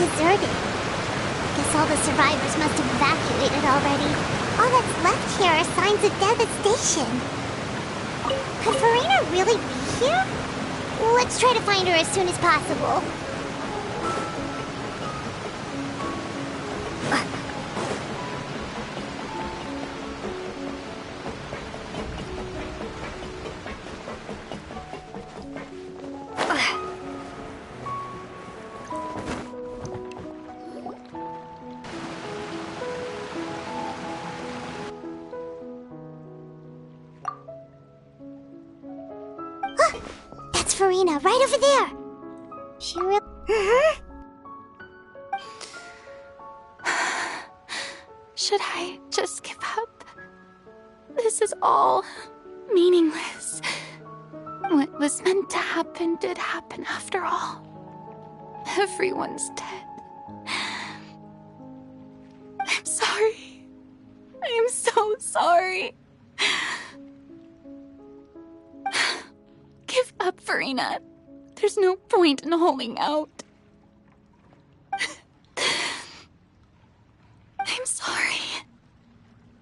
deserted. Guess all the survivors must have evacuated already. All that's left here are signs of devastation. Could Furina really be here? Let's try to find her as soon as possible. That's Furina, right over there. She really... Should I just give up? This is all meaningless. What was meant to happen did happen after all. Everyone's dead. I'm sorry. I'm so sorry. Give up, Furina. There's no point in holding out. I'm sorry.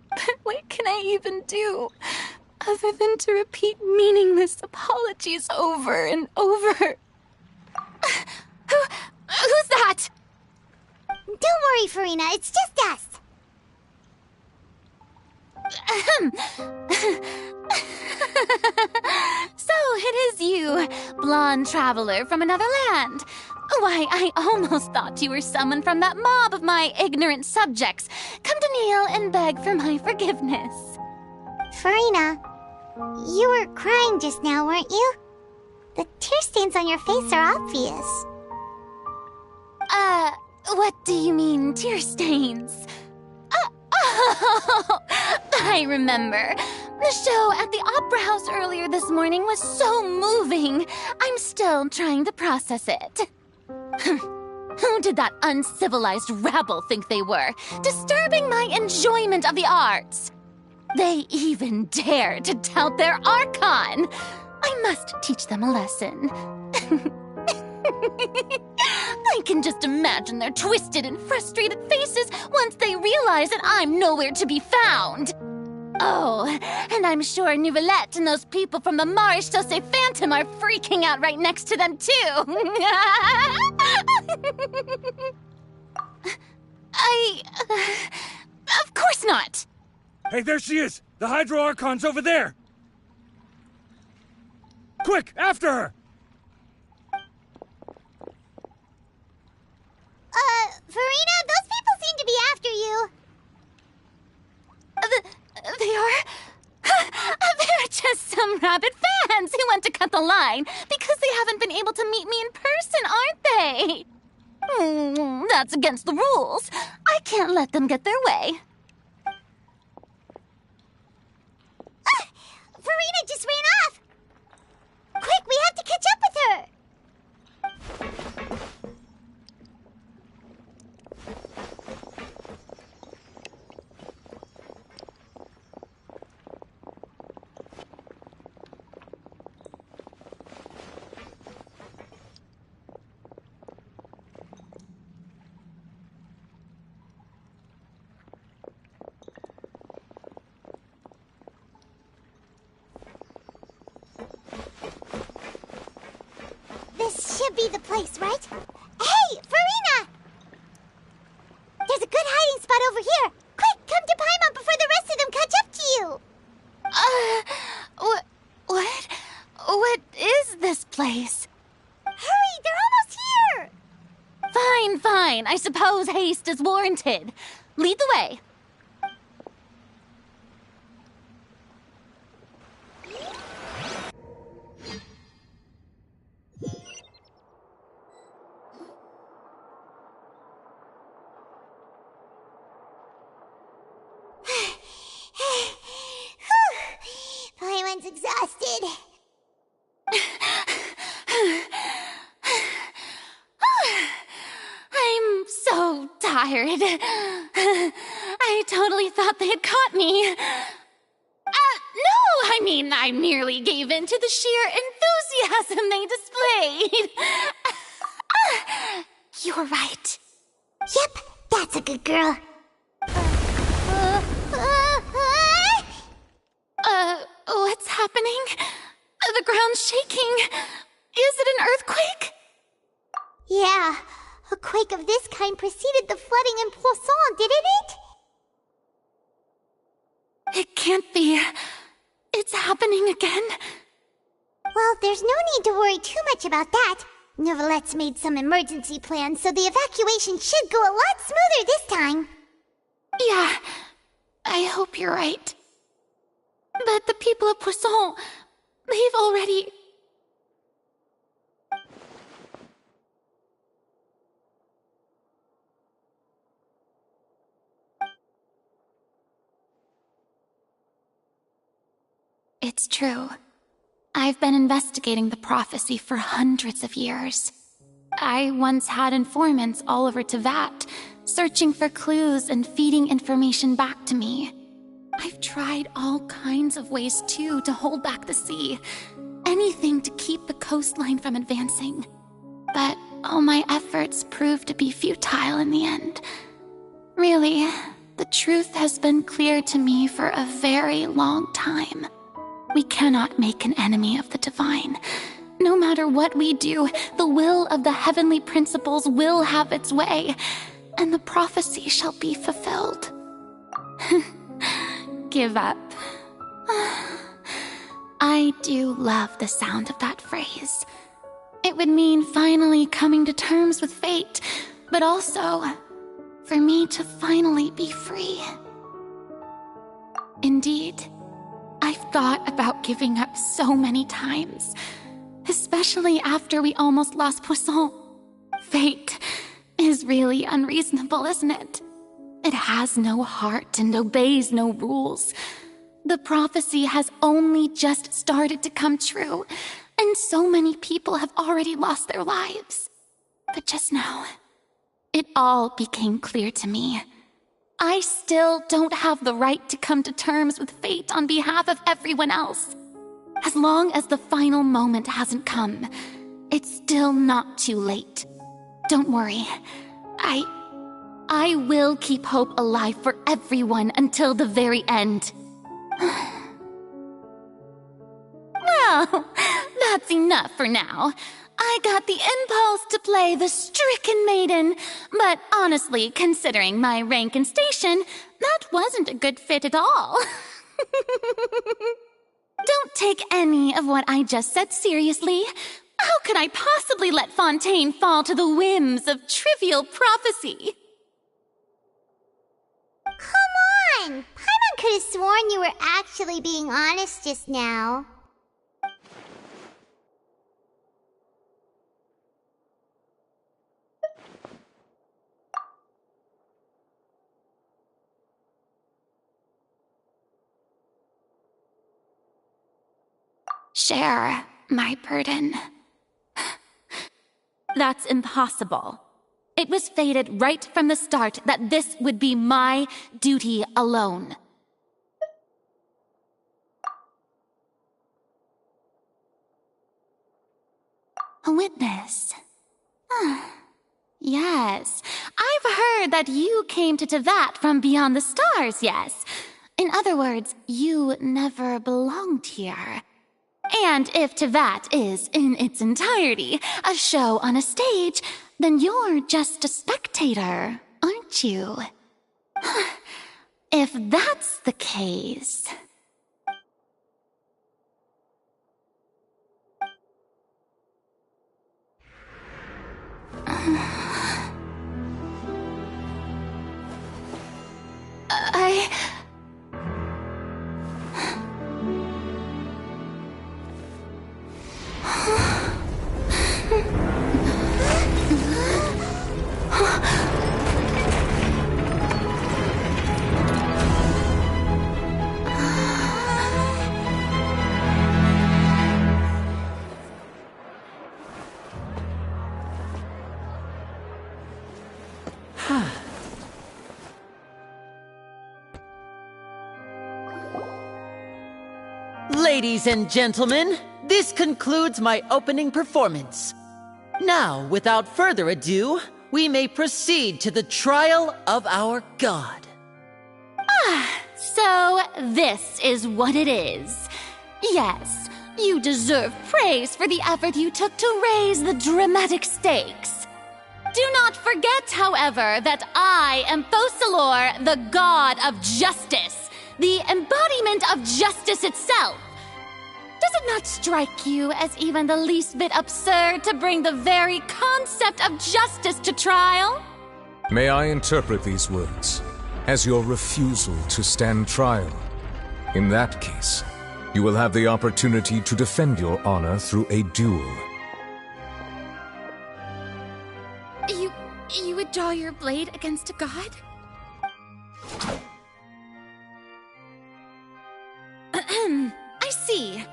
But what can I even do other than to repeat meaningless apologies over and over? Who's that? Don't worry, Furina. It's just us. So it is you, blonde traveler from another land. Why, I almost thought you were someone from that mob of my ignorant subjects. Come to kneel and beg for my forgiveness. Furina, you were crying just now, weren't you? The tear stains on your face are obvious. What do you mean, tear stains? Oh, I remember. The show at the Opera House earlier this morning was so moving. I'm still trying to process it. Who did that uncivilized rabble think they were, disturbing my enjoyment of the arts? They even dare to tout their Archon. I must teach them a lesson. I can just imagine their twisted and frustrated faces once they realize that I'm nowhere to be found. Oh, and I'm sure Nouvellette and those people from the Marche Chaussee Phantom are freaking out right next to them, too. Of course not. Hey, there she is! The Hydro Archon's over there! Quick, after her! Furina, those people seem to be after you. They are? They're just some rabid fans who want to cut the line because they haven't been able to meet me in person, aren't they? That's against the rules. I can't let them get their way. Furina just ran off! Quick, we have to catch up with her! This should be the place, right? Hey, Furina! There's a good hiding spot over here. Quick, come to Paimon before the rest of them catch up to you. What? What is this place? Hurry, they're almost here. Fine. I suppose haste is warranted. Lead the way. Paimon's exhausted. I'm so tired. I totally thought they had caught me. No, I merely gave in to the sheer enthusiasm they displayed. You're right. Yep, that's a good girl. What's happening? The ground's shaking. Is it an earthquake? Yeah, a quake of this kind preceded the flooding in Poisson, didn't it? It can't be. It's happening again. Well, there's no need to worry too much about that. Neuvillette made some emergency plans, so the evacuation should go a lot smoother this time. Yeah, I hope you're right. But the people of Poisson, they've already... It's true. I've been investigating the prophecy for hundreds of years. I once had informants all over Teyvat, searching for clues and feeding information back to me. I've tried all kinds of ways, too, to hold back the sea. Anything to keep the coastline from advancing. But all my efforts proved to be futile in the end. Really, the truth has been clear to me for a very long time. We cannot make an enemy of the divine. No matter what we do, the will of the heavenly principles will have its way, and the prophecy shall be fulfilled. Give up. I do love the sound of that phrase. It would mean finally coming to terms with fate, but also for me to finally be free. Indeed, I've thought about giving up so many times, especially after we almost lost Poisson. Fate is really unreasonable, isn't it? It has no heart and obeys no rules. The prophecy has only just started to come true, and so many people have already lost their lives. But just now, it all became clear to me. I still don't have the right to come to terms with fate on behalf of everyone else. As long as the final moment hasn't come, it's still not too late. Don't worry. I will keep hope alive for everyone until the very end. Well, that's enough for now. I got the impulse to play the stricken maiden, but honestly, considering my rank and station, that wasn't a good fit at all. Don't take any of what I just said seriously. How could I possibly let Fontaine fall to the whims of trivial prophecy? Come on! Paimon could have sworn you were actually being honest just now. Share my burden. That's impossible. It was fated right from the start that this would be my duty alone. A witness. Yes, I've heard that you came to Teyvat from beyond the stars, yes. In other words, you never belonged here. And if Teyvat is, in its entirety, a show on a stage, then you're just a spectator, aren't you? If that's the case... Ladies and gentlemen, this concludes my opening performance. Now, without further ado, we may proceed to the trial of our god. So this is what it is. Yes, you deserve praise for the effort you took to raise the dramatic stakes. Do not forget, however, that I am Focalors, the god of justice, the embodiment of justice itself. Does it not strike you as even the least bit absurd to bring the very concept of justice to trial? May I interpret these words as your refusal to stand trial? In that case, you will have the opportunity to defend your honor through a duel. You would draw your blade against a god? I see.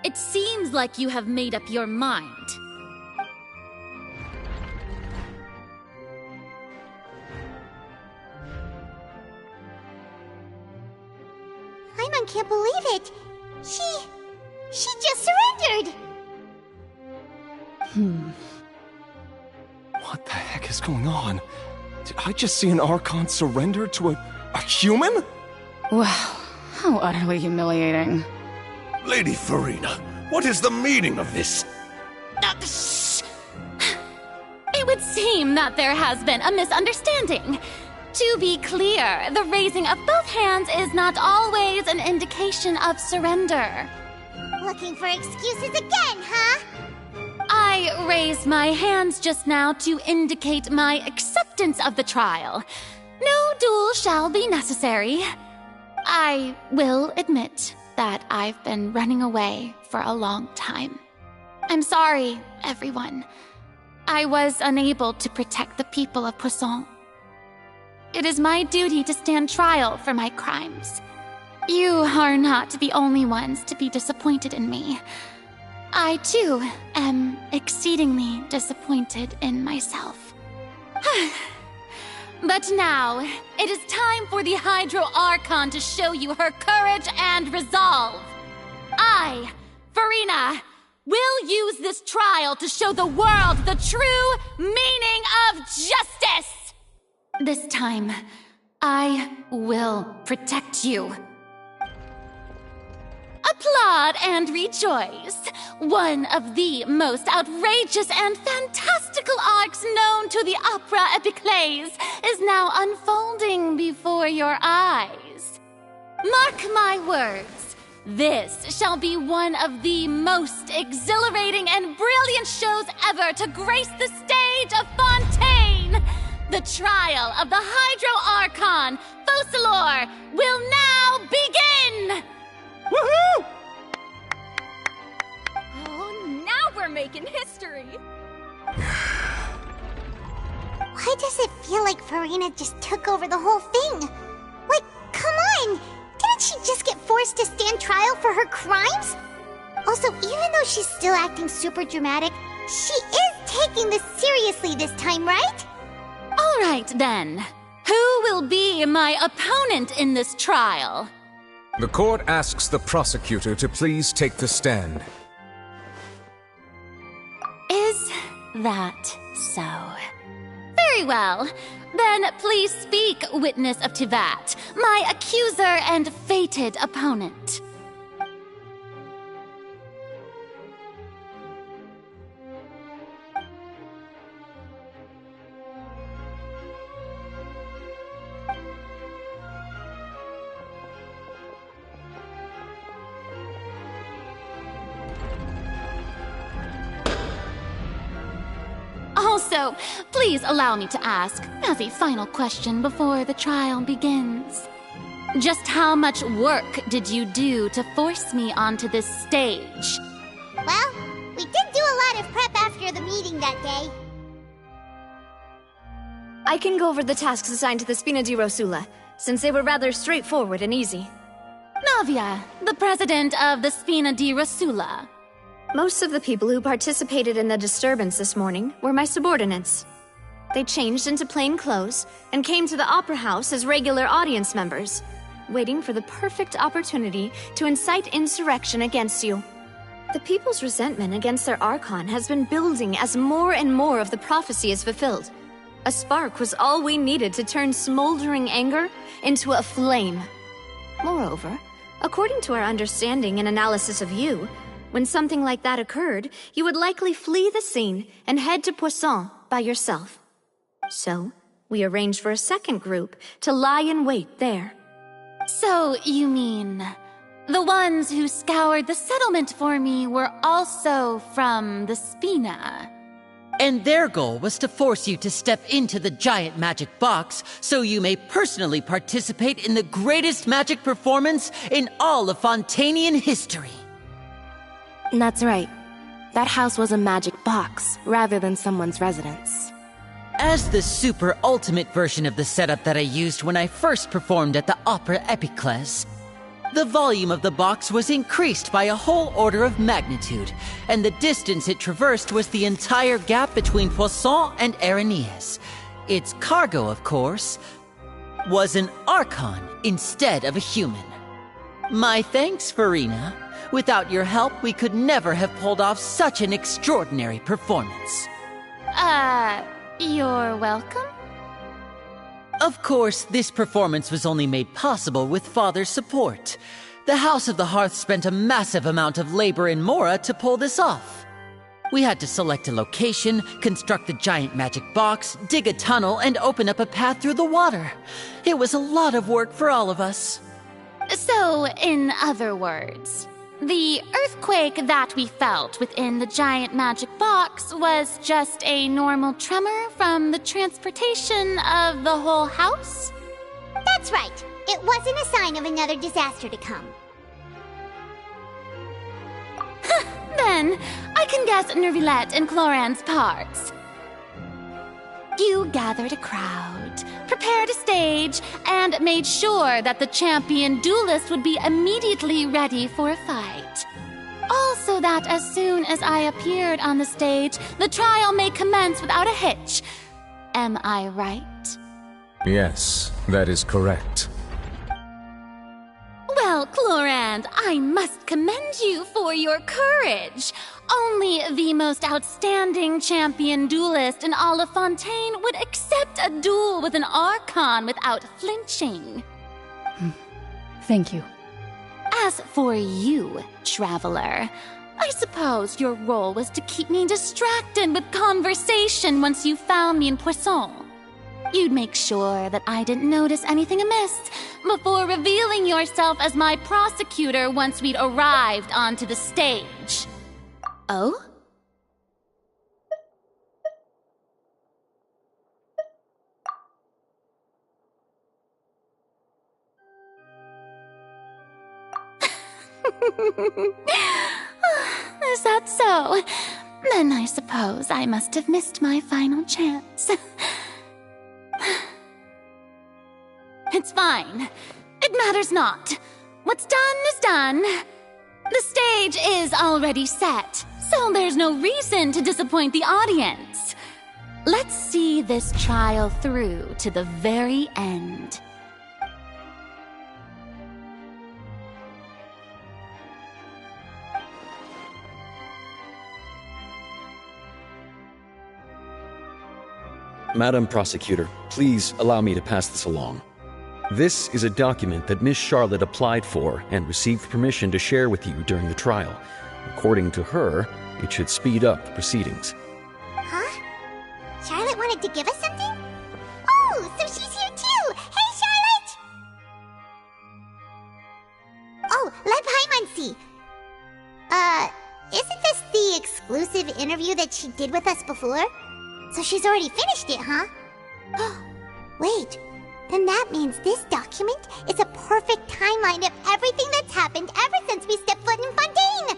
It seems like you have made up your mind. Paimon can't believe it. She just surrendered. What the heck is going on? Did I just see an Archon surrender to a human? Wow, how utterly humiliating. Lady Furina, what is the meaning of this? Shh! It would seem that there has been a misunderstanding. To be clear, the raising of both hands is not always an indication of surrender. Looking for excuses again, huh? I raised my hands just now to indicate my acceptance of the trial. No duel shall be necessary. I will admit that I've been running away for a long time. I'm sorry, everyone. I was unable to protect the people of Poisson. It is my duty to stand trial for my crimes. You are not the only ones to be disappointed in me. I, too, am exceedingly disappointed in myself. But now, it is time for the Hydro Archon to show you her courage and resolve. I, Furina, will use this trial to show the world the true meaning of justice! This time, I will protect you. Applaud and rejoice! One of the most outrageous and fantastical arcs known to the Opera Epiclese is now unfolding before your eyes. Mark my words, this shall be one of the most exhilarating and brilliant shows ever to grace the stage of Fontaine! The trial of the Hydro Archon, Focalors, will now begin! Woohoo! Oh, now we're making history! Why does it feel like Furina just took over the whole thing? Like, come on! Didn't she just get forced to stand trial for her crimes? Also, even though she's still acting super dramatic, she is taking this seriously this time, right? All right, then. Who will be my opponent in this trial? The court asks the prosecutor to please take the stand. Is that so? Very well. Then please speak, witness of Teyvat, my accuser and fated opponent. Also, please allow me to ask, as a final question before the trial begins. Just how much work did you do to force me onto this stage? Well, we did do a lot of prep after the meeting that day. I can go over the tasks assigned to the Spina di Rosula, since they were rather straightforward and easy. Navia, the president of the Spina di Rosula. Most of the people who participated in the disturbance this morning were my subordinates. They changed into plain clothes and came to the Opera House as regular audience members, waiting for the perfect opportunity to incite insurrection against you. The people's resentment against their Archon has been building as more and more of the prophecy is fulfilled. A spark was all we needed to turn smoldering anger into a flame. Moreover, according to our understanding and analysis of you, when something like that occurred, you would likely flee the scene and head to Poisson by yourself. So, we arranged for a second group to lie in wait there. So, you mean the ones who scoured the settlement for me were also from the Spina? And their goal was to force you to step into the giant magic box so you may personally participate in the greatest magic performance in all of Fontainian history. That's right. That house was a magic box, rather than someone's residence. As the super ultimate version of the setup that I used when I first performed at the Opera Epiclese, the volume of the box was increased by a whole order of magnitude, and the distance it traversed was the entire gap between Poisson and Aranias. Its cargo, of course, was an Archon instead of a human. My thanks, Furina. Without your help, we could never have pulled off such an extraordinary performance. You're welcome? Of course, this performance was only made possible with Father's support. The House of the Hearth spent a massive amount of labor in Mora to pull this off. We had to select a location, construct the giant magic box, dig a tunnel, and open up a path through the water. It was a lot of work for all of us. So, in other words, the earthquake that we felt within the giant magic box was just a normal tremor from the transportation of the whole house? That's right. It wasn't a sign of another disaster to come. Then, I can guess Nervilette and Cloran's parts. You gathered a crowd, prepared a stage, and made sure that the champion duelist would be immediately ready for a fight. Also that as soon as I appeared on the stage, the trial may commence without a hitch. Am I right? Yes, that is correct. Well, Clorand, I must commend you for your courage. Only the most outstanding champion duelist in all of Fontaine would accept a duel with an Archon without flinching. Thank you. As for you, Traveler, I suppose your role was to keep me distracted with conversation once you found me in Poisson. You'd make sure that I didn't notice anything amiss before revealing yourself as my prosecutor once we'd arrived onto the stage. Oh? Is that so? Then I suppose I must have missed my final chance. It's fine. It matters not. What's done is done. The stage is already set, so there's no reason to disappoint the audience. Let's see this trial through to the very end. Madam Prosecutor, please allow me to pass this along. This is a document that Miss Charlotte applied for and received permission to share with you during the trial. According to her, it should speed up the proceedings. Huh? Charlotte wanted to give us something? Oh, so she's here too! Hey, Charlotte! Oh, let Paimon see. Isn't this the exclusive interview that she did with us before? So she's already finished it, huh? Wait, then that means this document is a perfect timeline of everything that's happened ever since we stepped foot in Fontaine!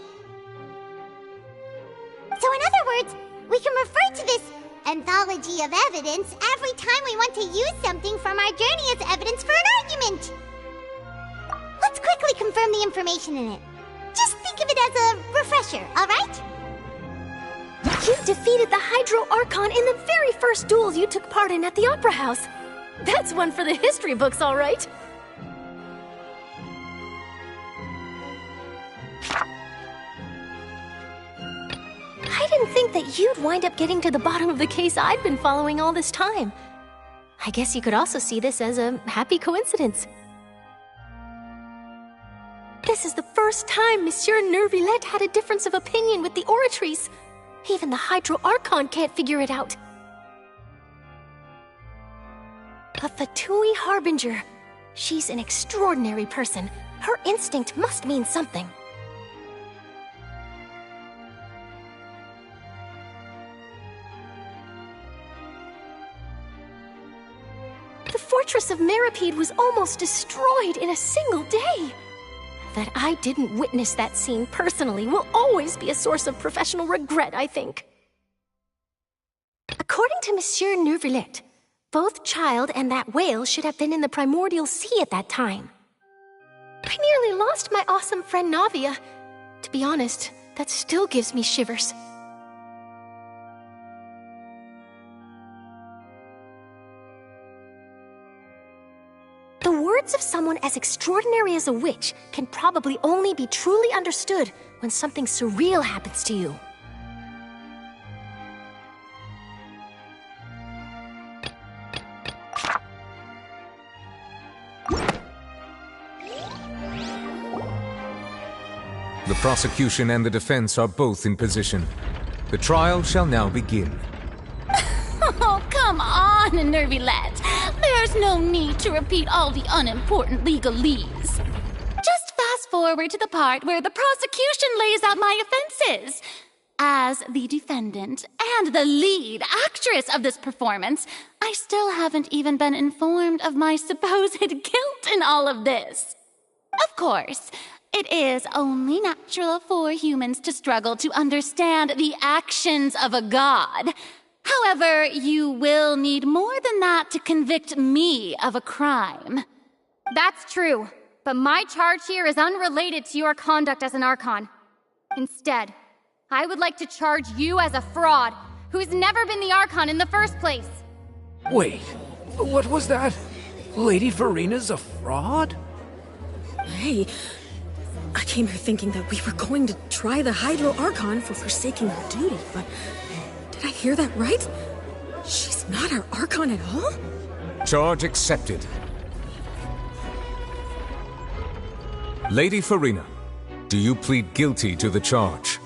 So in other words, we can refer to this anthology of evidence every time we want to use something from our journey as evidence for an argument! Let's quickly confirm the information in it. Just think of it as a refresher, alright? You defeated the Hydro Archon in the very first duels you took part in at the Opera House. That's one for the history books, all right. I didn't think that you'd wind up getting to the bottom of the case I've been following all this time. I guess you could also see this as a happy coincidence. This is the first time Monsieur Neuvillette had a difference of opinion with the Oratrice. Even the Hydro Archon can't figure it out. A Fatui Harbinger. She's an extraordinary person. Her instinct must mean something. The fortress of Meripede was almost destroyed in a single day. That I didn't witness that scene personally will always be a source of professional regret, I think. According to Monsieur Neuvillette, both Child and that whale should have been in the primordial sea at that time. I nearly lost my awesome friend Navia. To be honest, that still gives me shivers. The words of someone as extraordinary as a witch can probably only be truly understood when something surreal happens to you. The prosecution and the defense are both in position. The trial shall now begin. Oh, come on, Neuvillette. There's no need to repeat all the unimportant legalese. Just fast forward to the part where the prosecution lays out my offenses. As the defendant and the lead actress of this performance, I still haven't even been informed of my supposed guilt in all of this. Of course, it is only natural for humans to struggle to understand the actions of a god. However, you will need more than that to convict me of a crime. That's true, but my charge here is unrelated to your conduct as an Archon. Instead, I would like to charge you as a fraud who's never been the Archon in the first place. Wait, what was that? Lady Furina's a fraud? Hey, I came here thinking that we were going to try the Hydro Archon for forsaking her duty, but did I hear that right? She's not our Archon at all? Charge accepted. Lady Furina, do you plead guilty to the charge?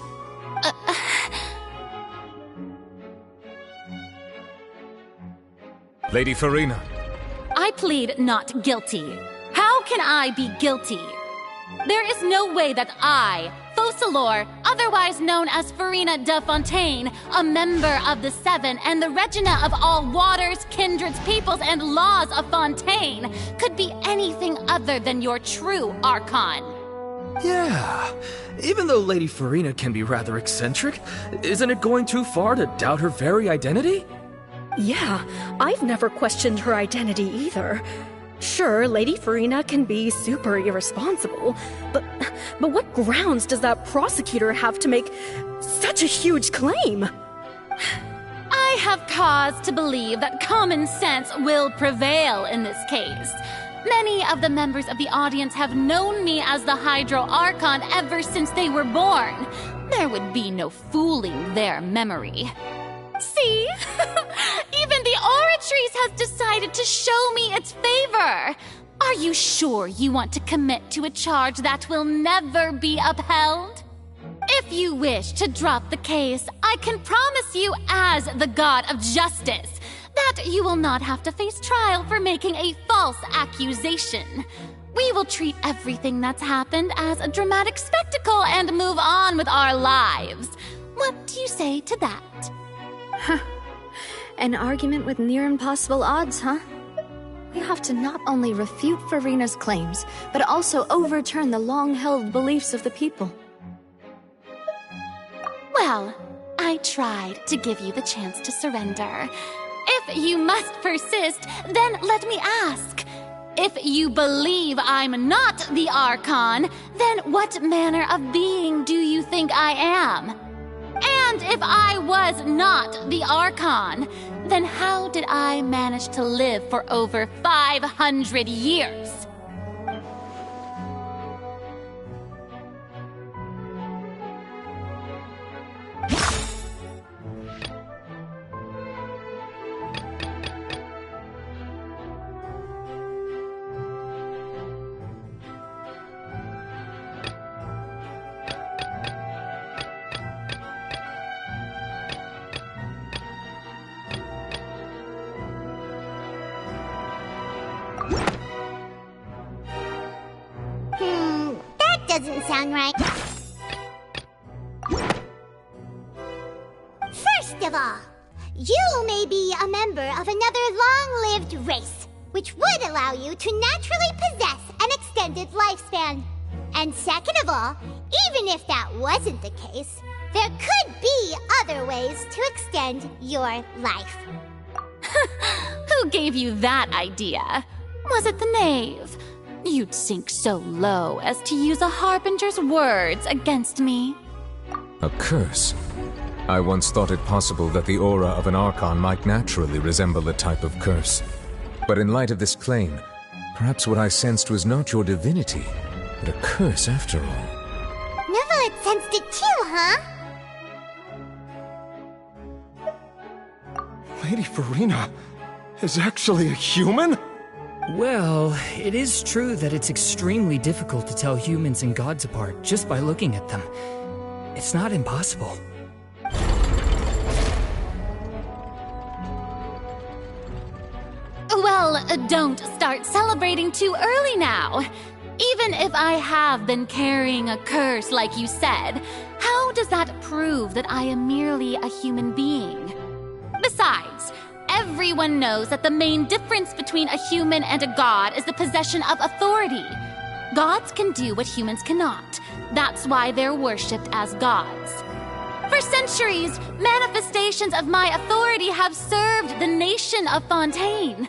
Lady Furina. I plead not guilty. How can I be guilty? There is no way that I, Focalors, otherwise known as Furina de Fontaine, a member of the Seven and the Regina of all waters, kindreds, peoples, and laws of Fontaine, could be anything other than your true Archon. Yeah, even though Lady Furina can be rather eccentric, isn't it going too far to doubt her very identity? Yeah, I've never questioned her identity either. Sure, Lady Furina can be super irresponsible, but what grounds does that prosecutor have to make such a huge claim? I have cause to believe that common sense will prevail in this case. Many of the members of the audience have known me as the Hydro Archon ever since they were born. There would be no fooling their memory. See? Even the Oratrice has decided to show me its favor. Are you sure you want to commit to a charge that will never be upheld? If you wish to drop the case, I can promise you as the God of Justice that you will not have to face trial for making a false accusation. We will treat everything that's happened as a dramatic spectacle and move on with our lives. What do you say to that? Huh. An argument with near impossible odds, huh? We have to not only refute Furina's claims, but also overturn the long-held beliefs of the people. Well, I tried to give you the chance to surrender. If you must persist, then let me ask. If you believe I'm not the Archon, then what manner of being do you think I am? And if I was not the Archon, then how did I manage to live for over 500 years? doesn't sound right. First of all, you may be a member of another long-lived race, which would allow you to naturally possess an extended lifespan. And second of all, even if that wasn't the case, there could be other ways to extend your life. Who gave you that idea? Was it the knave? You'd sink so low as to use a harbinger's words against me. A curse? I once thought it possible that the aura of an Archon might naturally resemble a type of curse. But in light of this claim, perhaps what I sensed was not your divinity, but a curse after all. Neuvillette sensed it too, huh? Lady Furina is actually a human? Well, it is true that it's extremely difficult to tell humans and gods apart just by looking at them. It's not impossible. Well, don't start celebrating too early now. Even if I have been carrying a curse like you said, how does that prove that I am merely a human being? Besides, everyone knows that the main difference between a human and a god is the possession of authority. Gods can do what humans cannot. That's why they're worshipped as gods. For centuries, manifestations of my authority have served the nation of Fontaine.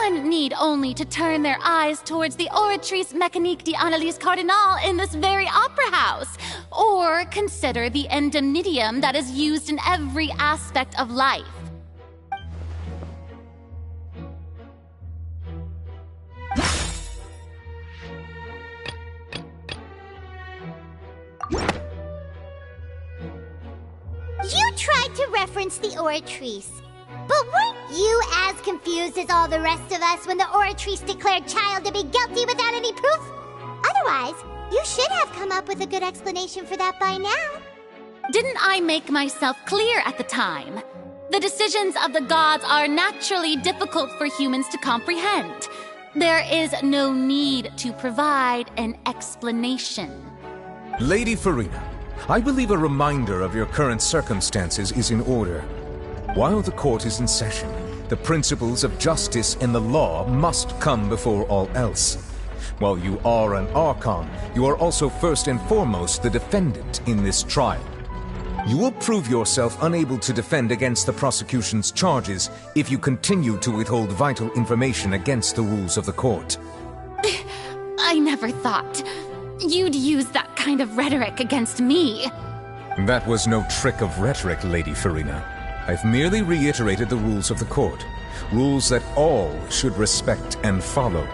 One need only to turn their eyes towards the Oratrice Mécanique d'Annalise Cardinal in this very opera house, or consider the indemnitium that is used in every aspect of life. You tried to reference the Oratrice. But weren't you as confused as all the rest of us when the Oratrice declared Childe to be guilty without any proof? Otherwise, you should have come up with a good explanation for that by now. Didn't I make myself clear at the time? The decisions of the gods are naturally difficult for humans to comprehend. There is no need to provide an explanation. Lady Furina, I believe a reminder of your current circumstances is in order. While the court is in session, the principles of justice and the law must come before all else. While you are an Archon, you are also first and foremost the defendant in this trial. You will prove yourself unable to defend against the prosecution's charges if you continue to withhold vital information against the rules of the court. I never thought you'd use that kind of rhetoric against me. That was no trick of rhetoric, Lady Furina. I've merely reiterated the rules of the court. Rules that all should respect and follow.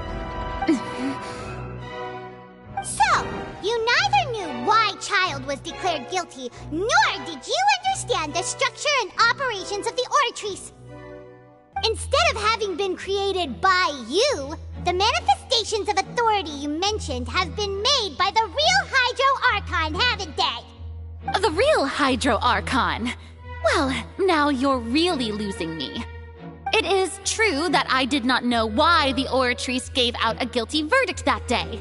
So, you neither knew why Childe was declared guilty, nor did you understand the structure and operations of the Oratrice. Instead of having been created by you, the manifestations of authority you mentioned have been made by the real Hydro Archon, haven't they? The real Hydro Archon? Well, now you're really losing me. It is true that I did not know why the Oratrice gave out a guilty verdict that day.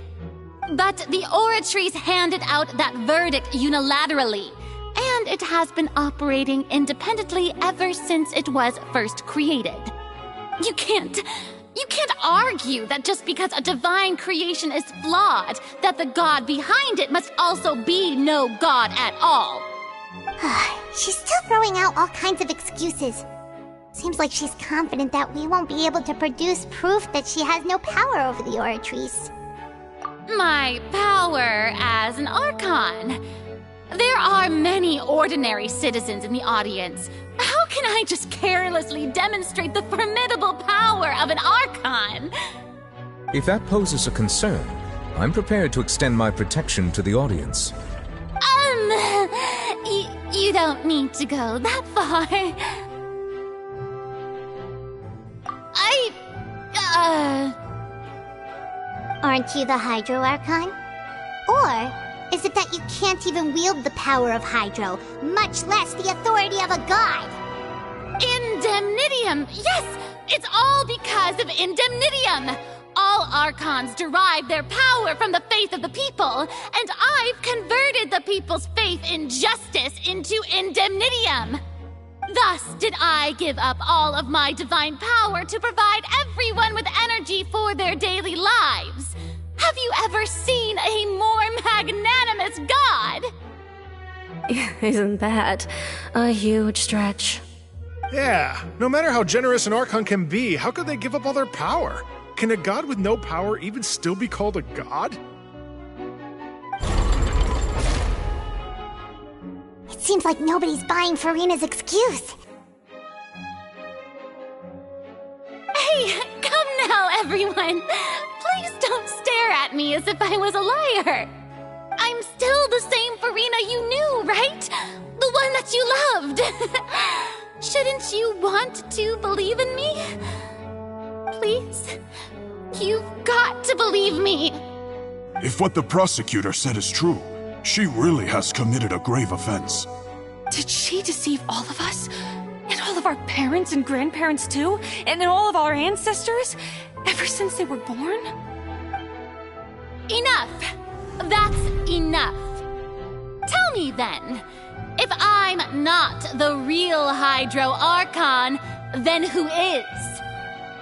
But the Oratrice handed out that verdict unilaterally, and it has been operating independently ever since it was first created. You can't argue that just because a divine creation is flawed, that the god behind it must also be no god at all. She's still throwing out all kinds of excuses. Seems like she's confident that we won't be able to produce proof that she has no power over the Oratrice. My power as an Archon? There are many ordinary citizens in the audience. How can I just carelessly demonstrate the formidable power of an Archon? If that poses a concern, I'm prepared to extend my protection to the audience. You don't need to go that far. Aren't you the Hydro Archon? Or is it that you can't even wield the power of Hydro, much less the authority of a god? Indemnitium! Yes! It's all because of Indemnitium! all Archons derive their power from the faith of the people, and I've converted the people's faith in justice into indemnitium. Thus did I give up all of my divine power to provide everyone with energy for their daily lives. Have you ever seen a more magnanimous god? Isn't that a huge stretch? Yeah, no matter how generous an Archon can be, how could they give up all their power? Can a god with no power even still be called a god? It seems like nobody's buying Furina's excuse. Hey, come now, everyone. Please don't stare at me as if I was a liar. I'm still the same Furina you knew, right? The one that you loved. Shouldn't you want to believe in me? Please? You've got to believe me. If what the prosecutor said is true, she really has committed a grave offense. Did she deceive all of us? And all of our parents and grandparents too? And all of our ancestors? Ever since they were born? Enough! That's enough. Tell me then, if I'm not the real Hydro Archon, then who is?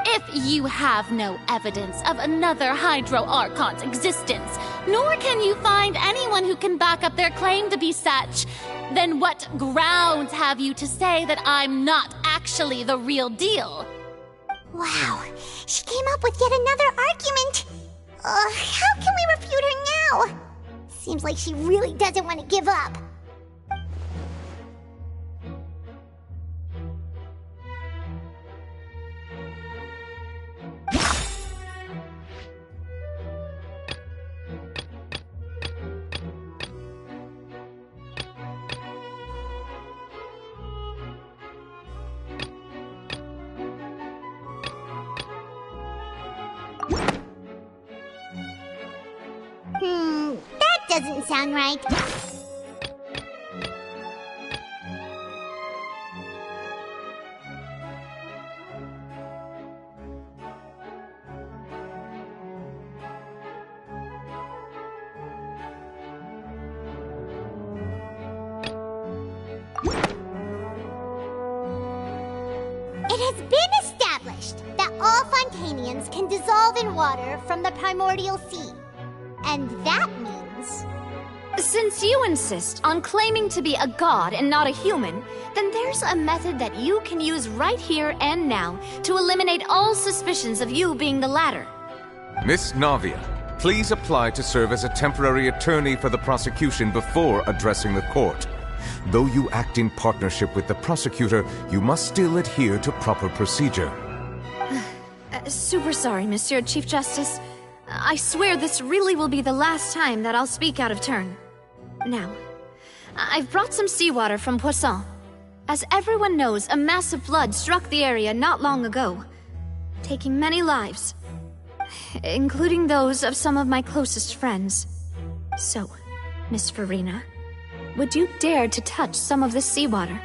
If you have no evidence of another Hydro Archon's existence, nor can you find anyone who can back up their claim to be such, then what grounds have you to say that I'm not actually the real deal? Wow, she came up with yet another argument. How can we refute her now? Seems like she really doesn't want to give up. That doesn't sound right. It has been established that all Fontanians can dissolve in water from the primordial sea. And that means... Since you insist on claiming to be a god and not a human, then there's a method that you can use right here and now to eliminate all suspicions of you being the latter. Miss Navia, please apply to serve as a temporary attorney for the prosecution before addressing the court. Though you act in partnership with the prosecutor, you must still adhere to proper procedure. Super sorry, Monsieur Chief Justice. I swear this really will be the last time that I'll speak out of turn. Now, I've brought some seawater from Poisson. As everyone knows, a massive flood struck the area not long ago, taking many lives, including those of some of my closest friends. So, Miss Furina, would you dare to touch some of this seawater?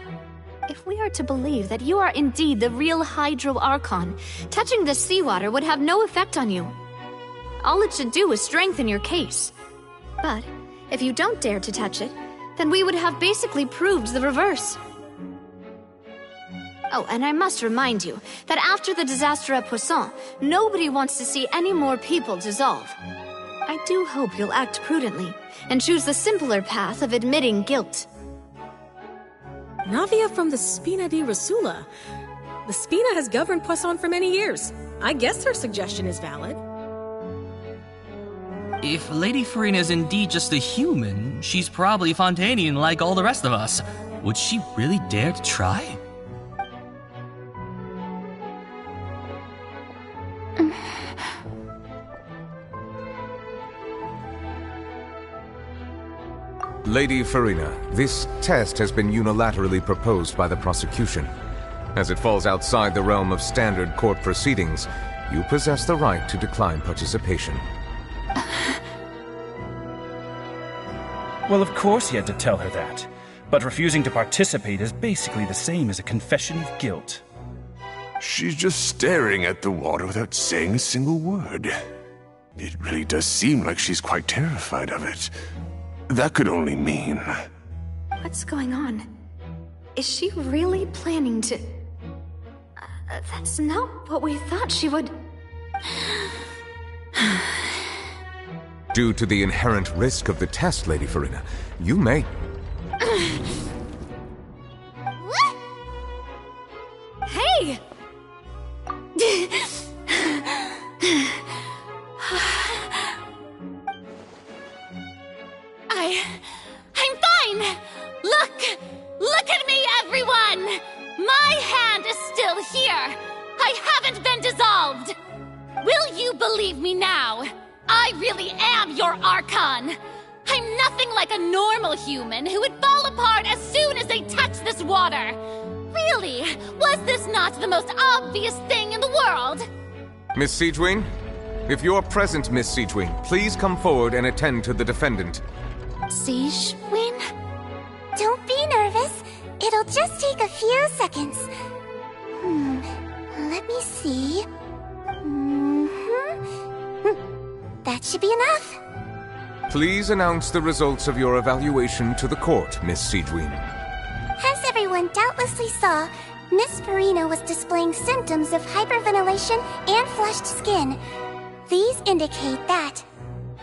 If we are to believe that you are indeed the real Hydro Archon, touching this seawater would have no effect on you. All it should do is strengthen your case. But if you don't dare to touch it, then we would have basically proved the reverse. Oh, and I must remind you that after the disaster at Poisson, nobody wants to see any more people dissolve. I do hope you'll act prudently and choose the simpler path of admitting guilt. Navia from the Spina di Rasula. The Spina has governed Poisson for many years. I guess her suggestion is valid. If Lady Furina is indeed just a human, she's probably Fontanian like all the rest of us. Would she really dare to try? Lady Furina, this test has been unilaterally proposed by the prosecution. As it falls outside the realm of standard court proceedings, you possess the right to decline participation. Well, of course he had to tell her that. But refusing to participate is basically the same as a confession of guilt. She's just staring at the water without saying a single word. It really does seem like she's quite terrified of it. That could only mean... What's going on? Is she really planning to... that's not what we thought she would... Due to the inherent risk of the test, Lady Furina, you may... Hey! I'm fine! Look at me, everyone! My hand is still here! I haven't been dissolved! Will you believe me now? I really am your Archon! I'm nothing like a normal human who would fall apart as soon as they touch this water! Really? Was this not the most obvious thing in the world? Miss Siegewing? If you're present, Miss Siegewing, please come forward and attend to the defendant. Siegewing? Don't be nervous. It'll just take a few seconds. Let me see. That should be enough. Please announce the results of your evaluation to the court, Miss Siegewing. As everyone doubtlessly saw, Miss Furina was displaying symptoms of hyperventilation and flushed skin. These indicate that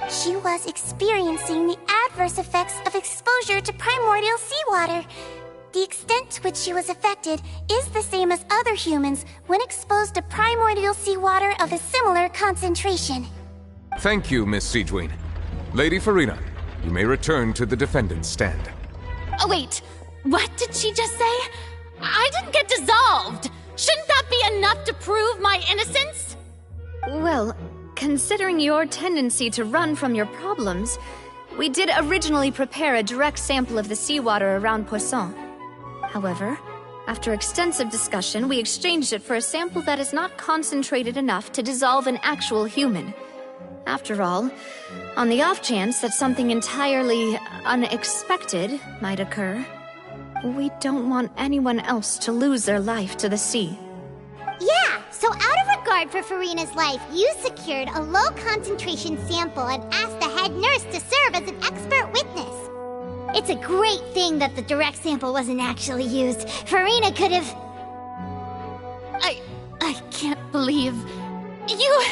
she was experiencing the adverse effects of exposure to primordial seawater. The extent to which she was affected is the same as other humans when exposed to primordial seawater of a similar concentration. Thank you, Miss Siegewing. Lady Furina, you may return to the defendant's stand. Oh, wait. What did she just say? I didn't get dissolved! Shouldn't that be enough to prove my innocence? Well, considering your tendency to run from your problems, we did originally prepare a direct sample of the seawater around Poisson. However, after extensive discussion, we exchanged it for a sample that is not concentrated enough to dissolve an actual human. After all, on the off chance that something entirely unexpected might occur, we don't want anyone else to lose their life to the sea. Yeah, so out of regard for Furina's life, you secured a low-concentration sample and asked the head nurse to serve as an expert witness. It's a great thing that the direct sample wasn't actually used. Furina could have... I can't believe... You...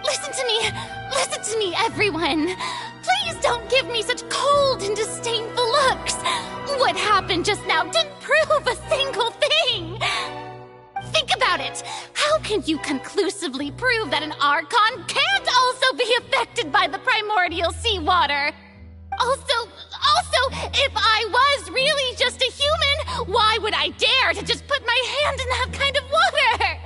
Listen to me, everyone! Please don't give me such cold and disdainful looks! What happened just now didn't prove a single thing! Think about it! How can you conclusively prove that an Archon can't also be affected by the primordial seawater? Also, if I was really just a human, why would I dare to just put my hand in that kind of water?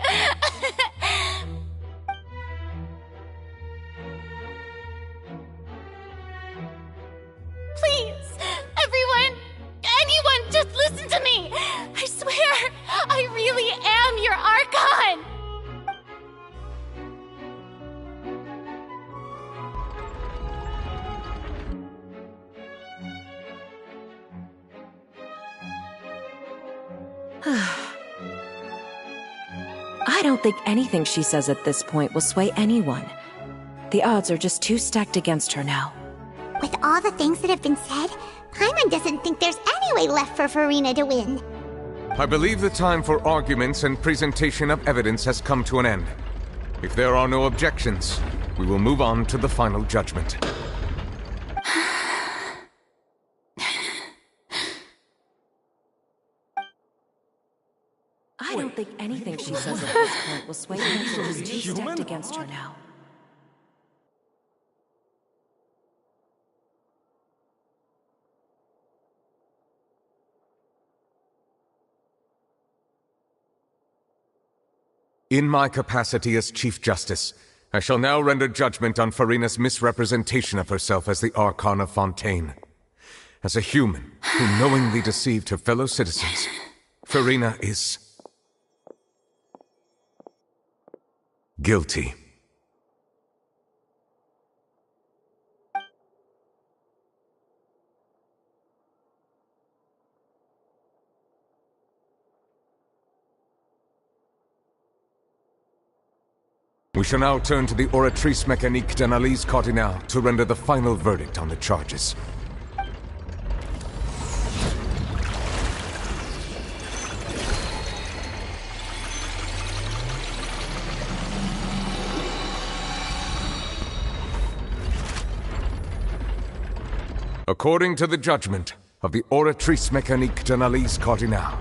Please, everyone, anyone, just listen to me! I swear, I really am your Archon! I don't think anything she says at this point will sway anyone. The odds are just too stacked against her now. With all the things that have been said, Paimon doesn't think there's any way left for Furina to win. I believe the time for arguments and presentation of evidence has come to an end. If there are no objections, we will move on to the final judgment. I don't think anything she says at this point will sway anyone. She's too stacked against her now. In my capacity as Chief Justice, I shall now render judgment on Furina's misrepresentation of herself as the Archon of Fontaine. As a human who knowingly deceived her fellow citizens, Furina is Guilty. We shall now turn to the Oratrice Mécanique d'Analyse Cardinale to render the final verdict on the charges. According to the judgment of the Oratrice Mécanique d'Analyse Cardinale,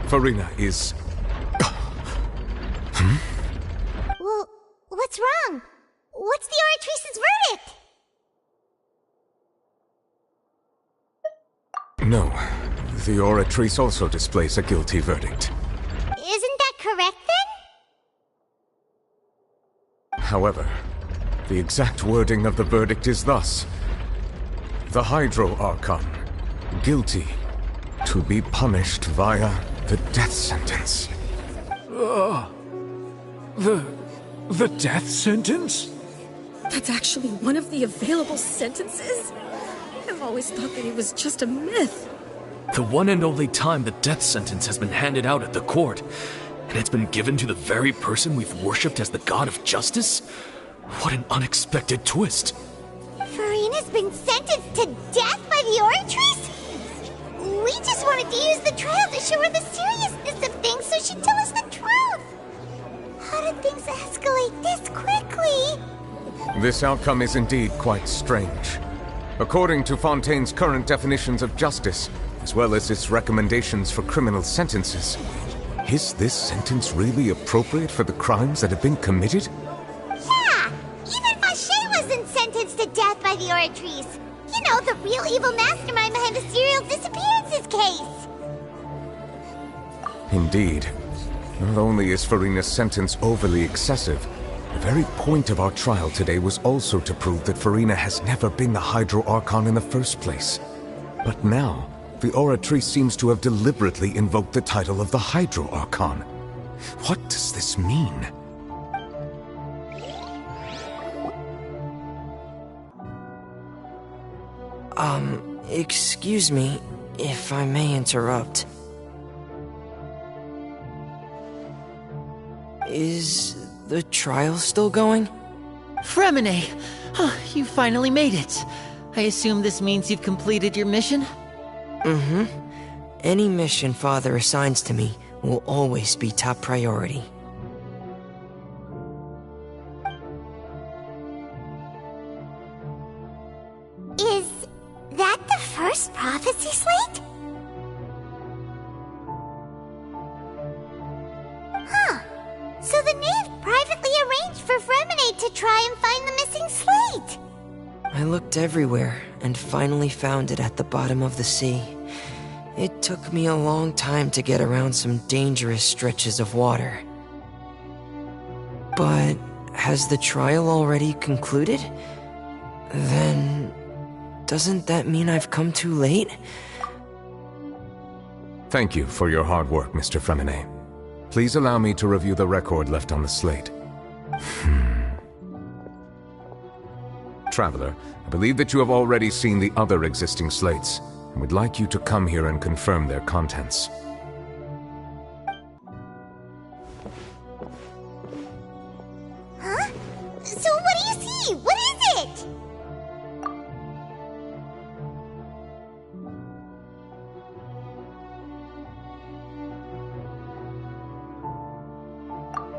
Furina is... Well, what's wrong? What's the Oratrice's verdict? No, the Oratrice also displays a guilty verdict. Isn't that correct then? However, the exact wording of the verdict is thus: the Hydro Archon, guilty, to be punished via the death sentence. The death sentence? That's actually one of the available sentences? I've always thought that it was just a myth. The one and only time the death sentence has been handed out at the court, and it's been given to the very person we've worshipped as the god of justice? What an unexpected twist. Furina's been sentenced to death by the Oratrice? We just wanted to use the trial to show her the seriousness of things so she'd tell us the truth. How did things escalate this quickly? This outcome is indeed quite strange. According to Fontaine's current definitions of justice, as well as its recommendations for criminal sentences, is this sentence really appropriate for the crimes that have been committed? Yeah! Even Vacher wasn't sentenced to death by the Oratrice. You know, the real evil mastermind behind the serial disappearances case. Indeed. Not only is Furina's sentence overly excessive, the very point of our trial today was also to prove that Furina has never been the Hydro Archon in the first place. But now, the Oratrice seems to have deliberately invoked the title of the Hydro Archon. What does this mean? Excuse me, if I may interrupt. Is the trial still going? Freminet! You finally made it. I assume this means you've completed your mission? Mm-hmm. Any mission Father assigns to me will always be top priority. Is that the first prophecy slate? Huh. So the knave privately arranged for Freminet to try and find the missing slate. I looked everywhere and finally found it at the bottom of the sea. It took me a long time to get around some dangerous stretches of water. But has the trial already concluded? Then doesn't that mean I've come too late? Thank you for your hard work, Mr. Freminet. Please allow me to review the record left on the slate. Traveler, I believe that you have already seen the other existing slates, and would like you to come here and confirm their contents. Huh? So what do you see? What is it?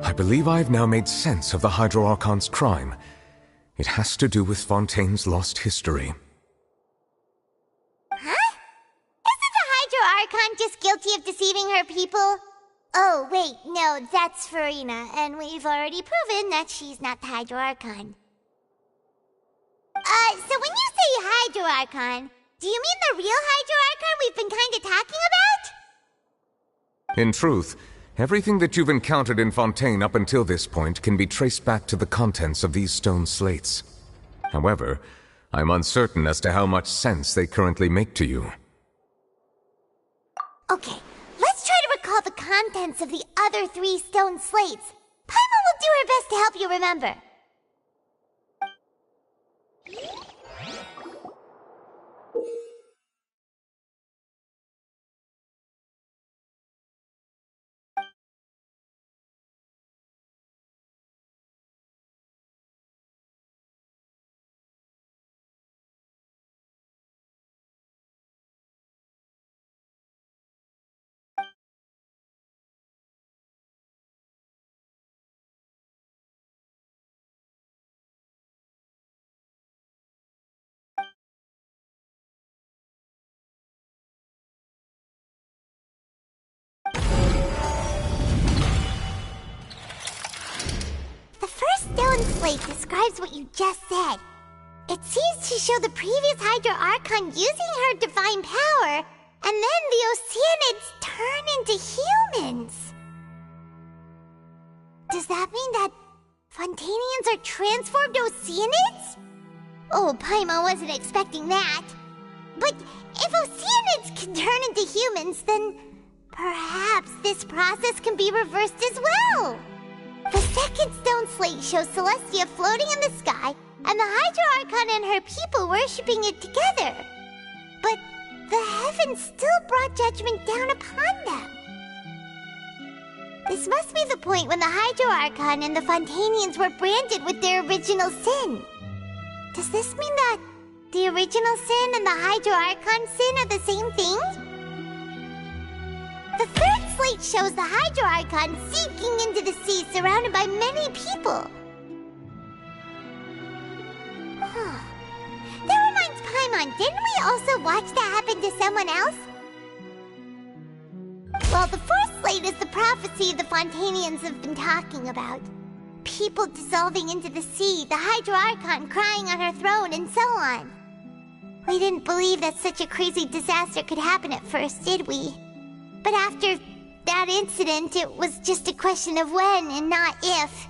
I believe I've now made sense of the Hydro Archon's crime. It has to do with Fontaine's lost history. Huh? Isn't the Hydro Archon just guilty of deceiving her people? Oh, wait, no, that's Furina, and we've already proven that she's not the Hydro Archon. So when you say Hydro Archon, do you mean the real Hydro Archon we've been kinda talking about? In truth, everything that you've encountered in Fontaine up until this point can be traced back to the contents of these stone slates. However, I'm uncertain as to how much sense they currently make to you. Okay, let's try to recall the contents of the other 3 stone slates. Paimon will do her best to help you remember. The first stone slate describes what you just said. It seems to show the previous Hydro Archon using her divine power, and then the Oceanids turn into humans. Does that mean that Fontanians are transformed Oceanids? Oh, Paimon wasn't expecting that. But if Oceanids can turn into humans, then perhaps this process can be reversed as well. The second stone slate shows Celestia floating in the sky, and the Hydro Archon and her people worshipping it together. But the heavens still brought judgment down upon them. This must be the point when the Hydro Archon and the Fontanians were branded with their original sin. Does this mean that the original sin and the Hydro Archon sin are the same thing? The third slate shows the Hydro Archon sinking into the sea surrounded by many people. That reminds Paimon, didn't we also watch that happen to someone else? Well, the fourth slate is the prophecy the Fontanians have been talking about. People dissolving into the sea, the Hydro Archon crying on her throne, and so on. We didn't believe that such a crazy disaster could happen at first, did we? But after that incident, it was just a question of when and not if.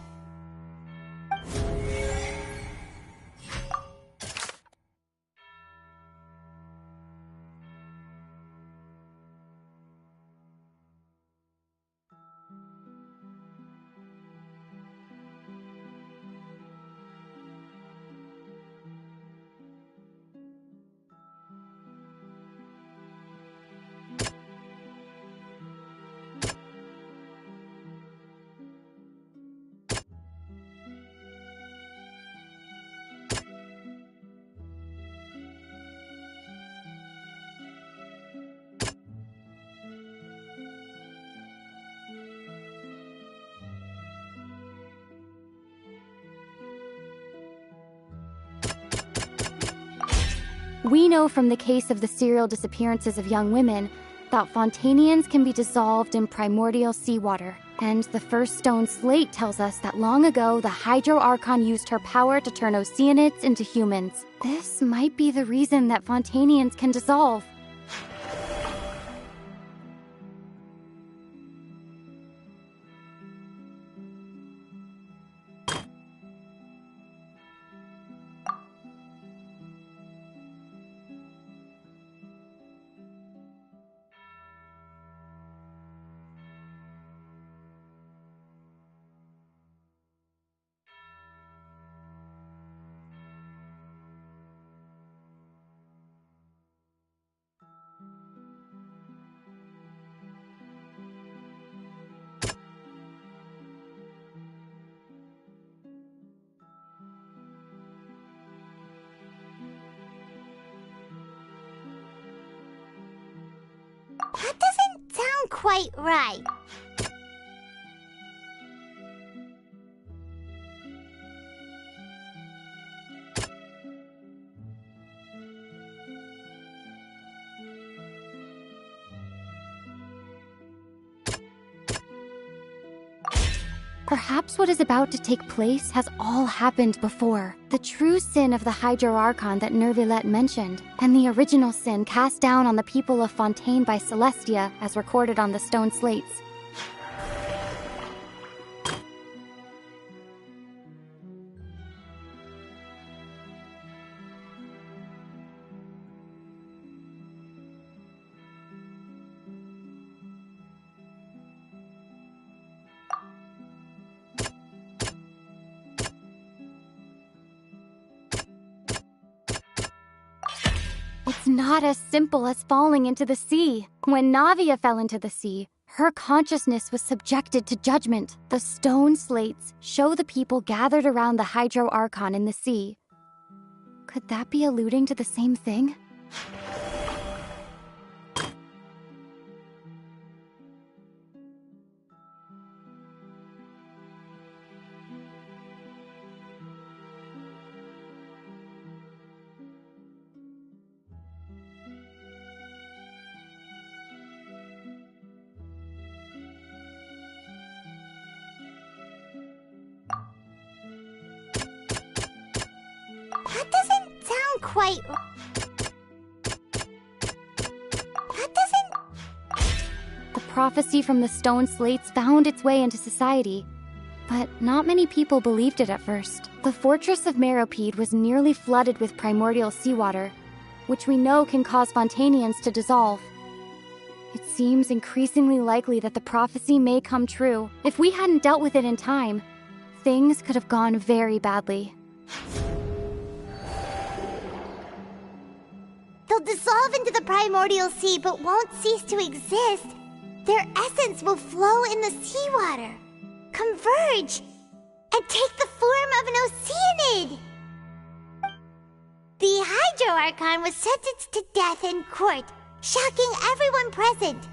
We know from the case of the serial disappearances of young women that Fontanians can be dissolved in primordial seawater. And the first stone slate tells us that long ago, the Hydro Archon used her power to turn Oceanids into humans. This might be the reason that Fontanians can dissolve. That doesn't sound quite right. Perhaps what is about to take place has all happened before. The true sin of the Hydro Archon that Neuvillette mentioned, and the original sin cast down on the people of Fontaine by Celestia as recorded on the stone slates. not as simple as falling into the sea. When Navia fell into the sea, her consciousness was subjected to judgment. The stone slates show the people gathered around the Hydro Archon in the sea. Could that be alluding to the same thing? That doesn't sound quite... The prophecy from the stone slates found its way into society, but not many people believed it at first. The fortress of Meropide was nearly flooded with primordial seawater, which we know can cause Fontanians to dissolve. It seems increasingly likely that the prophecy may come true. If we hadn't dealt with it in time, things could have gone very badly. They'll dissolve into the primordial sea but won't cease to exist. Their essence will flow in the seawater, converge, and take the form of an Oceanid. The Hydro Archon was sentenced to death in court, shocking everyone present.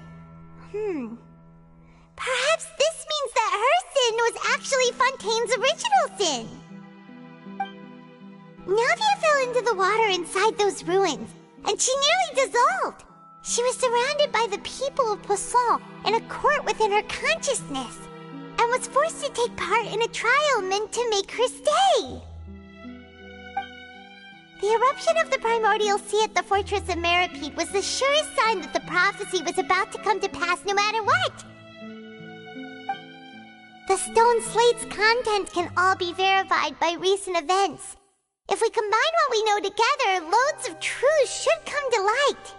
Perhaps this means that her sin was actually Fontaine's original sin. Navia fell into the water inside those ruins, and she nearly dissolved. She was surrounded by the people of Poisson in a court within her consciousness, and was forced to take part in a trial meant to make her stay. The eruption of the primordial sea at the fortress of Meropide was the surest sign that the prophecy was about to come to pass no matter what. The stone slate's content can all be verified by recent events. If we combine what we know together, loads of truth should come to light.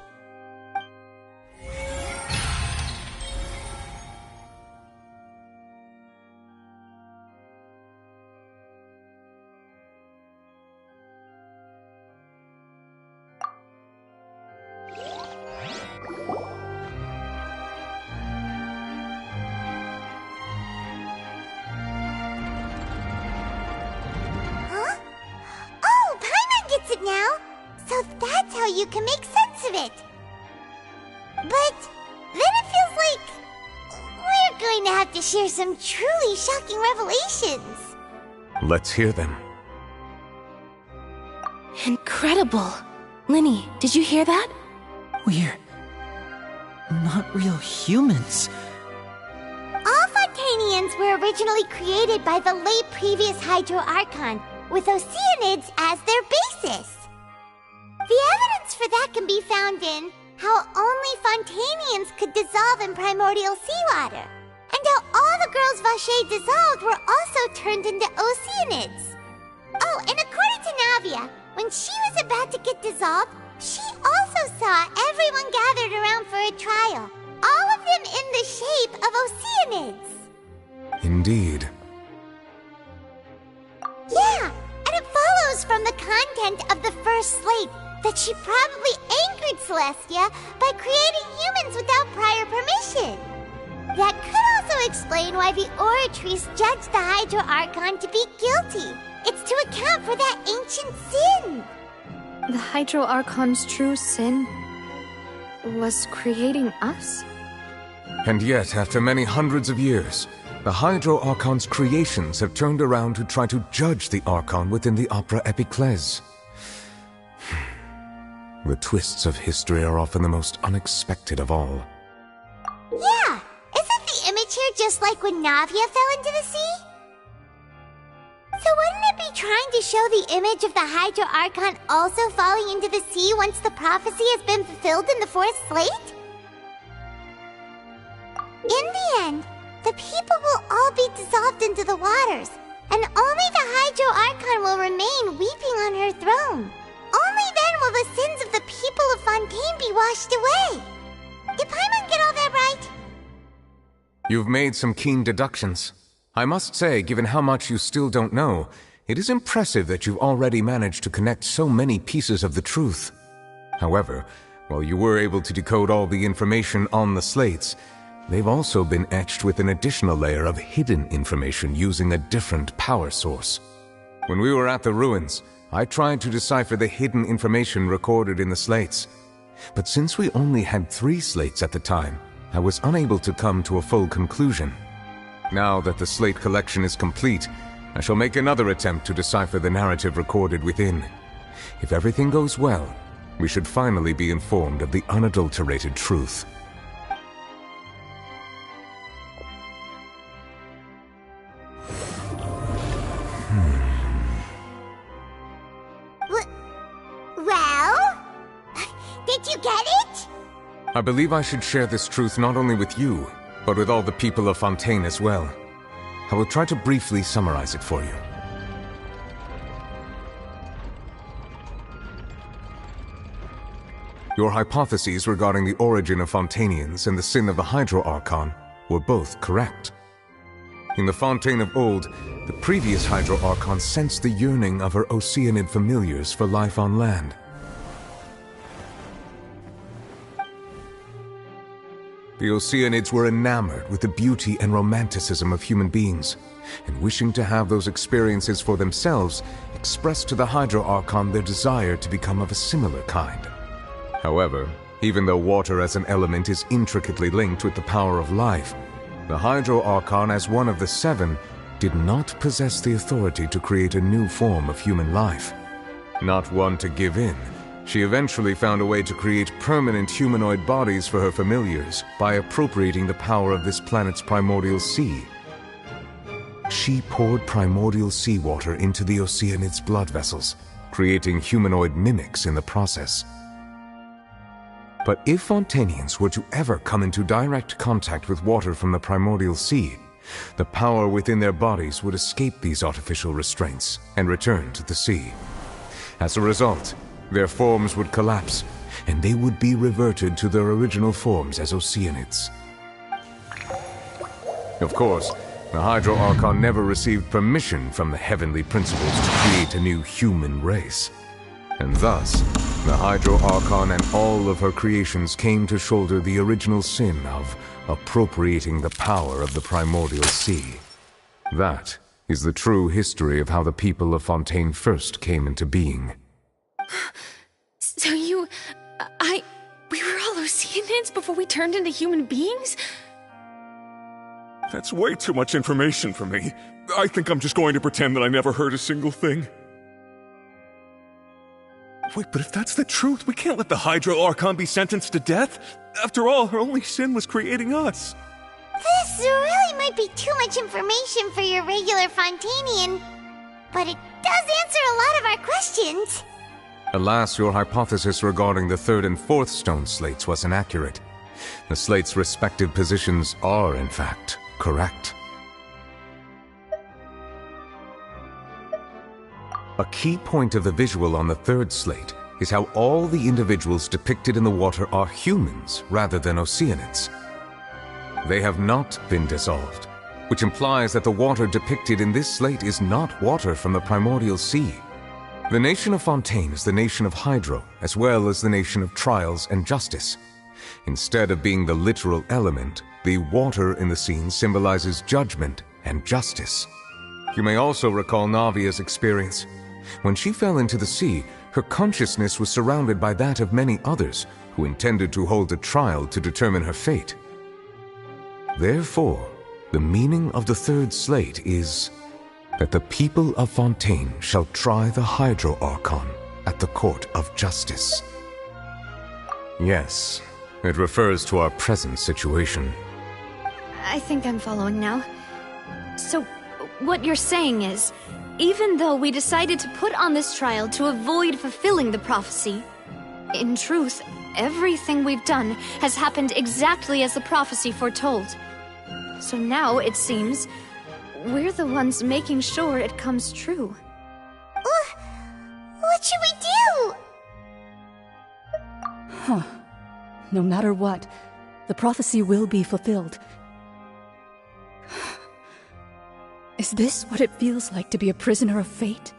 Now, so that's how you can make sense of it. But then it feels like we're going to have to share some truly shocking revelations. Let's hear them. Incredible. Lyney, did you hear that? We're not real humans. All Fontanians were originally created by the late previous Hydro Archon, with Oceanids as their basis. The evidence for that can be found in how only Fontanians could dissolve in primordial seawater, and how all the girls Vacher dissolved were also turned into Oceanids. Oh, and according to Navia, when she was about to get dissolved, she also saw everyone gathered around for a trial, all of them in the shape of Oceanids. Indeed. Yeah, and it follows from the content of the first slate that she probably angered Celestia by creating humans without prior permission. That could also explain why the Oratrice judged the Hydro Archon to be guilty. It's to account for that ancient sin. The Hydro Archon's true sin was creating us? And yet, after many hundreds of years, the Hydro Archon's creations have turned around to try to judge the Archon within the Opera Epiclese. The twists of history are often the most unexpected of all. Yeah, isn't the image here just like when Navia fell into the sea? So wouldn't it be trying to show the image of the Hydro Archon also falling into the sea once the prophecy has been fulfilled in the fourth slate? In the end, the people will all be dissolved into the waters, and only the Hydro Archon will remain weeping on her throne. Only then will the sins of the people of Fontaine be washed away. Did Paimon get all that right? You've made some keen deductions. I must say, given how much you still don't know, it is impressive that you've already managed to connect so many pieces of the truth. However, while you were able to decode all the information on the slates, they've also been etched with an additional layer of hidden information using a different power source. When we were at the ruins, I tried to decipher the hidden information recorded in the slates. But since we only had 3 slates at the time, I was unable to come to a full conclusion. Now that the slate collection is complete, I shall make another attempt to decipher the narrative recorded within. If everything goes well, we should finally be informed of the unadulterated truth. Well? Did you get it? I believe I should share this truth not only with you, but with all the people of Fontaine as well. I will try to briefly summarize it for you. Your hypotheses regarding the origin of Fontainians and the sin of the Hydro Archon were both correct. In the Fontaine of old, the previous Hydro Archon sensed the yearning of her Oceanid familiars for life on land. The Oceanids were enamored with the beauty and romanticism of human beings, and wishing to have those experiences for themselves, expressed to the Hydro Archon their desire to become of a similar kind. However, even though water as an element is intricately linked with the power of life, the Hydro Archon, as one of the 7, did not possess the authority to create a new form of human life. Not one to give in, she eventually found a way to create permanent humanoid bodies for her familiars by appropriating the power of this planet's primordial sea. She poured primordial seawater into the Oceanids' blood vessels, creating humanoid mimics in the process. But if Fontainians were to ever come into direct contact with water from the primordial sea, the power within their bodies would escape these artificial restraints and return to the sea. As a result, their forms would collapse, and they would be reverted to their original forms as Oceanids. Of course, the Hydro Archon never received permission from the heavenly principles to create a new human race. And thus, the Hydro Archon and all of her creations came to shoulder the original sin of appropriating the power of the primordial sea. That is the true history of how the people of Fontaine first came into being. So we were all Oceanids before we turned into human beings? That's way too much information for me. I think I'm just going to pretend that I never heard a single thing. Wait, but if that's the truth, we can't let the Hydro Archon be sentenced to death. After all, her only sin was creating us. This really might be too much information for your regular Fontainian, but it does answer a lot of our questions. Alas, your hypothesis regarding the 3rd and 4th stone slates was inaccurate. The slates' respective positions are, in fact, correct. A key point of the visual on the 3rd slate is how all the individuals depicted in the water are humans rather than Oceanids. They have not been dissolved, which implies that the water depicted in this slate is not water from the primordial sea. The nation of Fontaine is the nation of Hydro, as well as the nation of Trials and Justice. Instead of being the literal element, the water in the scene symbolizes judgment and justice. You may also recall Navia's experience. When she fell into the sea, her consciousness was surrounded by that of many others who intended to hold a trial to determine her fate. Therefore, the meaning of the 3rd slate is that the people of Fontaine shall try the Hydro Archon at the Court of Justice. Yes, it refers to our present situation. I think I'm following now. So, what you're saying is, even though we decided to put on this trial to avoid fulfilling the prophecy, in truth, everything we've done has happened exactly as the prophecy foretold. So now, it seems, we're the ones making sure it comes true. What should we do? Huh. No matter what, the prophecy will be fulfilled. Is this what it feels like to be a prisoner of fate?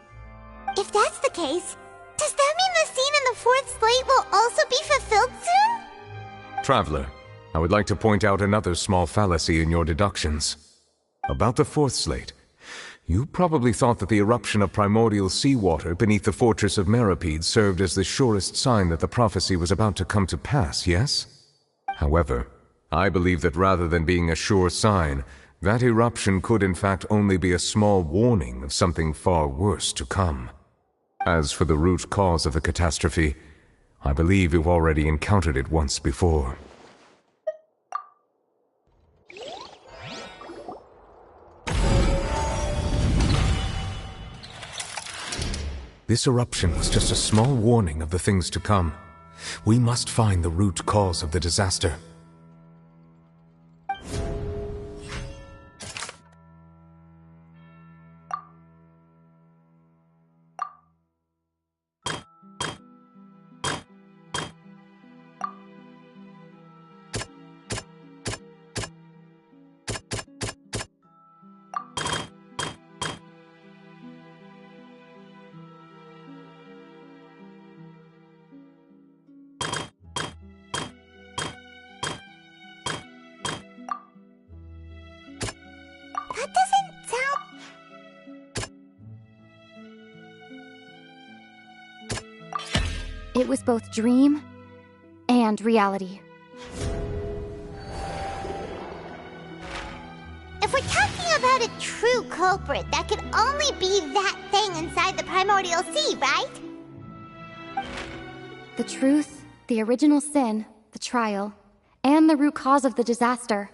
If that's the case, does that mean the scene in the fourth slate will also be fulfilled soon? Traveler, I would like to point out another small fallacy in your deductions. About the fourth slate, you probably thought that the eruption of primordial seawater beneath the fortress of Meripede served as the surest sign that the prophecy was about to come to pass, yes? However, I believe that rather than being a sure sign, that eruption could in fact only be a small warning of something far worse to come. As for the root cause of the catastrophe, I believe you've already encountered it once before. This eruption was just a small warning of the things to come. We must find the root cause of the disaster. It was both dream and reality. If we're talking about a true culprit, that could only be that thing inside the primordial sea, right? The truth, the original sin, the trial, and the root cause of the disaster.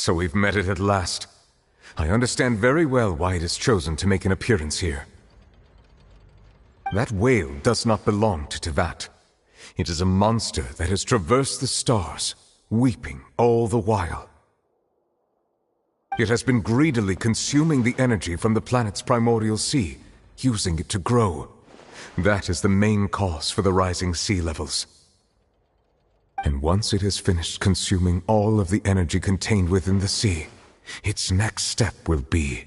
So we've met it at last. I understand very well why it has chosen to make an appearance here. That whale does not belong to Teyvat. It is a monster that has traversed the stars, weeping all the while. It has been greedily consuming the energy from the planet's primordial sea, using it to grow. That is the main cause for the rising sea levels. And once it has finished consuming all of the energy contained within the sea, its next step will be...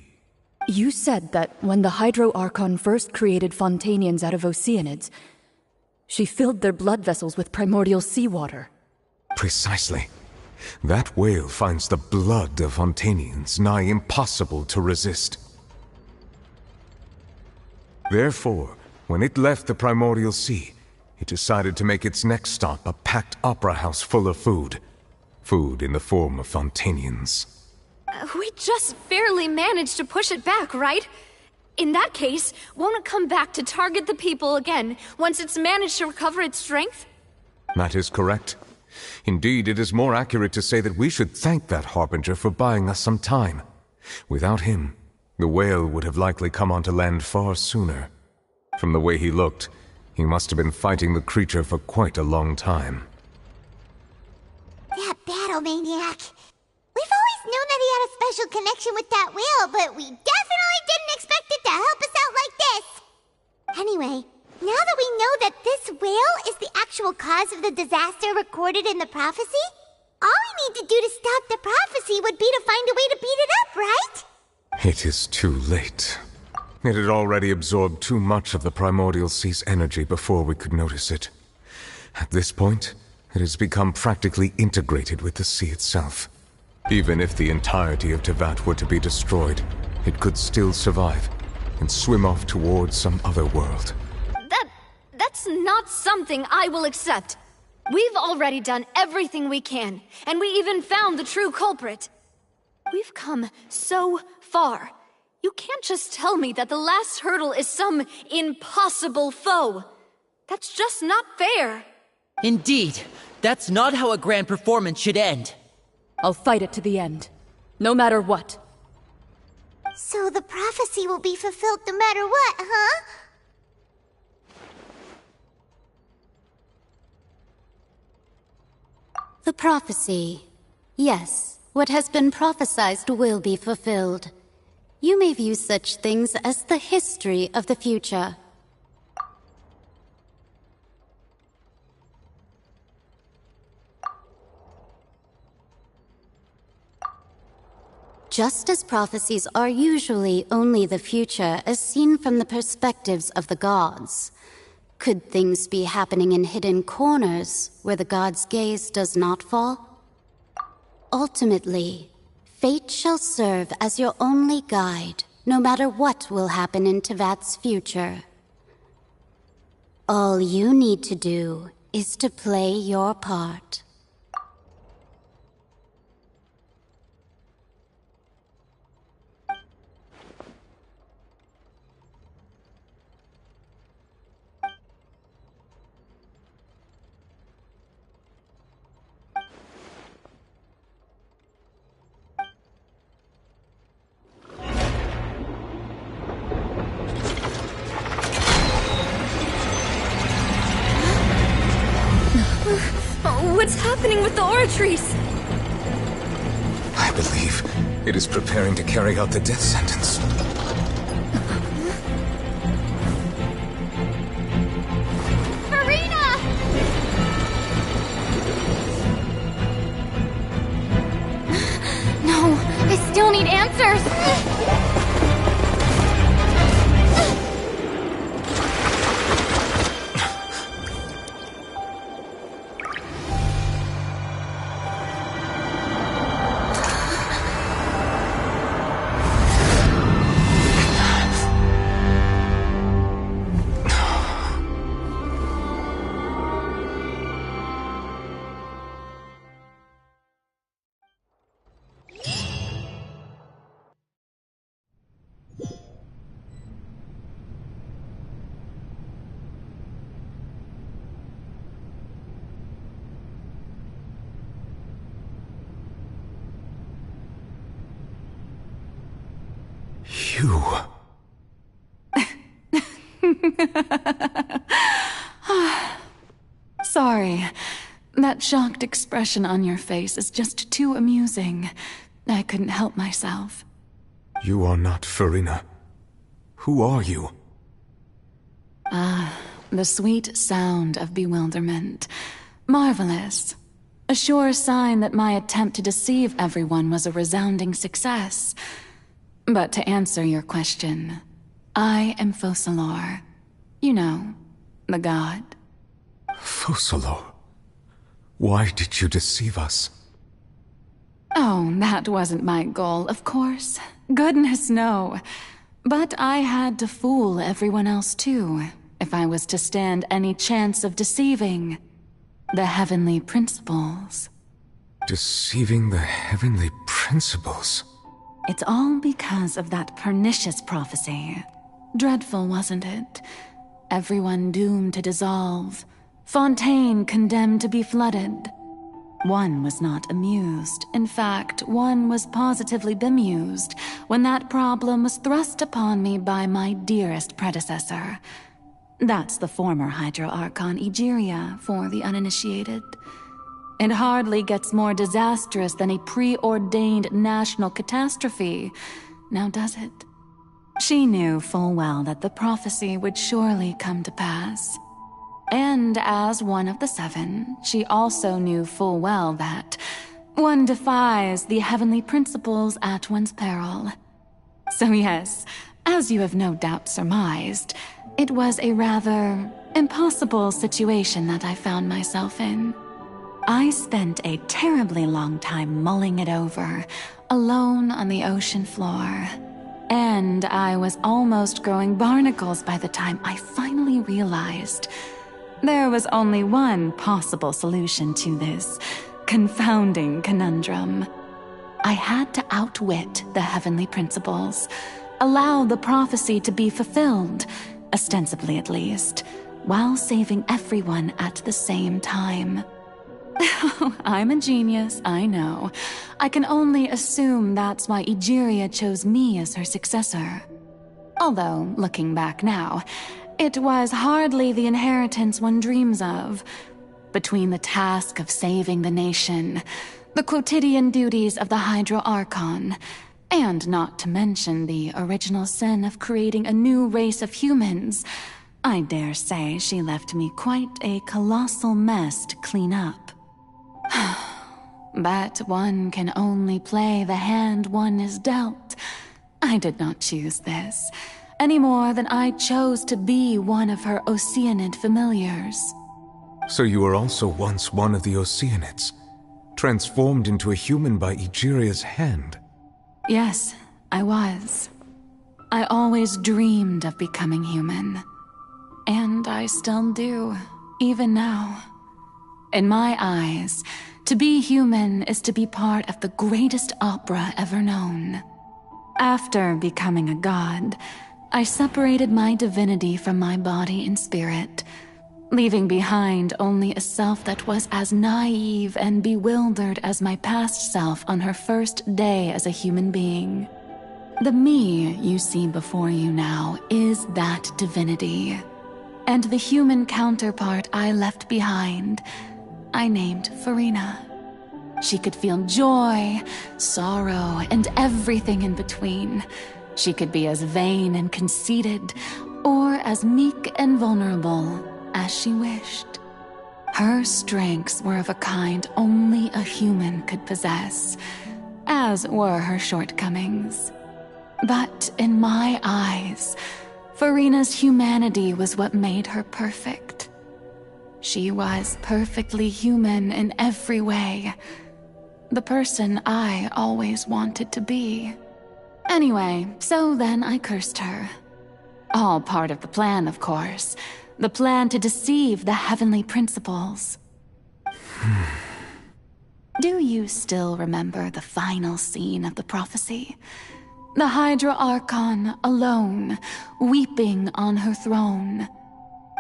You said that when the Hydro Archon first created Fontanians out of Oceanids, she filled their blood vessels with primordial seawater. Precisely. That whale finds the blood of Fontanians nigh impossible to resist. Therefore, when it left the primordial sea, it decided to make its next stop a packed opera house full of food. Food in the form of Fontanians. We just barely managed to push it back, right? In that case, won't it come back to target the people again once it's managed to recover its strength? That is correct. Indeed, it is more accurate to say that we should thank that Harbinger for buying us some time. Without him, the whale would have likely come onto land far sooner. From the way he looked, he must have been fighting the creature for quite a long time. That battle maniac. We've always known that he had a special connection with that whale, but we definitely didn't expect it to help us out like this. Anyway, now that we know that this whale is the actual cause of the disaster recorded in the prophecy, all we need to do to stop the prophecy would be to find a way to beat it up, right? It is too late. It had already absorbed too much of the Primordial Sea's energy before we could notice it. At this point, it has become practically integrated with the sea itself. Even if the entirety of Teyvat were to be destroyed, it could still survive and swim off towards some other world. That's not something I will accept. We've already done everything we can, and we even found the true culprit. We've come so far. You can't just tell me that the last hurdle is some impossible foe. That's just not fair. Indeed, that's not how a grand performance should end. I'll fight it to the end, no matter what. So the prophecy will be fulfilled no matter what, huh? The prophecy. Yes, what has been prophesied will be fulfilled. You may view such things as the history of the future. Just as prophecies are usually only the future as seen from the perspectives of the gods, could things be happening in hidden corners where the gods' gaze does not fall? Ultimately, fate shall serve as your only guide, no matter what will happen in Teyvat's future. All you need to do is to play your part. What's happening with the Oratrice? I believe it is preparing to carry out the death sentence. Furina! No, I still need answers! You... Sorry. That shocked expression on your face is just too amusing. I couldn't help myself. You are not Furina. Who are you? The sweet sound of bewilderment. Marvelous. A sure sign that my attempt to deceive everyone was a resounding success. But to answer your question, I am Focalors. You know, the god. Focalors? Why did you deceive us? Oh, that wasn't my goal, of course. Goodness, no. But I had to fool everyone else too, if I was to stand any chance of deceiving the heavenly principles. Deceiving the heavenly principles? It's all because of that pernicious prophecy. Dreadful, wasn't it? Everyone doomed to dissolve. Fontaine condemned to be flooded. One was not amused. In fact, one was positively bemused when that problem was thrust upon me by my dearest predecessor. That's the former Hydro Archon Egeria, for the uninitiated. It hardly gets more disastrous than a preordained national catastrophe, now does it? She knew full well that the prophecy would surely come to pass. And as one of the seven, she also knew full well that one defies the heavenly principles at one's peril. So yes, as you have no doubt surmised, it was a rather impossible situation that I found myself in. I spent a terribly long time mulling it over, alone on the ocean floor. And I was almost growing barnacles by the time I finally realized there was only one possible solution to this confounding conundrum. I had to outwit the heavenly principles, allow the prophecy to be fulfilled, ostensibly at least, while saving everyone at the same time. I'm a genius, I know. I can only assume that's why Egeria chose me as her successor. Although, looking back now, it was hardly the inheritance one dreams of. Between the task of saving the nation, the quotidian duties of the Hydro Archon, and not to mention the original sin of creating a new race of humans, I dare say she left me quite a colossal mess to clean up. But one can only play the hand one is dealt. I did not choose this, any more than I chose to be one of her Oceanid familiars. So you were also once one of the Oceanids, transformed into a human by Egeria's hand? Yes, I was. I always dreamed of becoming human. And I still do, even now. In my eyes, to be human is to be part of the greatest opera ever known. After becoming a god, I separated my divinity from my body and spirit, leaving behind only a self that was as naive and bewildered as my past self on her first day as a human being. The me you see before you now is that divinity. And the human counterpart I left behind, I named Furina. She could feel joy, sorrow, and everything in between. She could be as vain and conceited, or as meek and vulnerable as she wished. Her strengths were of a kind only a human could possess, as were her shortcomings. But in my eyes, Furina's humanity was what made her perfect. She was perfectly human in every way. The person I always wanted to be. Anyway, so then I cursed her. All part of the plan, of course. The plan to deceive the heavenly principles. Do you still remember the final scene of the prophecy? The Hydro Archon alone, weeping on her throne.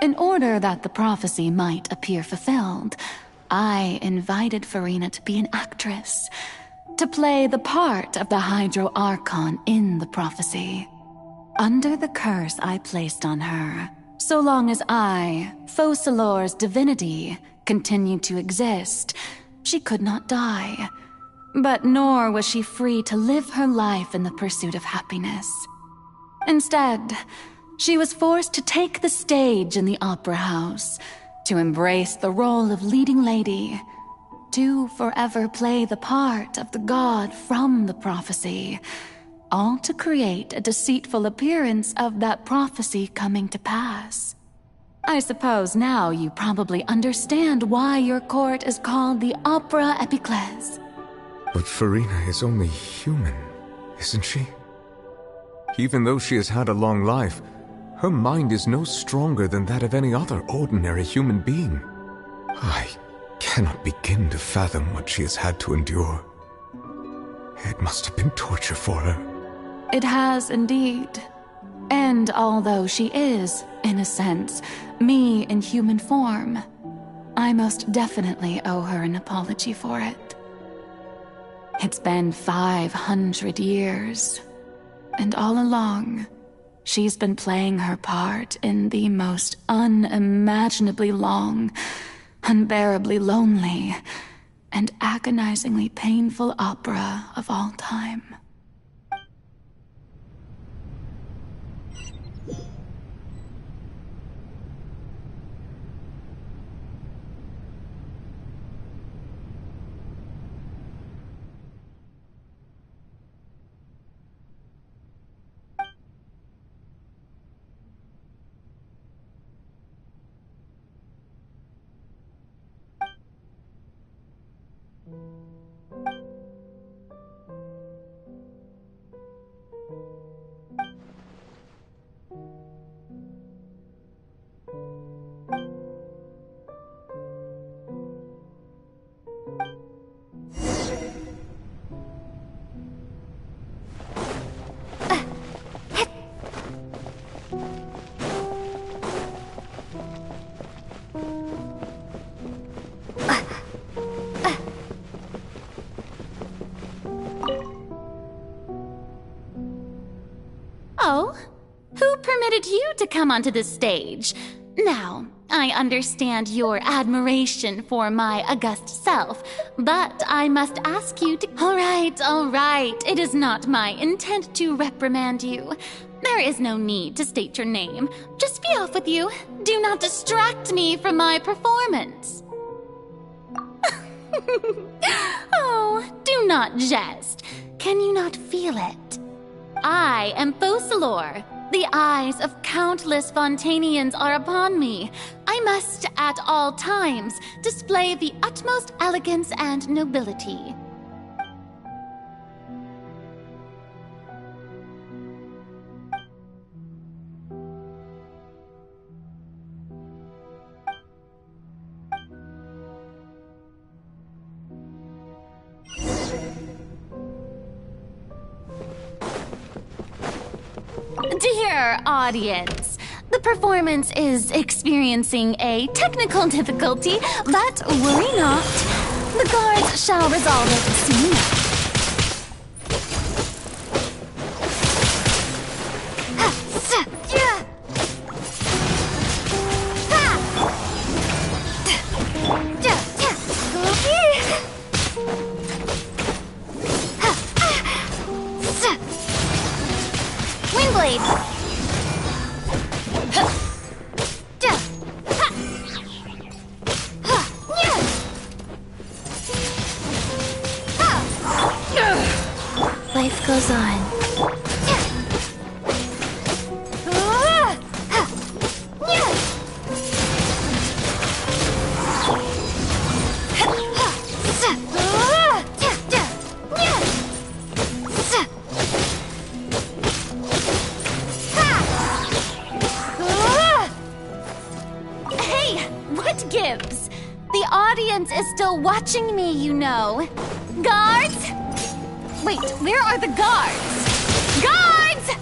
In order that the prophecy might appear fulfilled, I invited Furina to be an actress, to play the part of the Hydro Archon in the prophecy. Under the curse I placed on her, so long as I, Focalor's divinity, continued to exist, she could not die. But nor was she free to live her life in the pursuit of happiness. Instead, she was forced to take the stage in the opera house, to embrace the role of leading lady, to forever play the part of the god from the prophecy, all to create a deceitful appearance of that prophecy coming to pass. I suppose now you probably understand why your court is called the Opera Epiclese. But Furina is only human, isn't she? Even though she has had a long life, her mind is no stronger than that of any other ordinary human being. I cannot begin to fathom what she has had to endure. It must have been torture for her. It has indeed. And And although she is, in a sense, me in human form, I most definitely owe her an apology for it. It's been 500 years, and all along, she's been playing her part in the most unimaginably long, unbearably lonely, and agonizingly painful opera of all time. Oh, who permitted you to come onto this stage? Now, I understand your admiration for my august self, but I must ask you to— All right. It is not my intent to reprimand you. There is no need to state your name. Just be off with you. Do not distract me from my performance. Oh, do not jest. Can you not feel it? I am Focalors. The eyes of countless Fontanians are upon me. I must, at all times, display the utmost elegance and nobility. Dear audience, the performance is experiencing a technical difficulty, but worry not. The guards shall resolve it soon enough. Life goes on. Hey, what gives? The audience is still watching me, you know. Guards? Wait, where are the guards? Guards!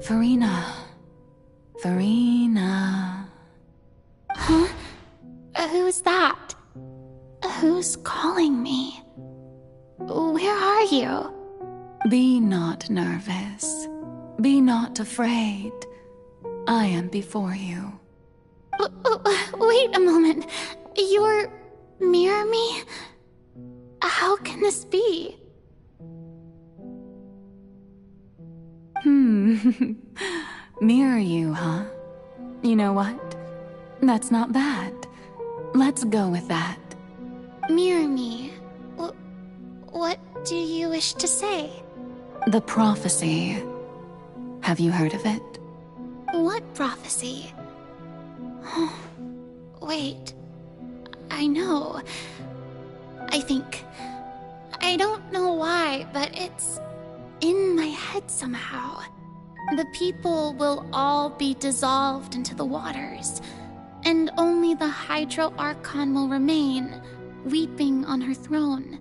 Furina. Furina. Huh? Who's that? Who's calling me? Where are you? Be not nervous. Be not afraid. I am before you. Wait a moment. You're near me? How can this be? Mirror you, huh? You know what? That's not bad. Let's go with that. Mirror me? What do you wish to say? The prophecy. Have you heard of it? What prophecy? Wait. I know. I think. I don't know why, but it's in my head somehow. The people will all be dissolved into the waters, and only the Hydro Archon will remain, weeping on her throne.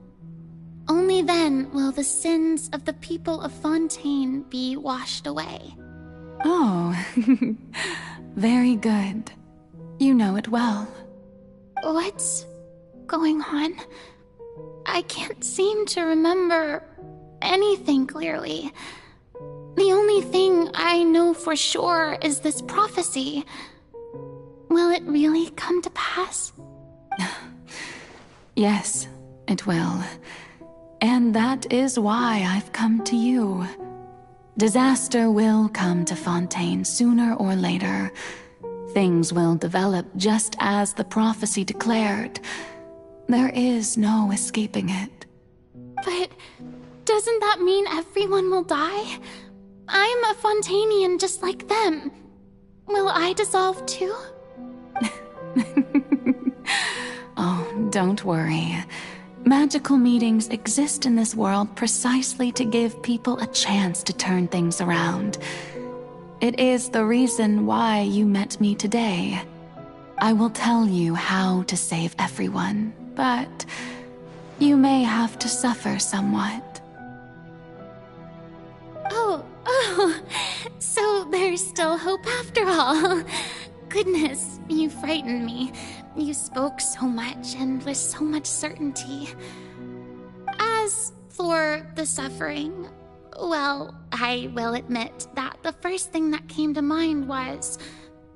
Only then will the sins of the people of Fontaine be washed away. Oh, very good. You know it well. What's going on? I can't seem to remember anything clearly. The only thing I know for sure is this prophecy. Will it really come to pass? Yes, it will. And that is why I've come to you. Disaster will come to Fontaine sooner or later. Things will develop just as the prophecy declared. There is no escaping it. But doesn't that mean everyone will die? I'm a Fontainian just like them. Will I dissolve too? Oh, don't worry. Magical meetings exist in this world precisely to give people a chance to turn things around. It is the reason why you met me today. I will tell you how to save everyone, but you may have to suffer somewhat. Oh, so there's still hope after all. Goodness, you frightened me. You spoke so much and with so much certainty. As for the suffering, well, I will admit that the first thing that came to mind was,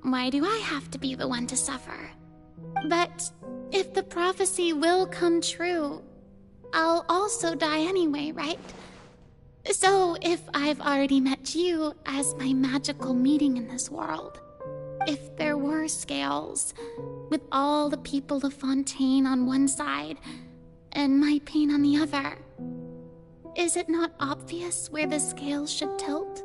why do I have to be the one to suffer? But if the prophecy will come true, I'll also die anyway, right? So if I've already met you as my magical meeting in this world, if there were scales, with all the people of Fontaine on one side, and my pain on the other, is it not obvious where the scales should tilt?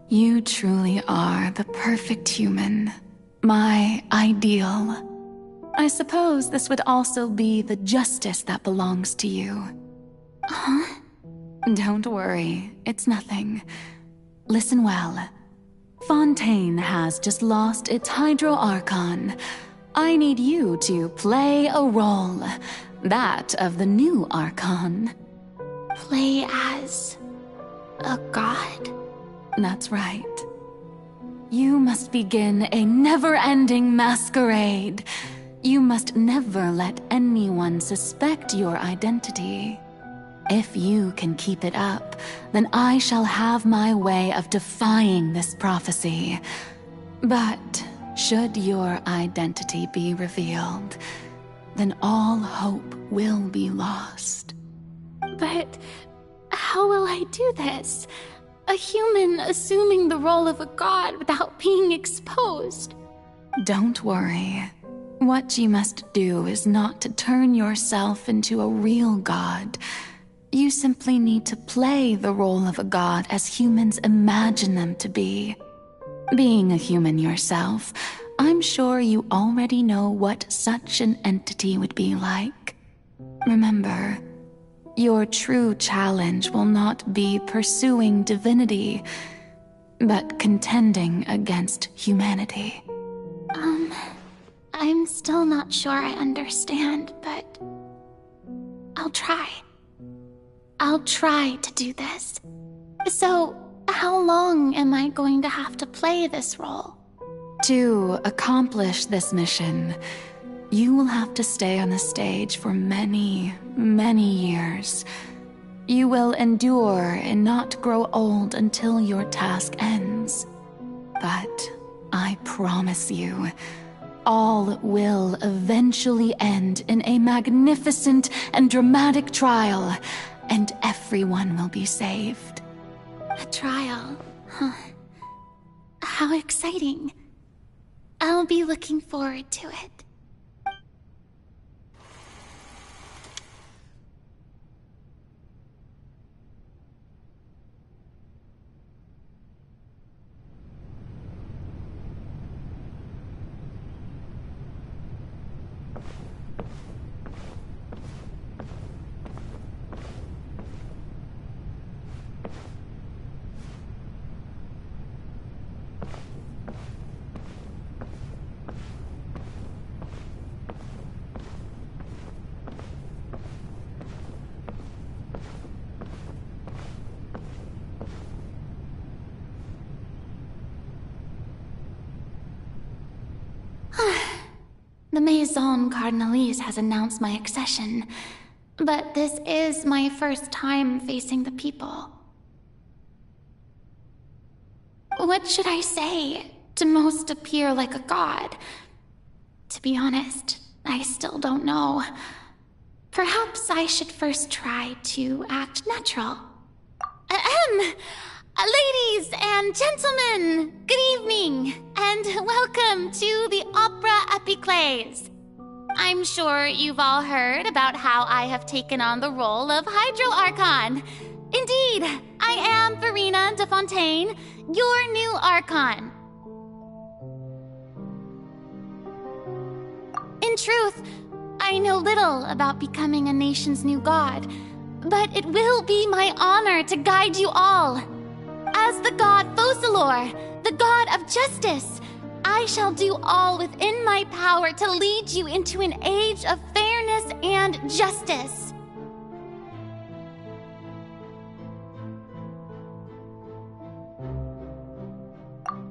You truly are the perfect human. My ideal. I suppose this would also be the justice that belongs to you. Huh? Don't worry, it's nothing. Listen well. Fontaine has just lost its Hydro Archon. I need you to play a role. That of the new Archon. Play as a god? That's right. You must begin a never-ending masquerade. You must never let anyone suspect your identity. If you can keep it up, then I shall have my way of defying this prophecy. But should your identity be revealed, then all hope will be lost. But how will I do this? A human assuming the role of a god without being exposed. Don't worry. What you must do is not to turn yourself into a real god. You simply need to play the role of a god as humans imagine them to be. Being a human yourself, I'm sure you already know what such an entity would be like. Remember, your true challenge will not be pursuing divinity, but contending against humanity. I'm still not sure I understand, but I'll try. I'll try to do this. So, how long am I going to have to play this role? To accomplish this mission, you will have to stay on the stage for many, many years. You will endure and not grow old until your task ends. But I promise you, all will eventually end in a magnificent and dramatic trial, and everyone will be saved. A trial, huh? How exciting. I'll be looking forward to it. The Maison Cardinalise has announced my accession, but this is my first time facing the people. What should I say to most appear like a god? To be honest, I still don't know. Perhaps I should first try to act natural. Ladies and gentlemen, good evening, and welcome to the Opera Epiclese. I'm sure you've all heard about how I have taken on the role of Hydro Archon. Indeed, I am Furina de Fontaine, your new Archon. In truth, I know little about becoming a nation's new god, but it will be my honor to guide you all. As the god Focalors, the god of justice, I shall do all within my power to lead you into an age of fairness and justice.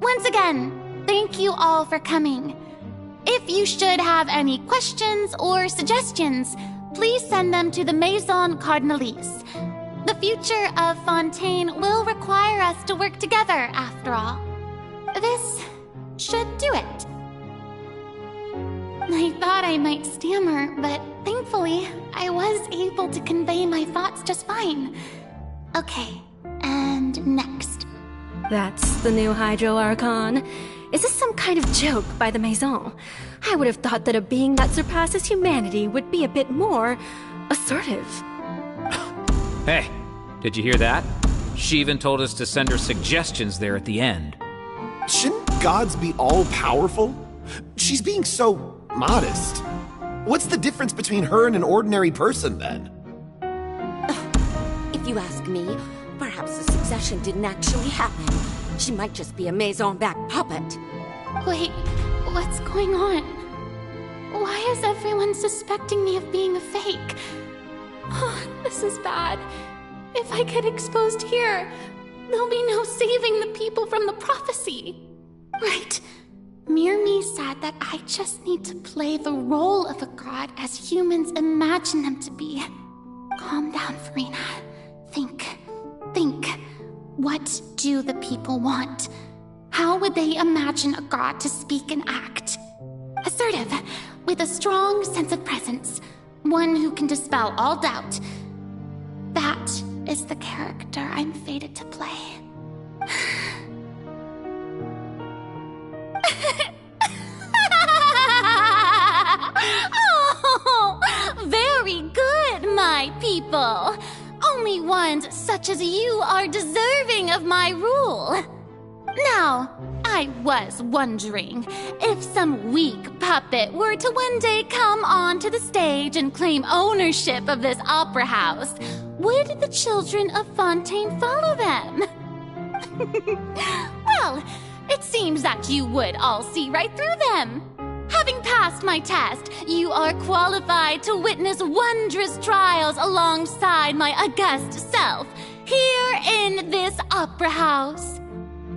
Once again, thank you all for coming. If you should have any questions or suggestions, please send them to the Maison Cardinalise. The future of Fontaine will require us to work together, after all. This should do it. I thought I might stammer, but thankfully, I was able to convey my thoughts just fine. Okay, and next. That's the new Hydro Archon. Is this some kind of joke by the Maison? I would have thought that a being that surpasses humanity would be a bit more assertive. Hey, did you hear that? She even told us to send her suggestions there at the end. Shouldn't gods be all-powerful? She's being so modest. What's the difference between her and an ordinary person, then? If you ask me, perhaps the succession didn't actually happen. She might just be a Maison-back puppet. Wait, what's going on? Why is everyone suspecting me of being a fake? Oh, this is bad. If I get exposed here, there'll be no saving the people from the prophecy. Right. Myrmie said that I just need to play the role of a god as humans imagine them to be. Calm down, Furina. Think. What do the people want? How would they imagine a god to speak and act? Assertive, with a strong sense of presence. One who can dispel all doubt. That is the character I'm fated to play. Oh, very good, my people. Only ones such as you are deserving of my rule. Now, I was wondering if some weak puppet were to one day come onto the stage and claim ownership of this opera house, would the children of Fontaine follow them? Well, it seems that you would all see right through them. Having passed my test, you are qualified to witness wondrous trials alongside my august self. here in this opera house.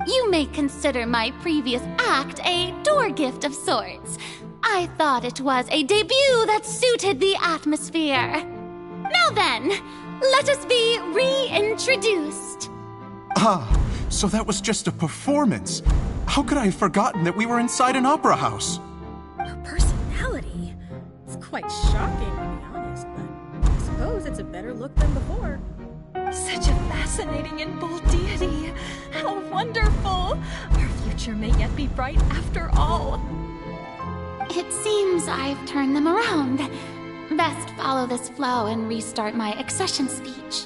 You may consider my previous act a door gift of sorts. I thought it was a debut that suited the atmosphere. Now then, let us be reintroduced. Ah, so that was just a performance. How could I have forgotten that we were inside an opera house? Her personality. It's quite shocking, to be honest, but I suppose it's a better look than before. Such a fascinating and bold deity. How wonderful. Our future may yet be bright after all. It seems I've turned them around. Best follow this flow and restart my accession speech.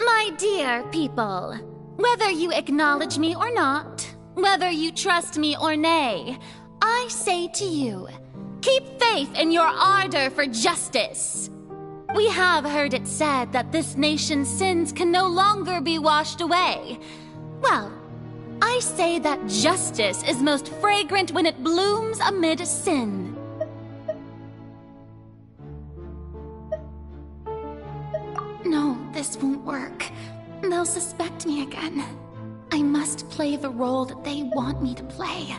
My dear people, whether you acknowledge me or not, whether you trust me or nay, I say to you, keep faith in your ardor for justice. We have heard it said that this nation's sins can no longer be washed away. Well, I say that justice is most fragrant when it blooms amid sin. No, this won't work. They'll suspect me again. I must play the role that they want me to play.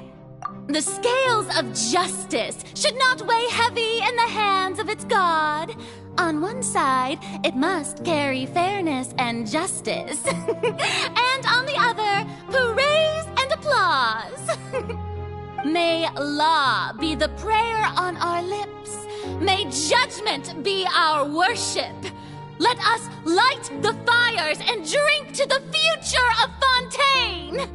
The scales of justice should not weigh heavy in the hands of its God. On one side, it must carry fairness and justice. And on the other, praise and applause. May law be the prayer on our lips. May judgment be our worship. Let us light the fires and drink to the future of Fontaine!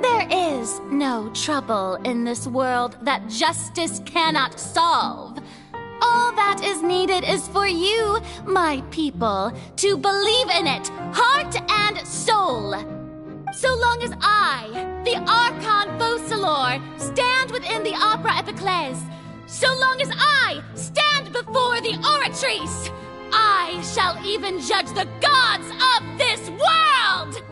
There is no trouble in this world that justice cannot solve. All that is needed is for you, my people, to believe in it, heart and soul. So long as I, the Archon Focalors, stand within the Opera Epiclese, so long as I stand before the Oratrice, I shall even judge the gods of this world!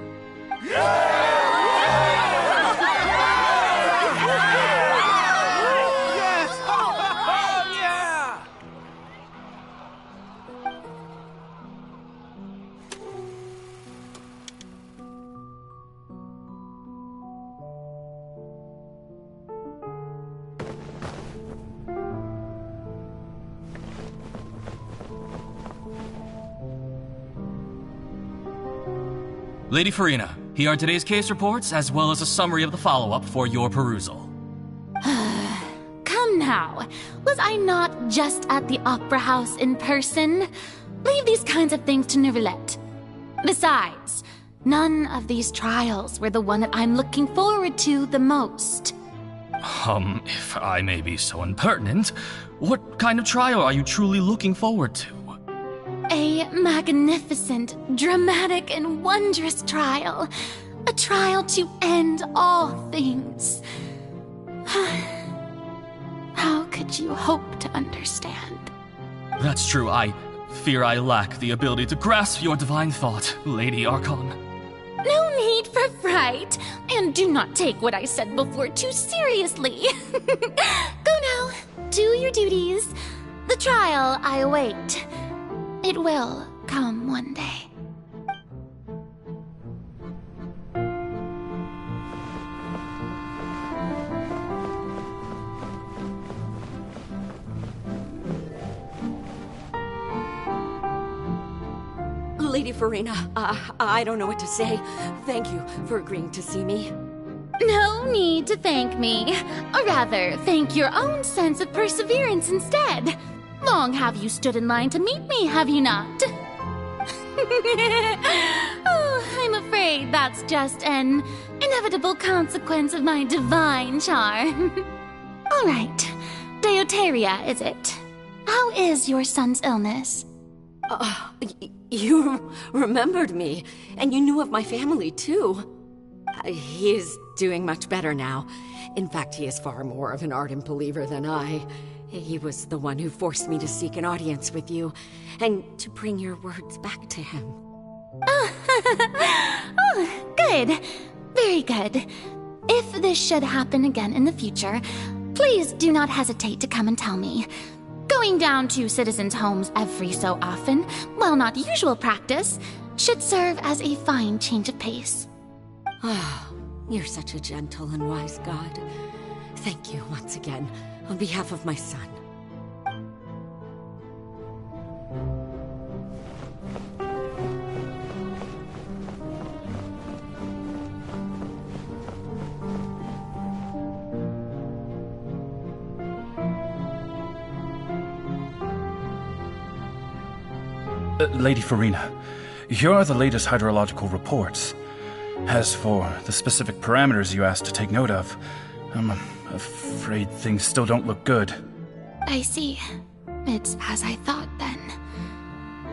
Lady Furina, here are today's case reports, as well as a summary of the follow-up for your perusal. Come now, was I not just at the Opera House in person? Leave these kinds of things to Neuvillette. Besides, none of these trials were the one that I'm looking forward to the most. If I may be so impertinent, what kind of trial are you truly looking forward to? A magnificent, dramatic, and wondrous trial. A trial to end all things. How could you hope to understand? That's true. I fear I lack the ability to grasp your divine thought, Lady Archon. No need for fright, and do not take what I said before too seriously. Go now, do your duties. The trial I await. It will come one day. Lady Furina, I don't know what to say. Thank you for agreeing to see me. No need to thank me. Or rather, thank your own sense of perseverance instead. Long have you stood in line to meet me, have you not? Oh, I'm afraid that's just an inevitable consequence of my divine charm. All right, Deoteria, is it? How is your son's illness? You remembered me, and you knew of my family, too. He is doing much better now. In fact, he is far more of an ardent believer than I. He was the one who forced me to seek an audience with you, and to bring your words back to him. Oh, good. Very good. If this should happen again in the future, please do not hesitate to come and tell me. Going down to citizens' homes every so often, while not usual practice, should serve as a fine change of pace. Oh, you're such a gentle and wise god. Thank you once again, on behalf of my son. Lady Furina, here are the latest hydrological reports. As for the specific parameters you asked to take note of, I'm afraid things still don't look good. I see. It's as I thought then.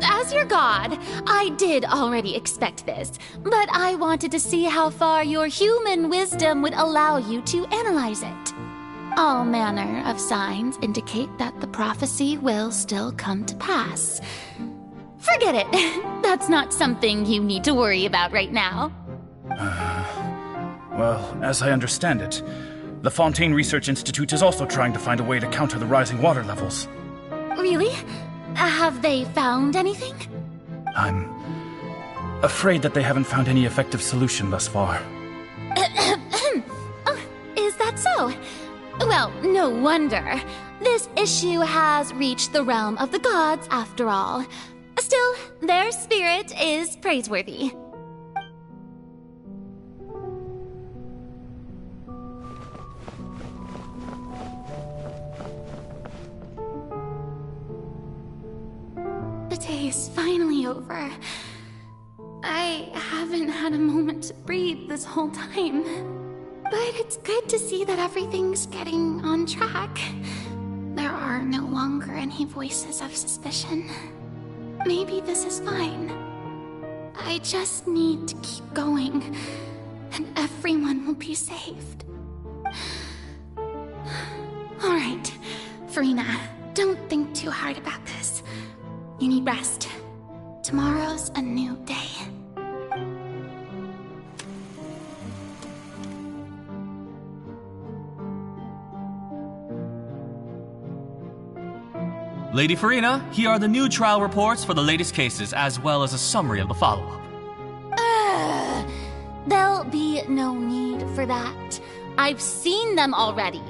As your god, I did already expect this, but I wanted to see how far your human wisdom would allow you to analyze it. All manner of signs indicate that the prophecy will still come to pass. Forget it. That's not something you need to worry about right now. Well, as I understand it, the Fontaine Research Institute is also trying to find a way to counter the rising water levels. Really? Have they found anything? I'm afraid that they haven't found any effective solution thus far. Oh, is that so? Well, no wonder. This issue has reached the realm of the gods, after all. Still, their spirit is praiseworthy. The day is finally over. I haven't had a moment to breathe this whole time. But it's good to see that everything's getting on track. There are no longer any voices of suspicion. Maybe this is fine. I just need to keep going, and everyone will be saved. Alright, Furina, don't think too hard about this. You need rest. Tomorrow's a new day. Lady Furina, here are the new trial reports for the latest cases, as well as a summary of the follow-up. There'll be no need for that. I've seen them already.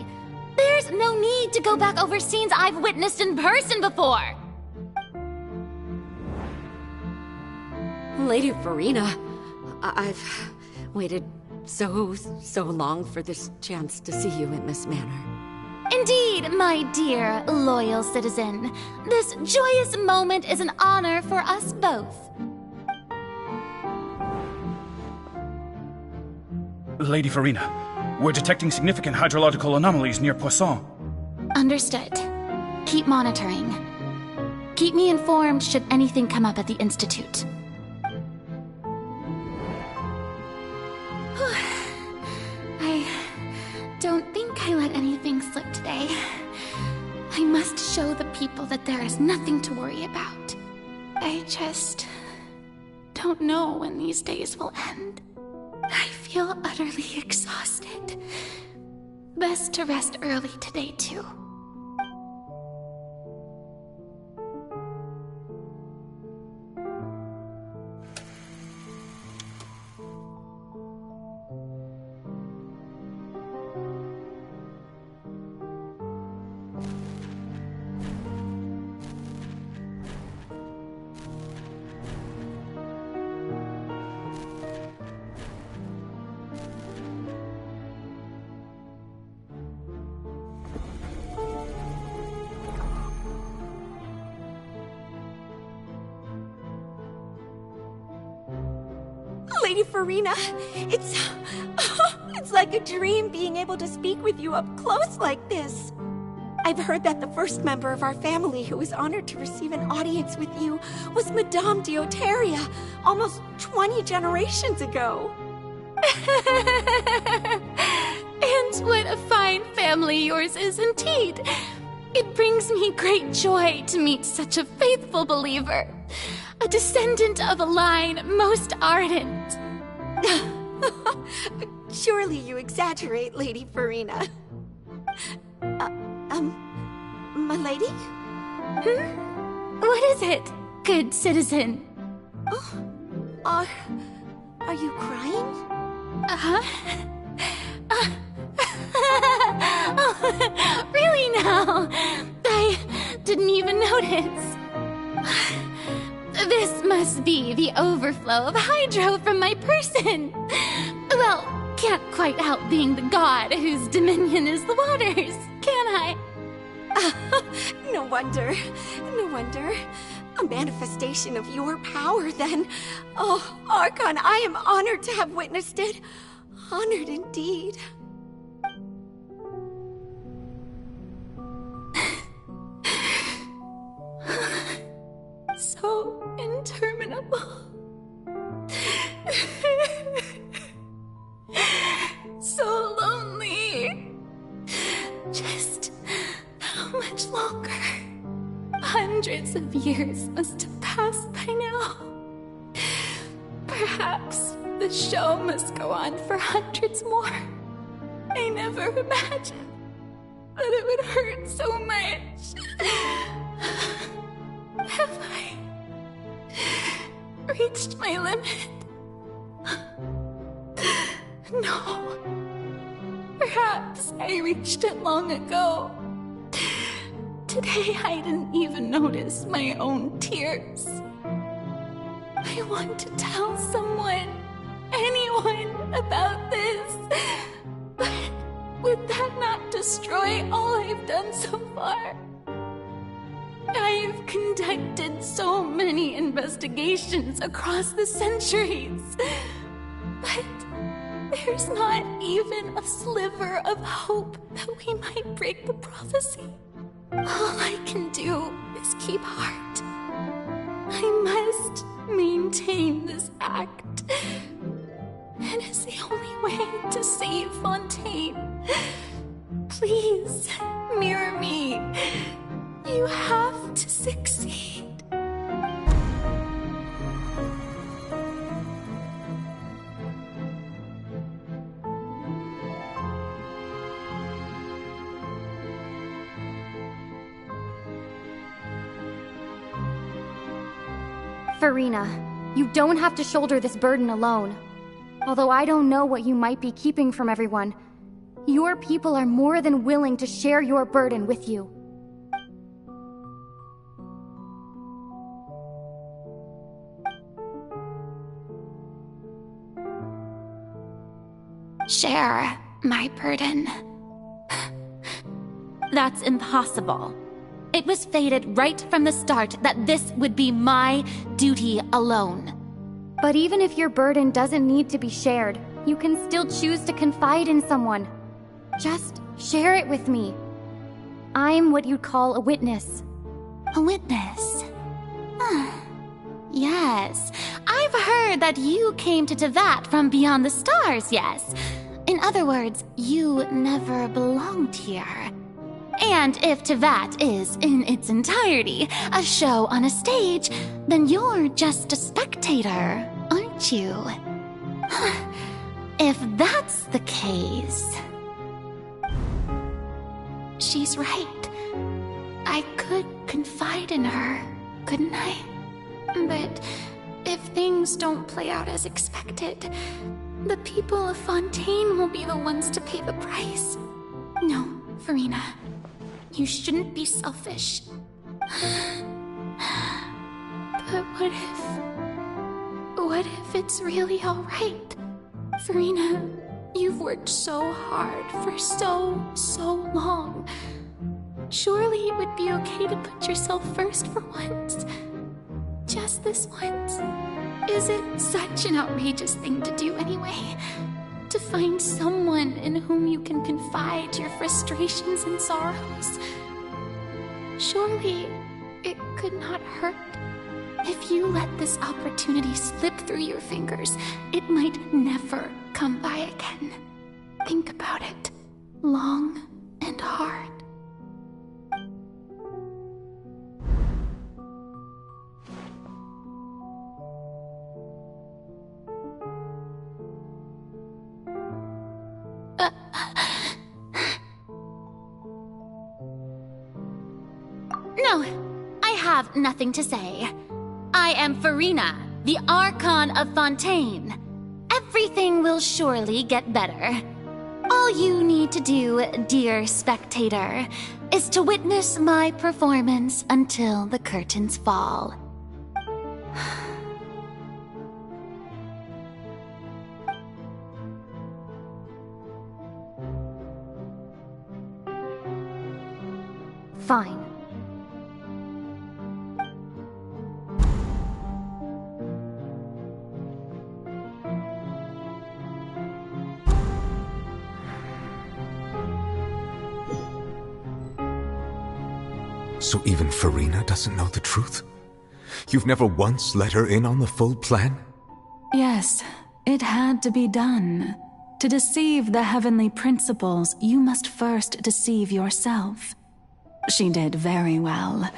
There's no need to go back over scenes I've witnessed in person before. Lady Furina, I've waited so long for this chance to see you in this manner. Indeed, my dear, loyal citizen. This joyous moment is an honor for us both. Lady Furina, we're detecting significant hydrological anomalies near Poisson. Understood. Keep monitoring. Keep me informed should anything come up at the Institute. I don't think I let anything slip today. I must show the people that there is nothing to worry about. I just don't know when these days will end. I feel utterly exhausted. Best to rest early today, too. Lady Furina, it's like a dream being able to speak with you up close like this. I've heard that the first member of our family who was honored to receive an audience with you was Madame Deoteria, almost 20 generations ago. And what a fine family yours is indeed. It brings me great joy to meet such a faithful believer, a descendant of a line most ardent. Surely you exaggerate, Lady Farina. My lady? What is it, good citizen? Are you crying? Oh, really now? I didn't even notice. This must be the overflow of hydro from my person. Well, can't quite help being the god whose dominion is the waters, can I? No wonder. No wonder. A manifestation of your power, then. Oh, Archon, I am honored to have witnessed it. Honored indeed. So interminable. So lonely. Just how much longer? Hundreds of years must have passed by now. Perhaps the show must go on for hundreds more. I never imagined that it would hurt so much. Have I reached my limit? No. Perhaps I reached it long ago. Today I didn't even notice my own tears. I want to tell someone, anyone, about this. But would that not destroy all I've done so far? I've conducted so many investigations across the centuries. But there's not even a sliver of hope that we might break the prophecy. All I can do is keep heart. I must maintain this act. It is the only way to save Fontaine. Please, mirror me. You have to succeed. Farina, you don't have to shoulder this burden alone. Although I don't know what you might be keeping from everyone, your people are more than willing to share your burden with you. Share my burden. That's impossible. It was fated right from the start that this would be my duty alone. But even if your burden doesn't need to be shared, you can still choose to confide in someone. Just share it with me. I'm what you'd call a witness. A witness? Yes, I've heard that you came to Teyvat from beyond the stars, yes. In other words, you never belonged here. And if Teyvat is, in its entirety, a show on a stage, then you're just a spectator, aren't you? If that's the case... She's right. I could confide in her, couldn't I? But if things don't play out as expected, the people of Fontaine will be the ones to pay the price. No, Farina. You shouldn't be selfish. But what if it's really alright? Farina, you've worked so hard for so long. Surely it would be okay to put yourself first for once. Just this once. Is it such an outrageous thing to do anyway? To find someone in whom you can confide your frustrations and sorrows. Surely it could not hurt. If you let this opportunity slip through your fingers, it might never come by again. Think about it. Long and hard. No, I have nothing to say. I am Furina, the Archon of Fontaine. Everything will surely get better. All you need to do, dear spectator, is to witness my performance until the curtains fall. Fine. So even Furina doesn't know the truth? You've never once let her in on the full plan? Yes, it had to be done. To deceive the heavenly principles, you must first deceive yourself. She did very well.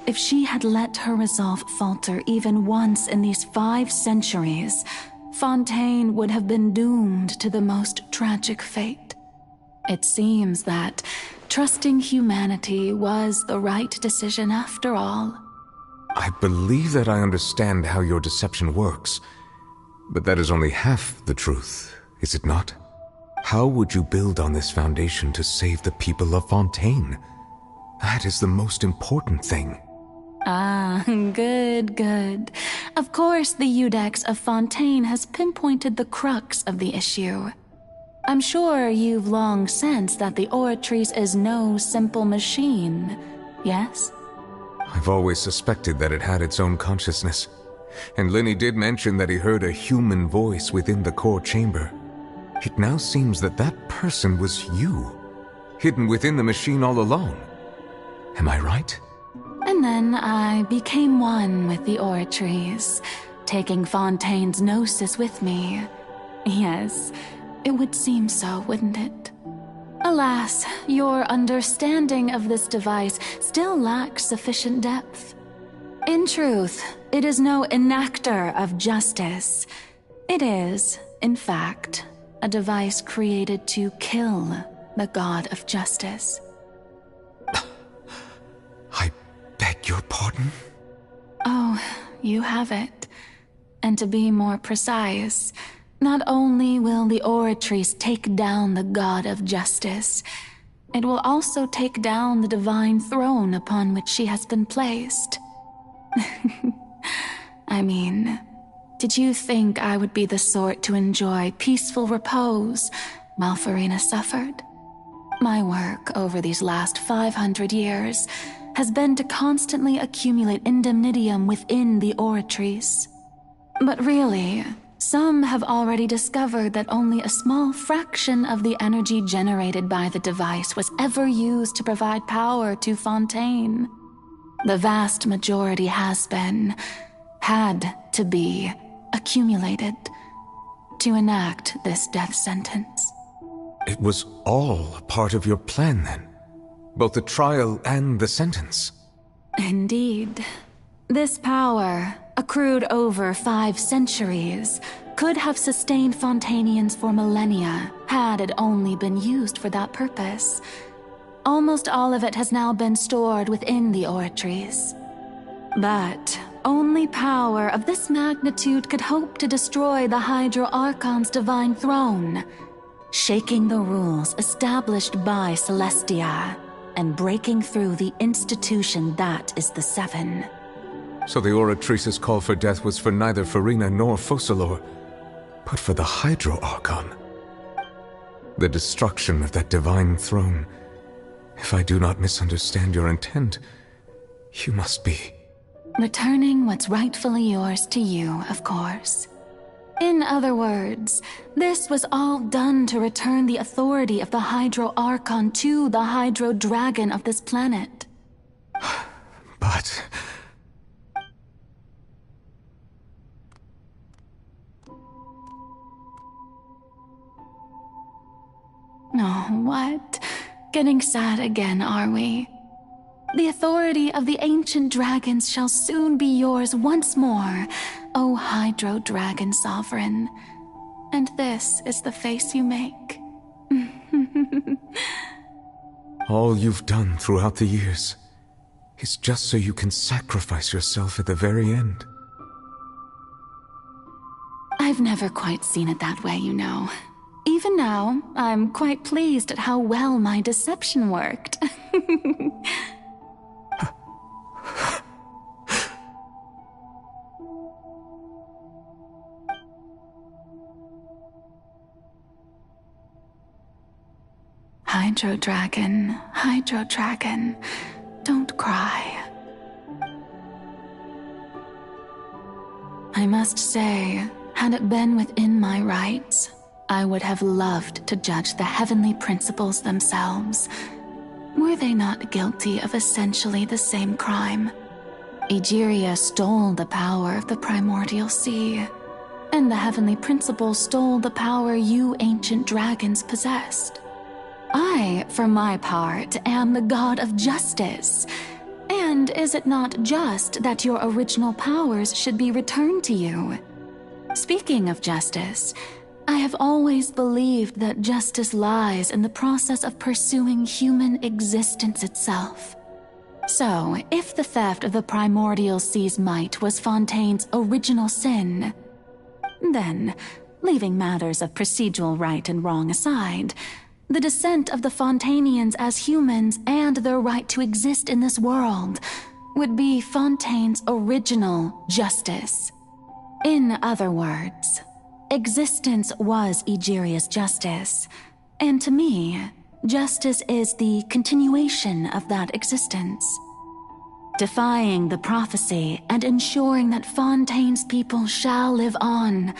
If she had let her resolve falter even once in these 5 centuries, Fontaine would have been doomed to the most tragic fate. It seems that trusting humanity was the right decision after all. I believe that I understand how your deception works, but that is only half the truth, is it not? How would you build on this foundation to save the people of Fontaine? That is the most important thing. Ah, good. Of course, the Iudex of Fontaine has pinpointed the crux of the issue. I'm sure you've long sensed that the Oratrice is no simple machine, yes? I've always suspected that it had its own consciousness, and Lenny did mention that he heard a human voice within the core chamber. It now seems that that person was you, hidden within the machine all along. Am I right? And then I became one with the Oratrice, taking Fontaine's gnosis with me. Yes, it would seem so, wouldn't it? Alas, your understanding of this device still lacks sufficient depth. In truth, it is no enactor of justice. It is, in fact, a device created to kill the god of justice. I beg your pardon? Oh, you have it. And to be more precise, not only will the Oratrice take down the god of justice, it will also take down the divine throne upon which she has been placed. I mean, did you think I would be the sort to enjoy peaceful repose while Furina suffered? My work over these last 500 years has been to constantly accumulate indemnitium within the Oratrice. But really, some have already discovered that only a small fraction of the energy generated by the device was ever used to provide power to Fontaine. The vast majority had to be, accumulated to enact this death sentence. It was all a part of your plan, then? Both the trial and the sentence? Indeed. This power, accrued over 5 centuries, could have sustained Fontainians for millennia had it only been used for that purpose. Almost all of it has now been stored within the Oratrice. But only power of this magnitude could hope to destroy the Hydro Archon's divine throne, shaking the rules established by Celestia and breaking through the institution that is the Seven. So the Oratrice's call for death was for neither Furina nor Focalors, but for the Hydro Archon. The destruction of that divine throne. If I do not misunderstand your intent, you must be... returning what's rightfully yours to you, of course. In other words, this was all done to return the authority of the Hydro Archon to the Hydro Dragon of this planet. But... what? Getting sad again, are we? The authority of the ancient dragons shall soon be yours once more, O Hydro Dragon Sovereign. And this is the face you make. All you've done throughout the years is just so you can sacrifice yourself at the very end. I've never quite seen it that way, you know. Even now, I'm quite pleased at how well my deception worked. Hydro Dragon, don't cry. I must say, had it been within my rights, I would have loved to judge the heavenly principles themselves. Were they not guilty of essentially the same crime? Egeria stole the power of the primordial sea, and the heavenly principles stole the power you ancient dragons possessed. I, for my part, am the god of justice. And is it not just that your original powers should be returned to you? Speaking of justice, I have always believed that justice lies in the process of pursuing human existence itself. So, if the theft of the primordial sea's might was Fontaine's original sin, then, leaving matters of procedural right and wrong aside, the descent of the Fontainians as humans and their right to exist in this world would be Fontaine's original justice. In other words, existence was Egeria's justice, and to me, justice is the continuation of that existence. Defying the prophecy and ensuring that Fontaine's people shall live on,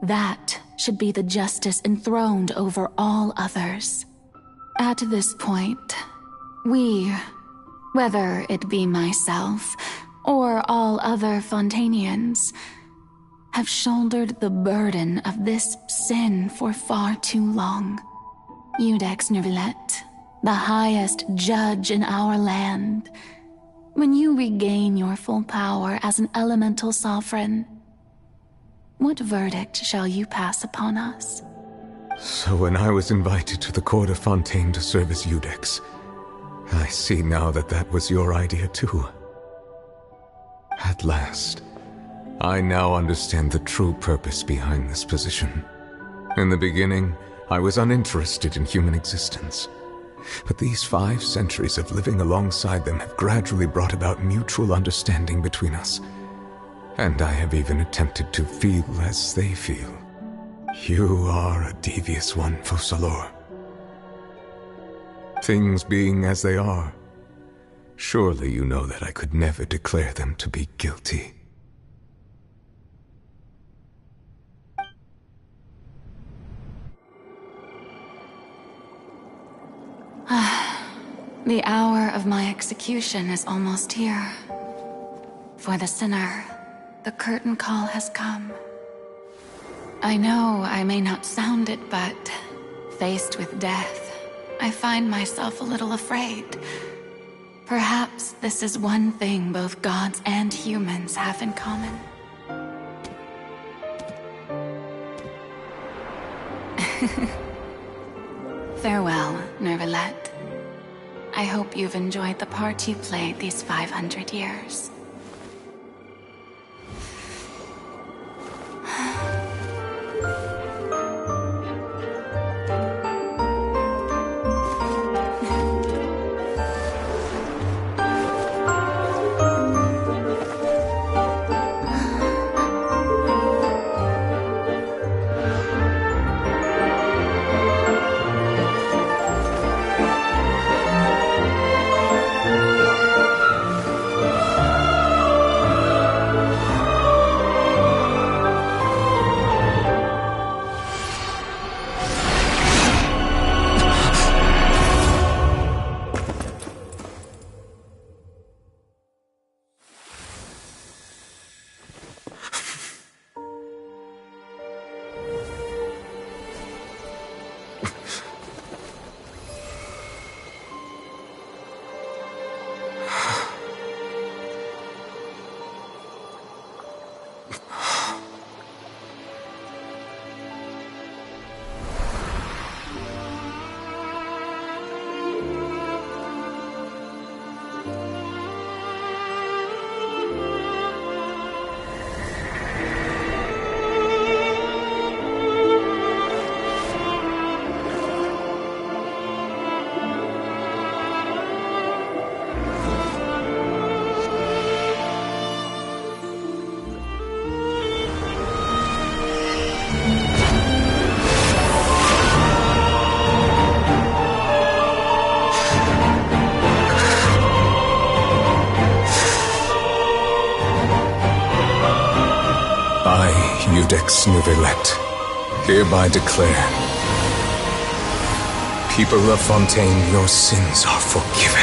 that should be the justice enthroned over all others. At this point, we, whether it be myself or all other Fontainians, have shouldered the burden of this sin for far too long. Iudex Neuvillette, the highest judge in our land, when you regain your full power as an elemental sovereign, what verdict shall you pass upon us? So when I was invited to the court of Fontaine to serve as Iudex, I see now that that was your idea too. At last, I now understand the true purpose behind this position. In the beginning, I was uninterested in human existence. But these 5 centuries of living alongside them have gradually brought about mutual understanding between us. And I have even attempted to feel as they feel. You are a devious one, Focalors. Things being as they are, surely you know that I could never declare them to be guilty. The hour of my execution is almost here. For the sinner, the curtain call has come. I know I may not sound it, but faced with death, I find myself a little afraid. Perhaps this is one thing both gods and humans have in common. Farewell, Neuvillette. I hope you've enjoyed the part you played these 500 years. Codex Nouvellette, hereby declare, people of Fontaine, your sins are forgiven.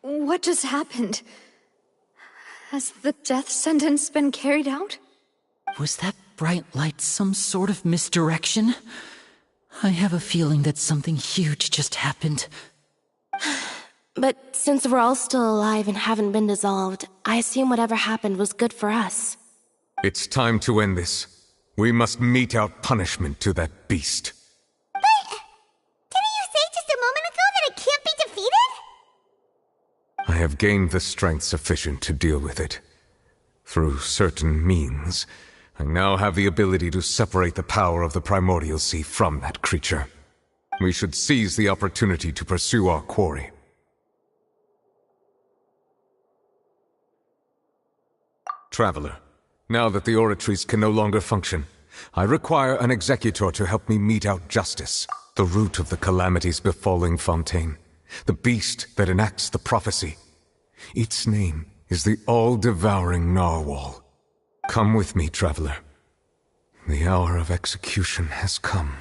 What just happened? Has the death sentence been carried out? Was that bright light some sort of misdirection? I have a feeling that something huge just happened. But since we're all still alive and haven't been dissolved, I assume whatever happened was good for us. It's time to end this. We must mete out punishment to that beast. Didn't you say just a moment ago that it can't be defeated? I have gained the strength sufficient to deal with it. Through certain means, I now have the ability to separate the power of the Primordial Sea from that creature. We should seize the opportunity to pursue our quarry. Traveler, now that the oratories can no longer function, I require an executor to help me mete out justice, the root of the calamities befalling Fontaine, the beast that enacts the prophecy. Its name is the all-devouring Narwhal. Come with me, traveler. The hour of execution has come.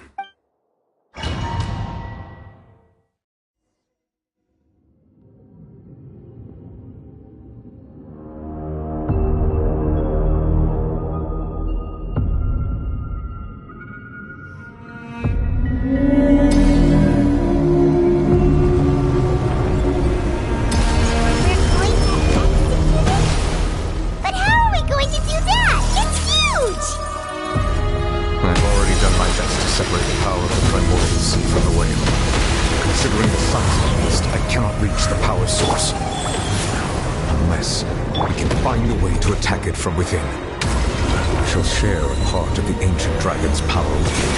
From within. We shall share a part of the ancient dragon's power with you.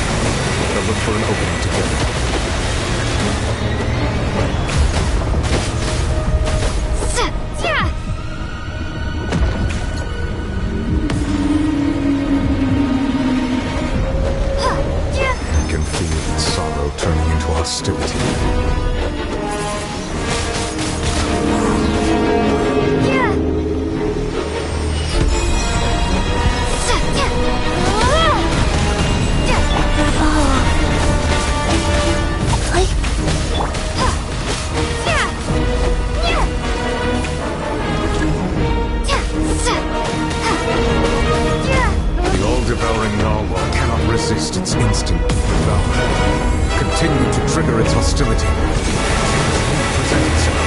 We'll look for an opening together. I can feel its sorrow turning into hostility. Devouring Narwhal cannot resist its instinct to devour. Continue to trigger its hostility. Present itself.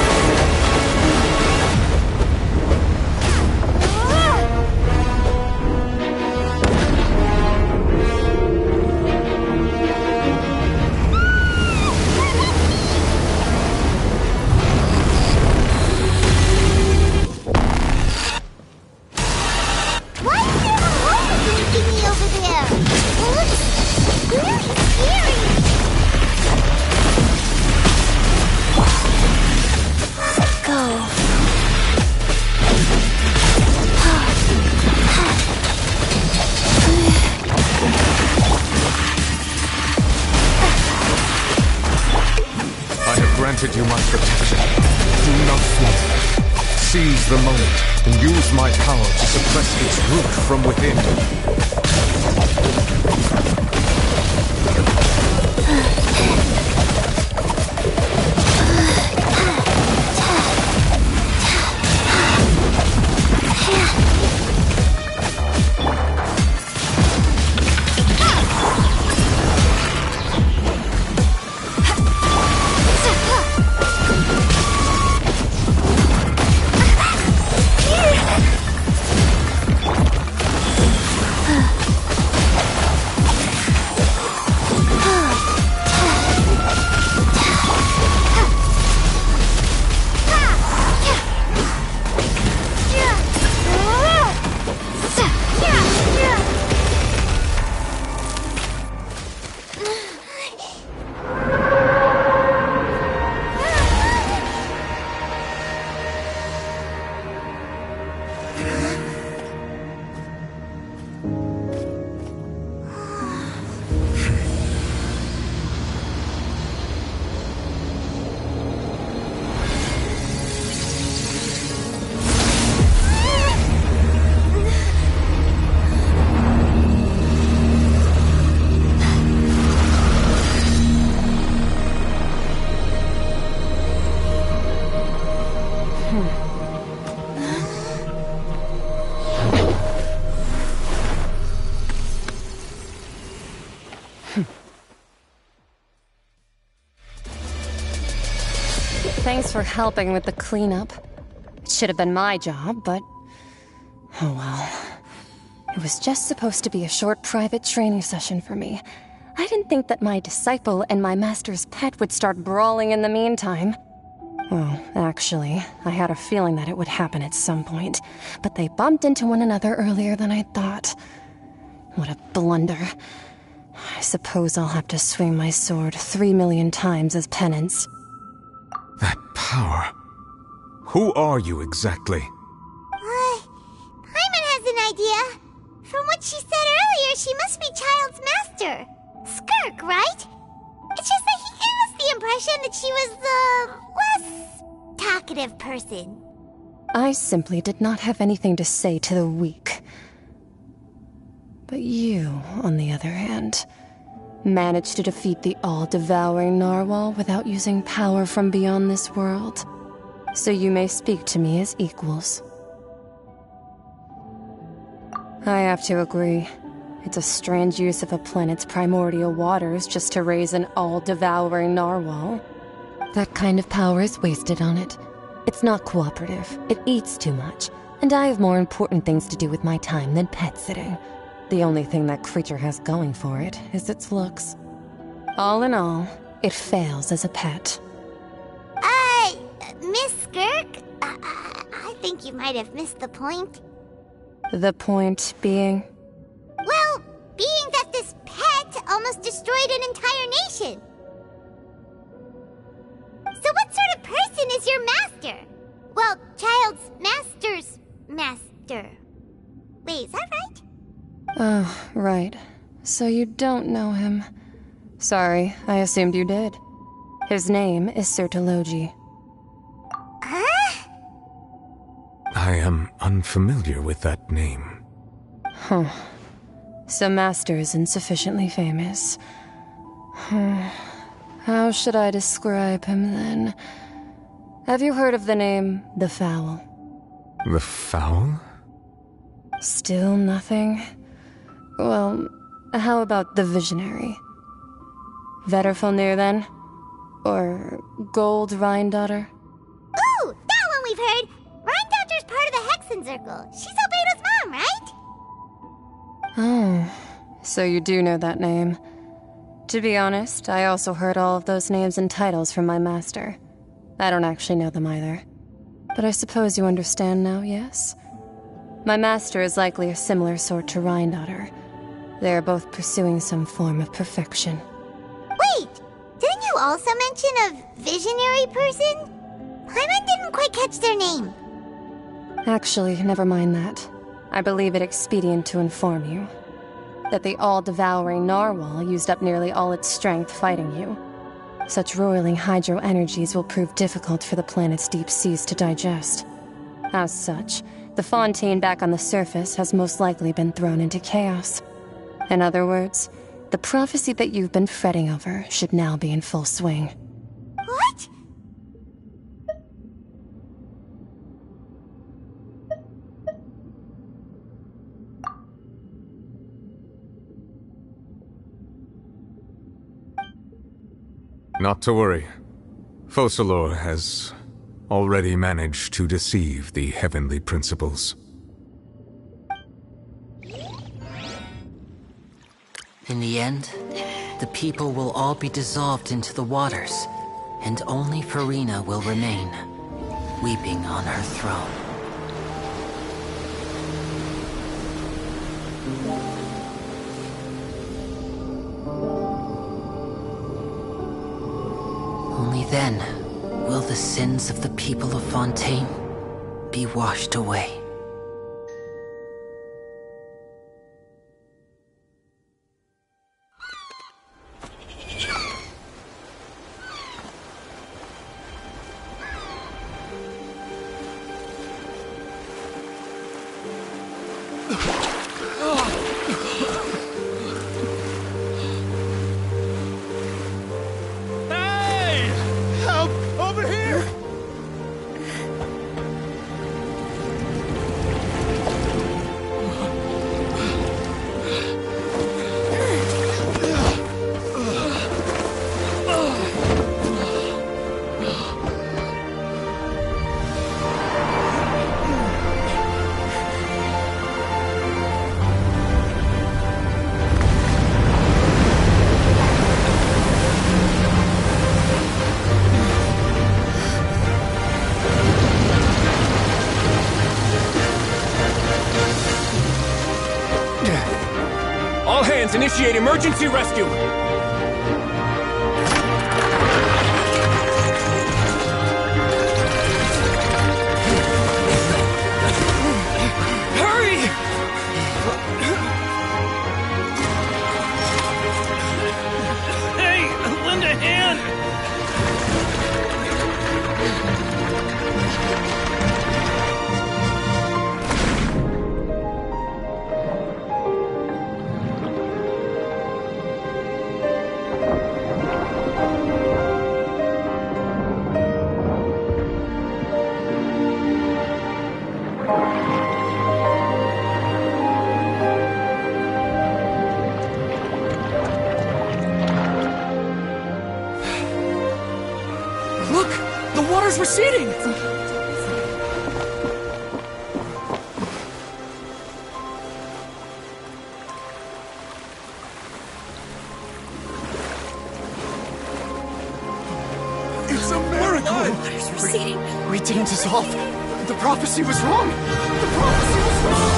You my protection. Do not flee. Seize the moment and use my power to suppress its root from within. Thanks for helping with the cleanup. It should have been my job, but... oh well. It was just supposed to be a short private training session for me. I didn't think that my disciple and my master's pet would start brawling in the meantime. Well, actually, I had a feeling that it would happen at some point, but they bumped into one another earlier than I thought. What a blunder. I suppose I'll have to swing my sword 3 million times as penance. That power. Who are you exactly? Paimon has an idea. From what she said earlier, she must be Child's master. Skirk, right? It's just that he gave us the impression that she was the less talkative person. I simply did not have anything to say to the weak. But you, on the other hand, managed to defeat the all-devouring narwhal without using power from beyond this world. So you may speak to me as equals. I have to agree. It's a strange use of a planet's primordial waters just to raise an all-devouring narwhal. That kind of power is wasted on it. It's not cooperative. It eats too much. And I have more important things to do with my time than pet sitting. The only thing that creature has going for it is its looks. All in all, it fails as a pet. Miss Skirk? I think you might have missed the point. The point being? Well, being that this pet almost destroyed an entire nation. So what sort of person is your master? Well, Child's master's master. Wait, is that right? Oh, right. So you don't know him. Sorry, I assumed you did. His name is Sertologi. Huh? I am unfamiliar with that name. Huh. So Master is insufficiently famous. How should I describe him then? Have you heard of the name The Fowl? The Fowl? Still nothing? Well, how about the Visionary? Vetterfilnir, then? Or Gold Rhindaughter? Ooh, that one we've heard! Rhindaughter's part of the Hexen Circle. She's Albedo's mom, right? Oh, so you do know that name. To be honest, I also heard all of those names and titles from my master. I don't actually know them either. But I suppose you understand now, yes? My master is likely a similar sort to Rhindaughter. They are both pursuing some form of perfection. Wait! Didn't you also mention a visionary person? Paimon didn't quite catch their name. Actually, never mind that. I believe it expedient to inform you that the all-devouring narwhal used up nearly all its strength fighting you. Such roiling hydro energies will prove difficult for the planet's deep seas to digest. As such, the Fontaine back on the surface has most likely been thrown into chaos. In other words, the prophecy that you've been fretting over should now be in full swing. What? Not to worry. Focalor has already managed to deceive the heavenly principles. In the end, the people will all be dissolved into the waters, and only Furina will remain, weeping on her throne. Only then will the sins of the people of Fontaine be washed away. Initiate emergency rescue! Hurry! Hey, lend a hand! Look! The water's receding! It's a miracle! Water's receding. We didn't dissolve. The prophecy was wrong. The prophecy was wrong.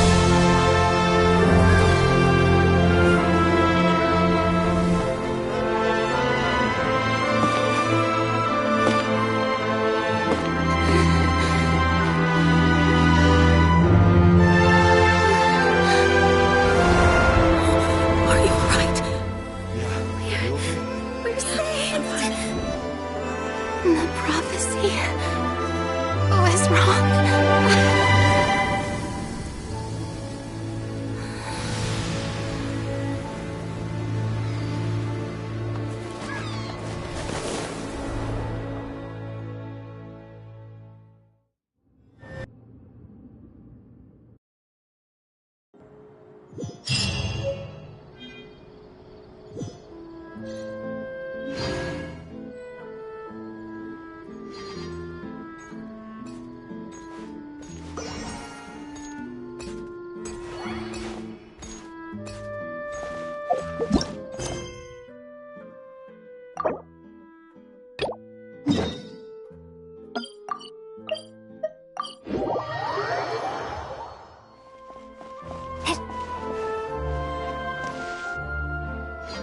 We're saved. The prophecy was wrong.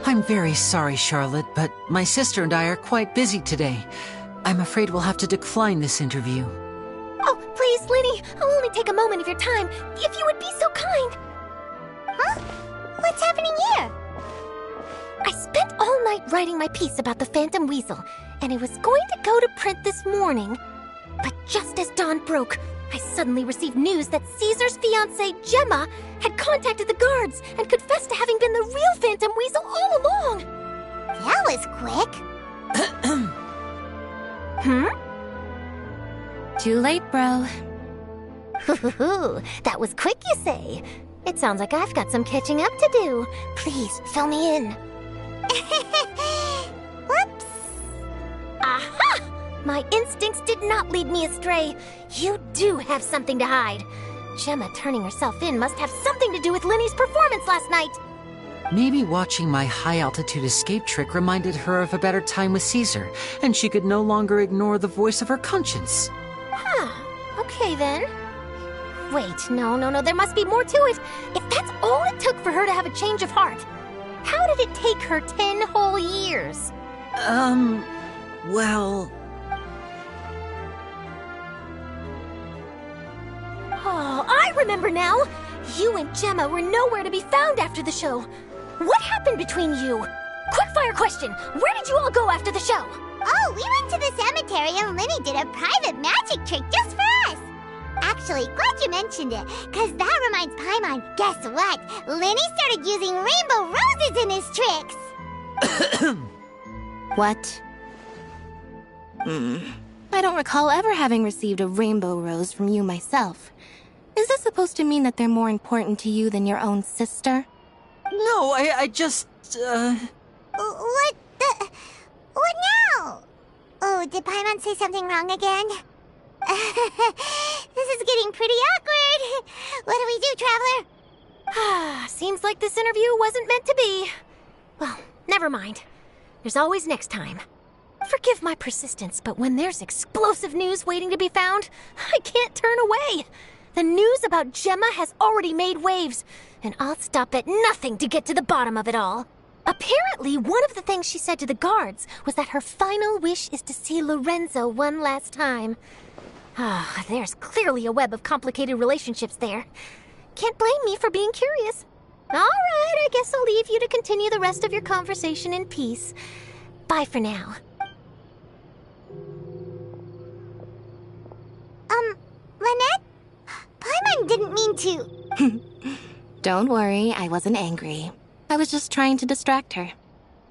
I'm very sorry, Charlotte, but my sister and I are quite busy today. I'm afraid we'll have to decline this interview. Oh, please, Linny, I'll only take a moment of your time, if you would be so kind. Huh? What's happening here? I spent all night writing my piece about the Phantom Weasel, and it was going to go to print this morning. But just as dawn broke, I suddenly received news that Caesar's fiancée, Gemma, had contacted the guards and confessed to having been the real Phantom Weasel all along. That was quick. Too late, bro. That was quick, you say? It sounds like I've got some catching up to do. Please, fill me in. Whoops. Aha! My instincts did not lead me astray. You do have something to hide. Gemma turning herself in must have something to do with Linny's performance last night. Maybe watching my high-altitude escape trick reminded her of a better time with Caesar, and she could no longer ignore the voice of her conscience. Huh. Okay, then. Wait, no, there must be more to it. If that's all it took for her to have a change of heart, how did it take her 10 whole years? Well... Oh, I remember now! You and Gemma were nowhere to be found after the show. What happened between you? Quickfire question! Where did you all go after the show? Oh, we went to the cemetery and Linny did a private magic trick just for us. Actually, glad you mentioned it, because that reminds Paimon, guess what? Linny started using rainbow roses in his tricks! What? I don't recall ever having received a rainbow rose from you myself. Is this supposed to mean that they're more important to you than your own sister? No, I just, What now? Oh, did Paimon say something wrong again? This is getting pretty awkward. What do we do, Traveler? Seems like this interview wasn't meant to be. Well, never mind. There's always next time. Forgive my persistence, but when there's explosive news waiting to be found, I can't turn away. The news about Gemma has already made waves, and I'll stop at nothing to get to the bottom of it all. Apparently, one of the things she said to the guards was that her final wish is to see Lorenzo one last time. Ah, there's clearly a web of complicated relationships there. Can't blame me for being curious. All right, I guess I'll leave you to continue the rest of your conversation in peace. Bye for now. Lynette? Paimon didn't mean to... Don't worry, I wasn't angry. I was just trying to distract her.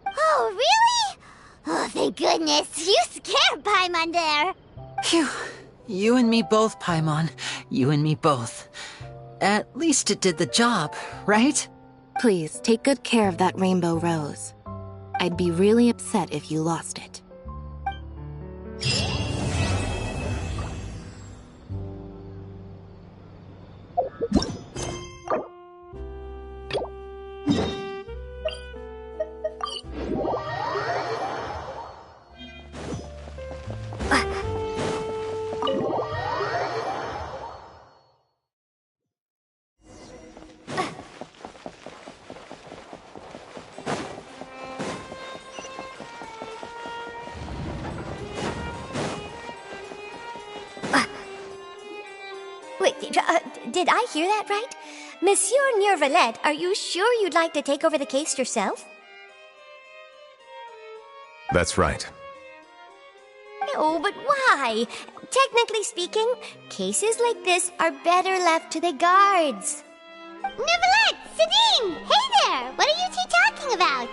Oh, really? Oh, thank goodness. You scared Paimon there. Phew. You and me both, Paimon. You and me both. At least it did the job, right? Please, take good care of that rainbow rose. I'd be really upset if you lost it. Wait, did I hear that right? Monsieur Neuvillette, are you sure you'd like to take over the case yourself? That's right. No, but why? Technically speaking, cases like this are better left to the guards. Neuvillette! Sidine! Hey there! What are you two talking about?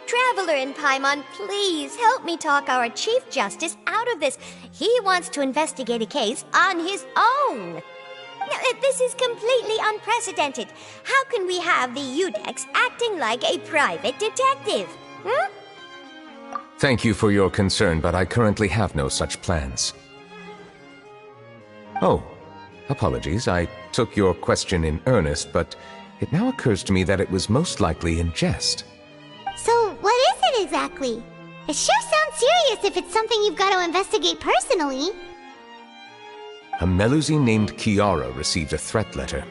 Traveler and Paimon, please help me talk our Chief Justice out of this. He wants to investigate a case on his own. Now, this is completely unprecedented. How can we have the Iudex acting like a private detective? Thank you for your concern, but I currently have no such plans. Oh, apologies. I took your question in earnest, but it now occurs to me that it was most likely in jest. So, what is it exactly? It sure sounds serious if it's something you've got to investigate personally. A Melusine named Kiara received a threat letter.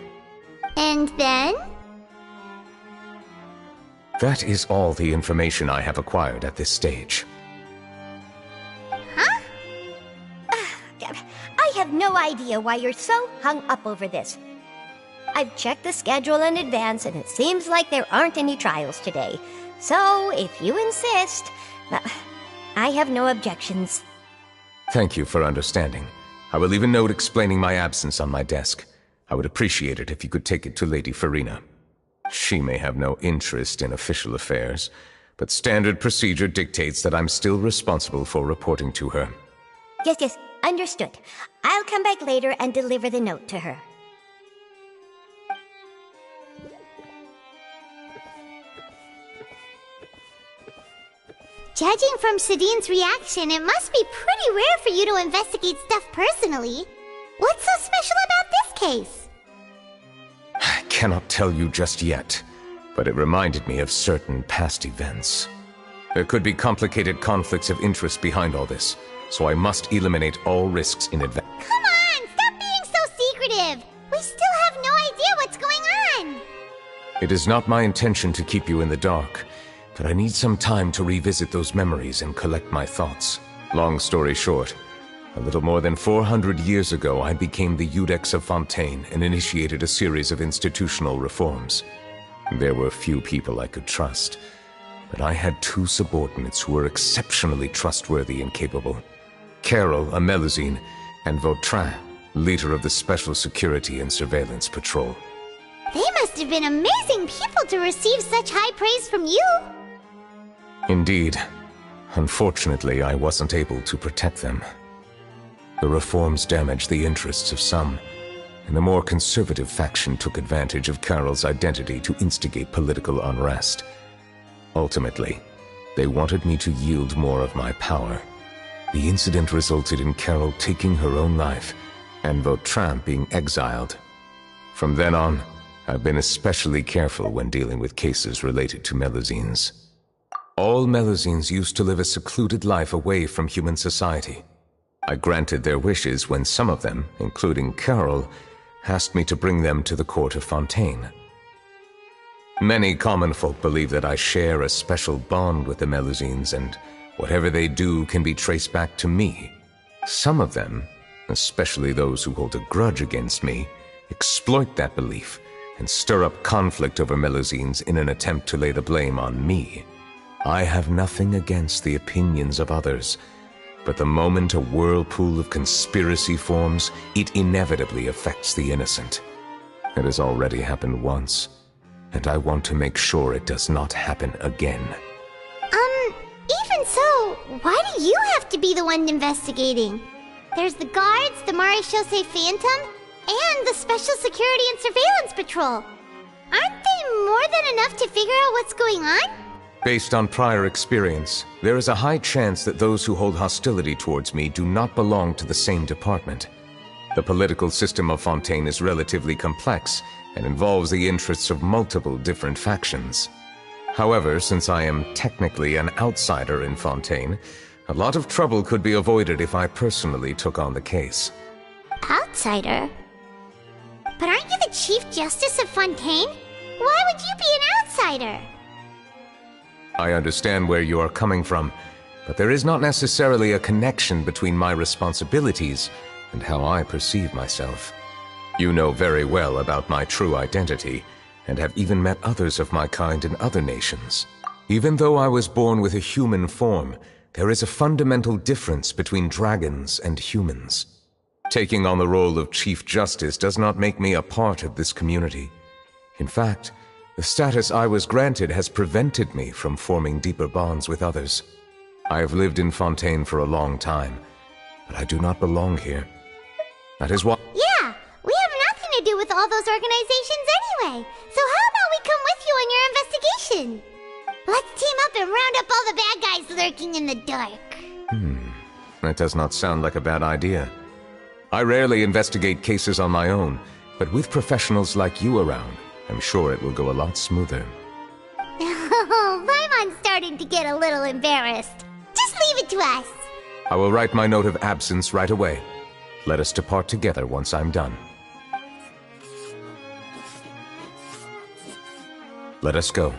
And then? That is all the information I have acquired at this stage. Huh? I have no idea why you're so hung up over this. I've checked the schedule in advance, and it seems like there aren't any trials today. So, if you insist, I have no objections. Thank you for understanding. I will leave a note explaining my absence on my desk. I would appreciate it if you could take it to Lady Furina. She may have no interest in official affairs, but standard procedure dictates that I'm still responsible for reporting to her. Yes, understood. I'll come back later and deliver the note to her. Judging from Sidine's reaction, it must be pretty rare for you to investigate stuff personally. What's so special about this case? I cannot tell you just yet, but it reminded me of certain past events. There could be complicated conflicts of interest behind all this, so I must eliminate all risks in advance. Come on! Stop being so secretive! We still have no idea what's going on! It is not my intention to keep you in the dark, but I need some time to revisit those memories and collect my thoughts. Long story short, a little more than 400 years ago, I became the Iudex of Fontaine and initiated a series of institutional reforms. There were few people I could trust, but I had two subordinates who were exceptionally trustworthy and capable. Carol, a Melusine, and Vautrin, leader of the Special Security and Surveillance Patrol. They must have been amazing people to receive such high praise from you! Indeed. Unfortunately, I wasn't able to protect them. The reforms damaged the interests of some, and the more conservative faction took advantage of Carol's identity to instigate political unrest. Ultimately, they wanted me to yield more of my power. The incident resulted in Carol taking her own life, and Vautrin being exiled. From then on, I've been especially careful when dealing with cases related to Melusines. All Melusines used to live a secluded life away from human society. I granted their wishes when some of them, including Carol, asked me to bring them to the court of Fontaine. Many common folk believe that I share a special bond with the Melusines, and whatever they do can be traced back to me. Some of them, especially those who hold a grudge against me, exploit that belief and stir up conflict over Melusines in an attempt to lay the blame on me. I have nothing against the opinions of others, but the moment a whirlpool of conspiracy forms, it inevitably affects the innocent. It has already happened once, and I want to make sure it does not happen again. Even so, why do you have to be the one investigating? There's the guards, the Marechaussee Phantom, and the Special Security and Surveillance Patrol. Aren't they more than enough to figure out what's going on? Based on prior experience, there is a high chance that those who hold hostility towards me do not belong to the same department. The political system of Fontaine is relatively complex and involves the interests of multiple different factions. However, since I am technically an outsider in Fontaine, a lot of trouble could be avoided if I personally took on the case. Outsider? But aren't you the Chief Justice of Fontaine? Why would you be an outsider? I understand where you are coming from, but there is not necessarily a connection between my responsibilities and how I perceive myself. You know very well about my true identity, and have even met others of my kind in other nations. Even though I was born with a human form, there is a fundamental difference between dragons and humans. Taking on the role of Chief Justice does not make me a part of this community. In fact, the status I was granted has prevented me from forming deeper bonds with others. I have lived in Fontaine for a long time, but I do not belong here. That is why— Yeah, we have nothing to do with all those organizations anyway. So how about we come with you on your investigation? Let's team up and round up all the bad guys lurking in the dark. That does not sound like a bad idea. I rarely investigate cases on my own, but with professionals like you around, I'm sure it will go a lot smoother. Oh, Paimon's starting to get a little embarrassed. Just leave it to us. I will write my note of absence right away. Let us depart together once I'm done. Let us go.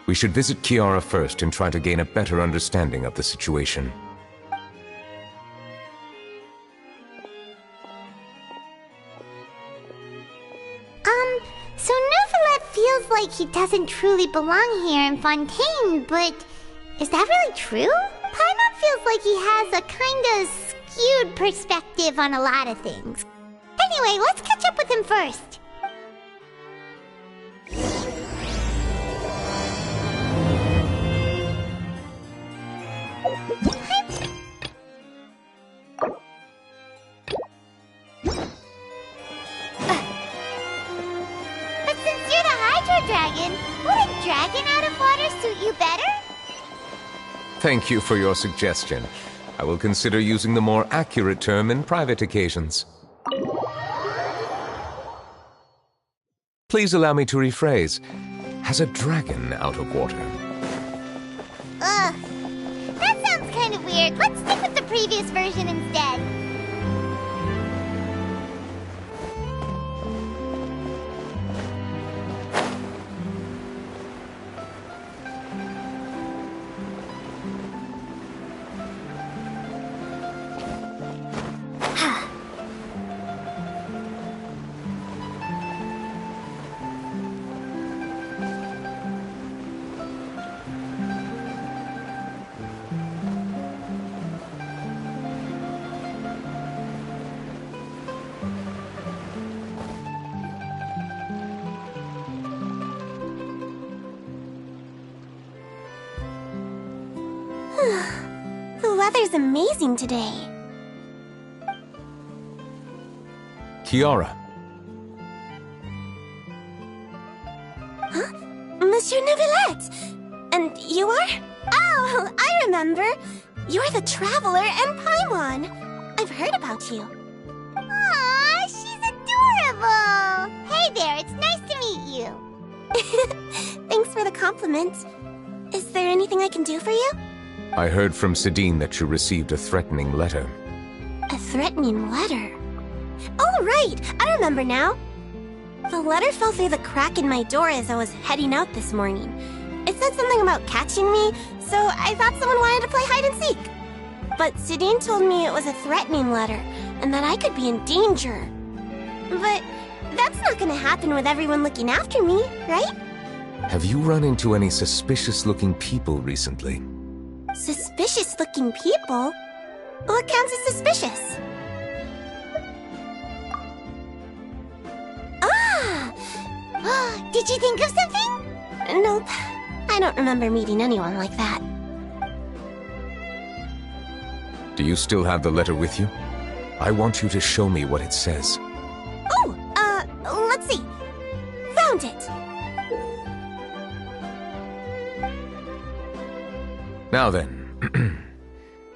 We should visit Kiara first and try to gain a better understanding of the situation. So Neuvillette feels like he doesn't truly belong here in Fontaine, but is that really true? Paimon feels like he has a kinda skewed perspective on a lot of things. Anyway, let's catch up with him first. Dragon, would a dragon out of water suit you better? Thank you for your suggestion. I will consider using the more accurate term in private occasions. Please allow me to rephrase. Has a dragon out of water? Ugh. That sounds kind of weird. Let's stick with the previous version instead. The weather's amazing today. Kiara. Huh? Monsieur Neuvillette! And you are? Oh, I remember. You're the Traveler and Paimon. I've heard about you. Aw, she's adorable! Hey there, it's nice to meet you. Thanks for the compliment. Is there anything I can do for you? I heard from Sidine that you received a threatening letter. A threatening letter. Oh, right! I remember now. The letter fell through the crack in my door as I was heading out this morning. It said something about catching me, so I thought someone wanted to play hide and seek. But Sidine told me it was a threatening letter, and that I could be in danger. But that's not gonna happen with everyone looking after me, right? Have you run into any suspicious-looking people recently? Suspicious-looking people? What counts as suspicious? Ah! Did you think of something? Nope. I don't remember meeting anyone like that. Do you still have the letter with you? I want you to show me what it says. Oh, let's see. Found it! Now then,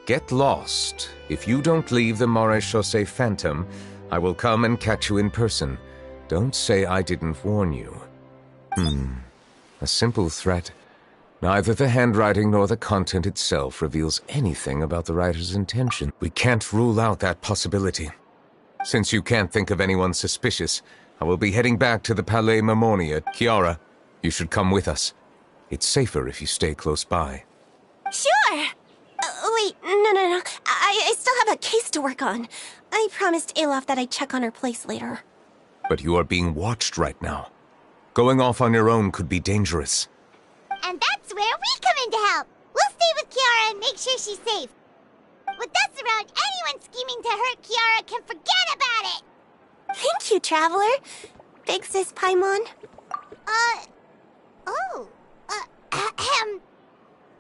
get lost. If you don't leave the Maréchaussée Phantom, I will come and catch you in person. Don't say I didn't warn you. A simple threat. Neither the handwriting nor the content itself reveals anything about the writer's intention. We can't rule out that possibility. Since you can't think of anyone suspicious, I will be heading back to the Palais Mermonia. Kiara, you should come with us. It's safer if you stay close by. Sure! Wait, no. I still have a case to work on. I promised Alof that I'd check on her place later. But you are being watched right now. Going off on your own could be dangerous. And that's where we come in to help. We'll stay with Kiara and make sure she's safe. With us around, anyone scheming to hurt Kiara can forget about it! Thank you, Traveler. Big Sis Paimon.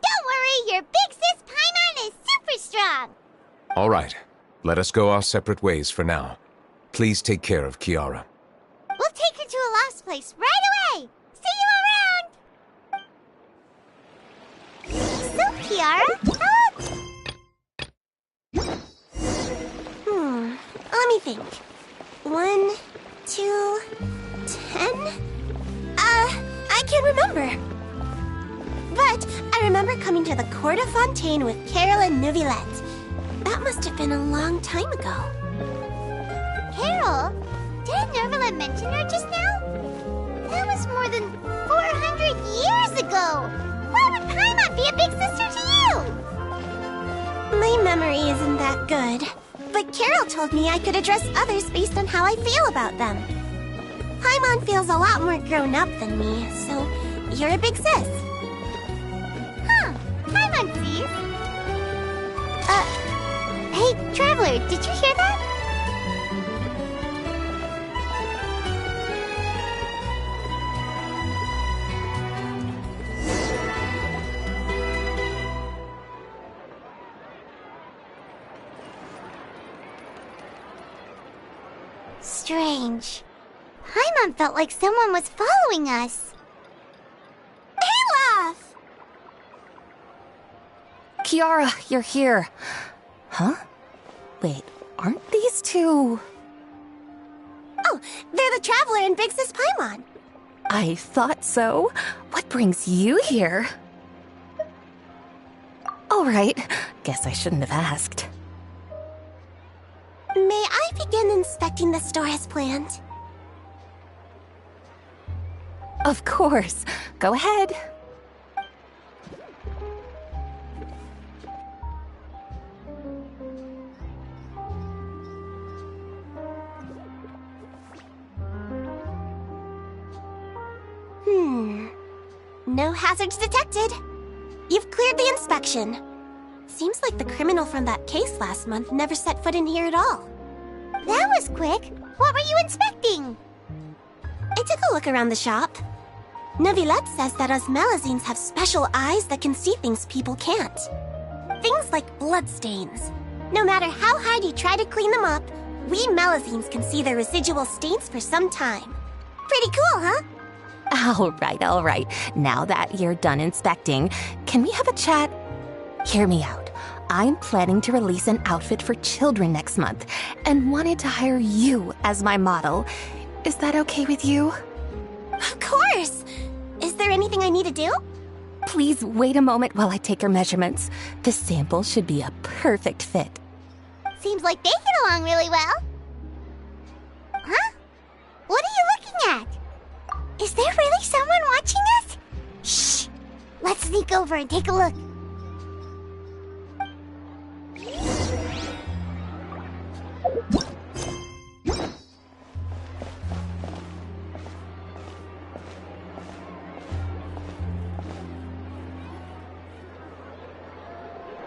Don't worry, your Big Sis Paimon is super strong! All right, let us go our separate ways for now. Please take care of Kiara. We'll take her to a lost place right away! See you around! So, Kiara, let me think. 1, 2, 10? I can't remember. But I remember coming to the Court of Fontaine with Carol and Neuvillette. That must have been a long time ago. Carol? Didn't Neuvillette mention her just now? That was more than 400 years ago! Why would Paimon be a big sister to you? My memory isn't that good. But Carol told me I could address others based on how I feel about them. Paimon feels a lot more grown up than me, so you're a big sis. Huh, Paimon sees. Hey, Traveler, did you hear that? Strange. Paimon felt like someone was following us. Alof! Kiara, you're here. Huh? Wait, aren't these two... Oh, they're the Traveler and Big Sis Paimon. I thought so. What brings you here? All right, guess I shouldn't have asked. May I begin inspecting the store as planned? Of course. Go ahead. No hazards detected. You've cleared the inspection. Seems like the criminal from that case last month never set foot in here at all. That was quick. What were you inspecting? I took a look around the shop. Neuvillette says that us Melusines have special eyes that can see things people can't. Things like bloodstains. No matter how hard you try to clean them up, we Melusines can see their residual stains for some time. Pretty cool, huh? All right. Now that you're done inspecting, can we have a chat? Hear me out. I'm planning to release an outfit for children next month and wanted to hire you as my model. Is that okay with you? Of course! Is there anything I need to do? Please wait a moment while I take your measurements. The sample should be a perfect fit. Seems like they get along really well. Huh? What are you looking at? Is there really someone watching us? Shh! Let's sneak over and take a look.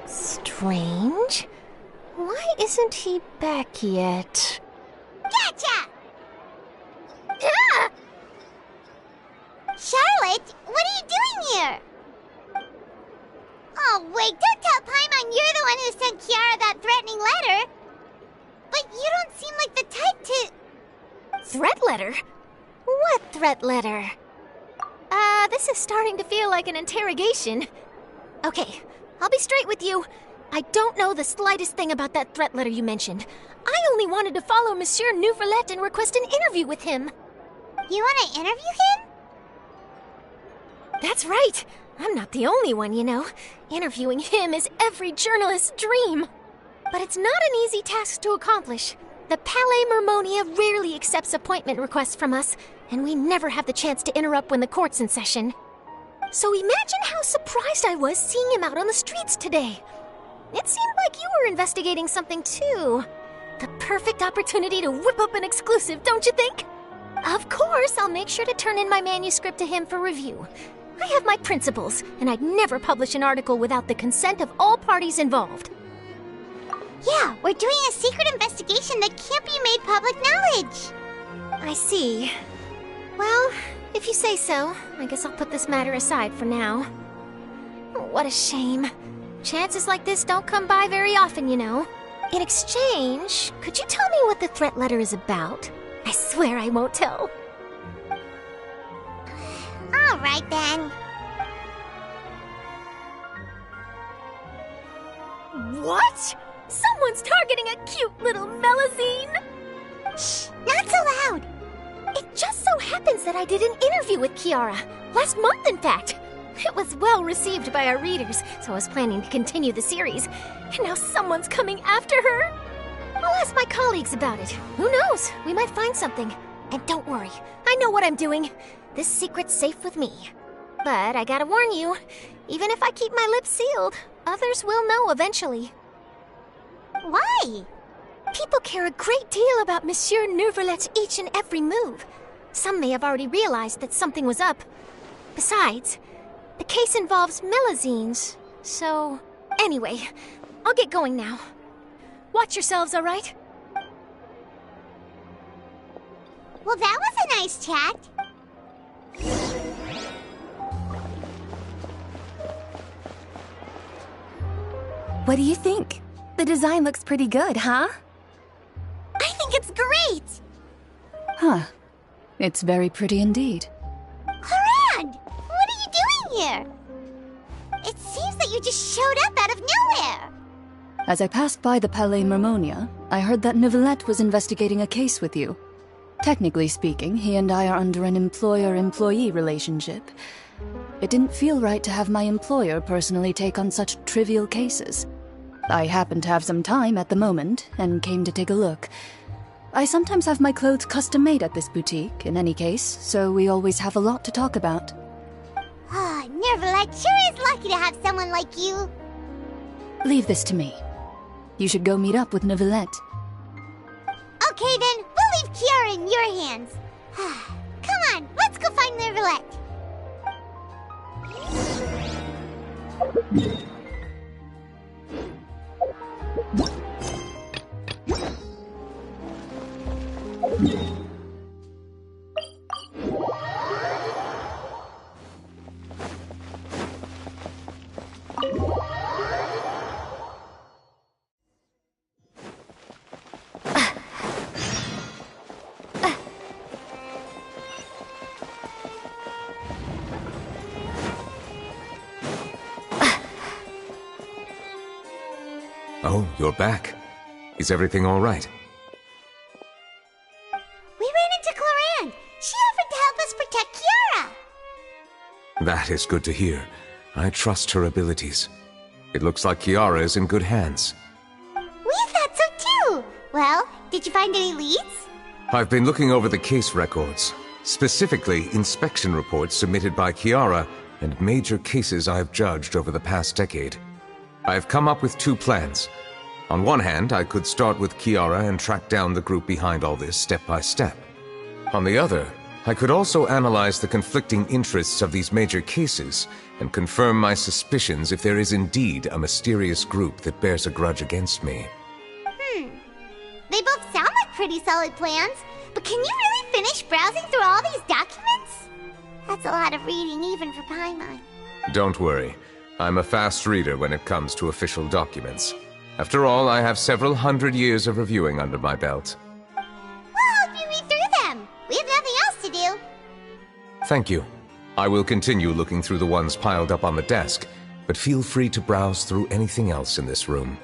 Strange. Why isn't he back yet? Gotcha! Ah! Charlotte, what are you doing here? Oh, wait, don't tell Paimon you're the one who sent Kiara that threatening letter. But you don't seem like the type to... Threat letter? What threat letter? This is starting to feel like an interrogation. Okay, I'll be straight with you. I don't know the slightest thing about that threat letter you mentioned. I only wanted to follow Monsieur Neuvillette and request an interview with him. You want to interview him? That's right. I'm not the only one, you know. Interviewing him is every journalist's dream. But it's not an easy task to accomplish. The Palais Mermonia rarely accepts appointment requests from us, and we never have the chance to interrupt when the court's in session. So imagine how surprised I was seeing him out on the streets today. It seemed like you were investigating something too. The perfect opportunity to whip up an exclusive, don't you think? Of course, I'll make sure to turn in my manuscript to him for review. I have my principles, and I'd never publish an article without the consent of all parties involved. Yeah, we're doing a secret investigation that can't be made public knowledge. I see. Well, if you say so, I guess I'll put this matter aside for now. What a shame. Chances like this don't come by very often, you know. In exchange, could you tell me what the threat letter is about? I swear I won't tell. All right, then. What? Someone's targeting a cute little Melazine? Shh, not so loud. It just so happens that I did an interview with Kiara. Last month, in fact. It was well received by our readers, so I was planning to continue the series. And now someone's coming after her. I'll ask my colleagues about it. Who knows? We might find something. And don't worry, I know what I'm doing. This secret's safe with me. But I gotta warn you, even if I keep my lips sealed, others will know eventually. Why? People care a great deal about Monsieur Neuvillette's each and every move. Some may have already realized that something was up. Besides, the case involves Melazines, so... Anyway, I'll get going now. Watch yourselves, all right? Well, that was a nice chat. What do you think? The design looks pretty good, huh? I think it's great! Huh. It's very pretty indeed. Clorinde! What are you doing here? It seems that you just showed up out of nowhere. As I passed by the Palais Mermonia, I heard that Neuvillette was investigating a case with you. Technically speaking, he and I are under an employer-employee relationship. It didn't feel right to have my employer personally take on such trivial cases. I happened to have some time at the moment, and came to take a look. I sometimes have my clothes custom-made at this boutique, in any case, so we always have a lot to talk about. Ah, Neuvillette sure is lucky to have someone like you. Leave this to me. You should go meet up with Neuvillette. Okay then, we'll leave Kiara in your hands. Come on, let's go find Neuvillette. Oh, you're back. Is everything all right? We ran into Clorinde. She offered to help us protect Kiara. That is good to hear. I trust her abilities. It looks like Kiara is in good hands. We thought so Well, did you find any leads? I've been looking over the case records, specifically inspection reports submitted by Kiara and major cases I've judged over the past decade. I've come up with 2 plans. On one hand, I could start with Kiara and track down the group behind all this step by step. On the other, I could also analyze the conflicting interests of these major cases and confirm my suspicions if there is indeed a mysterious group that bears a grudge against me. They both sound like pretty solid plans, but can you really finish browsing through all these documents? That's a lot of reading even for Paimon. Don't worry. I'm a fast reader when it comes to official documents. After all, I have several hundred years of reviewing under my belt. Well, if you read through them, we have nothing else to do. Thank you. I will continue looking through the ones piled up on the desk, but feel free to browse through anything else in this room.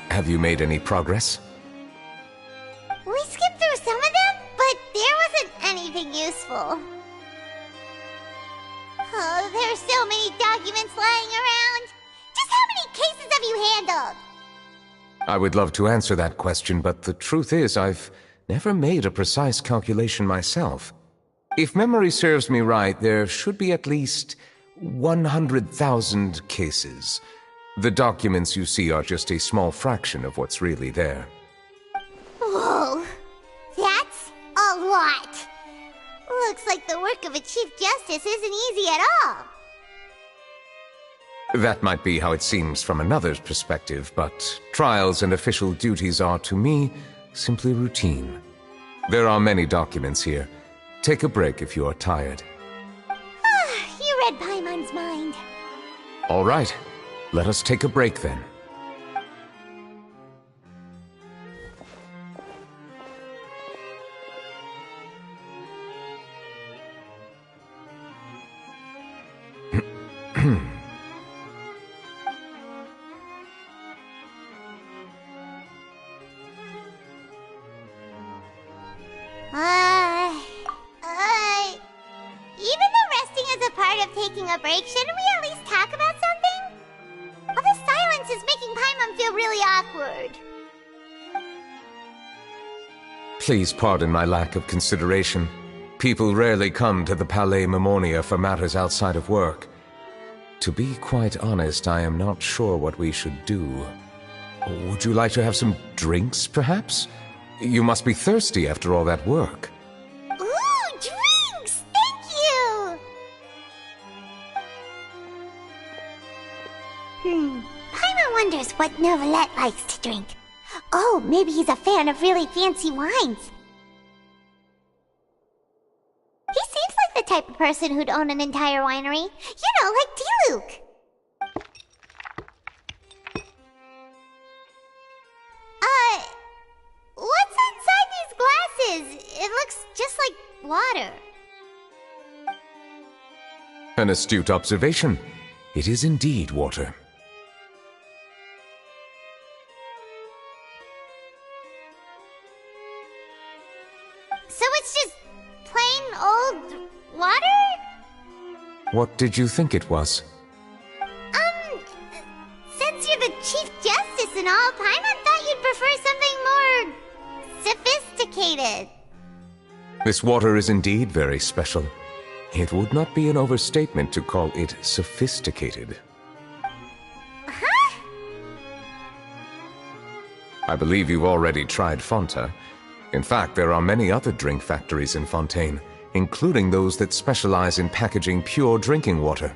Have you made any progress? We skipped through some of them, but there wasn't anything useful. Oh, there's so many documents lying around. Just how many cases have you handled? I would love to answer that question, but the truth is I've never made a precise calculation myself. If memory serves me right, there should be at least 100,000 cases. The documents you see are just a small fraction of what's really there. Whoa, that's a lot. Looks like the work of a Chief Justice isn't easy at all. That might be how it seems from another's perspective, but trials and official duties are, to me, simply routine. There are many documents here. Take a break if you are tired. You read Paimon's mind. All right. Let us take a break then. Even though resting is a part of taking a break, shouldn't we at least talk about something? All this silence is making Paimon feel really awkward. Please pardon my lack of consideration. People rarely come to the Palais Mermonia for matters outside of work. To be quite honest, I am not sure what we should do. Would you like to have some drinks, perhaps? You must be thirsty after all that work. Ooh, drinks! Thank you! Paimon wonders what Neuvillette likes to drink. Oh, maybe he's a fan of really fancy wines. He seems like the type of person who'd own an entire winery. You know, like Diluc. looks just like water. An astute observation. It is indeed water. So it's just plain old water? What did you think it was? Since you're the Chief Justice and all, Paimon thought you'd prefer something more sophisticated. This water is indeed very special. It would not be an overstatement to call it sophisticated. Huh? I believe you've already tried Fonta. In fact, there are many other drink factories in Fontaine, including those that specialize in packaging pure drinking water.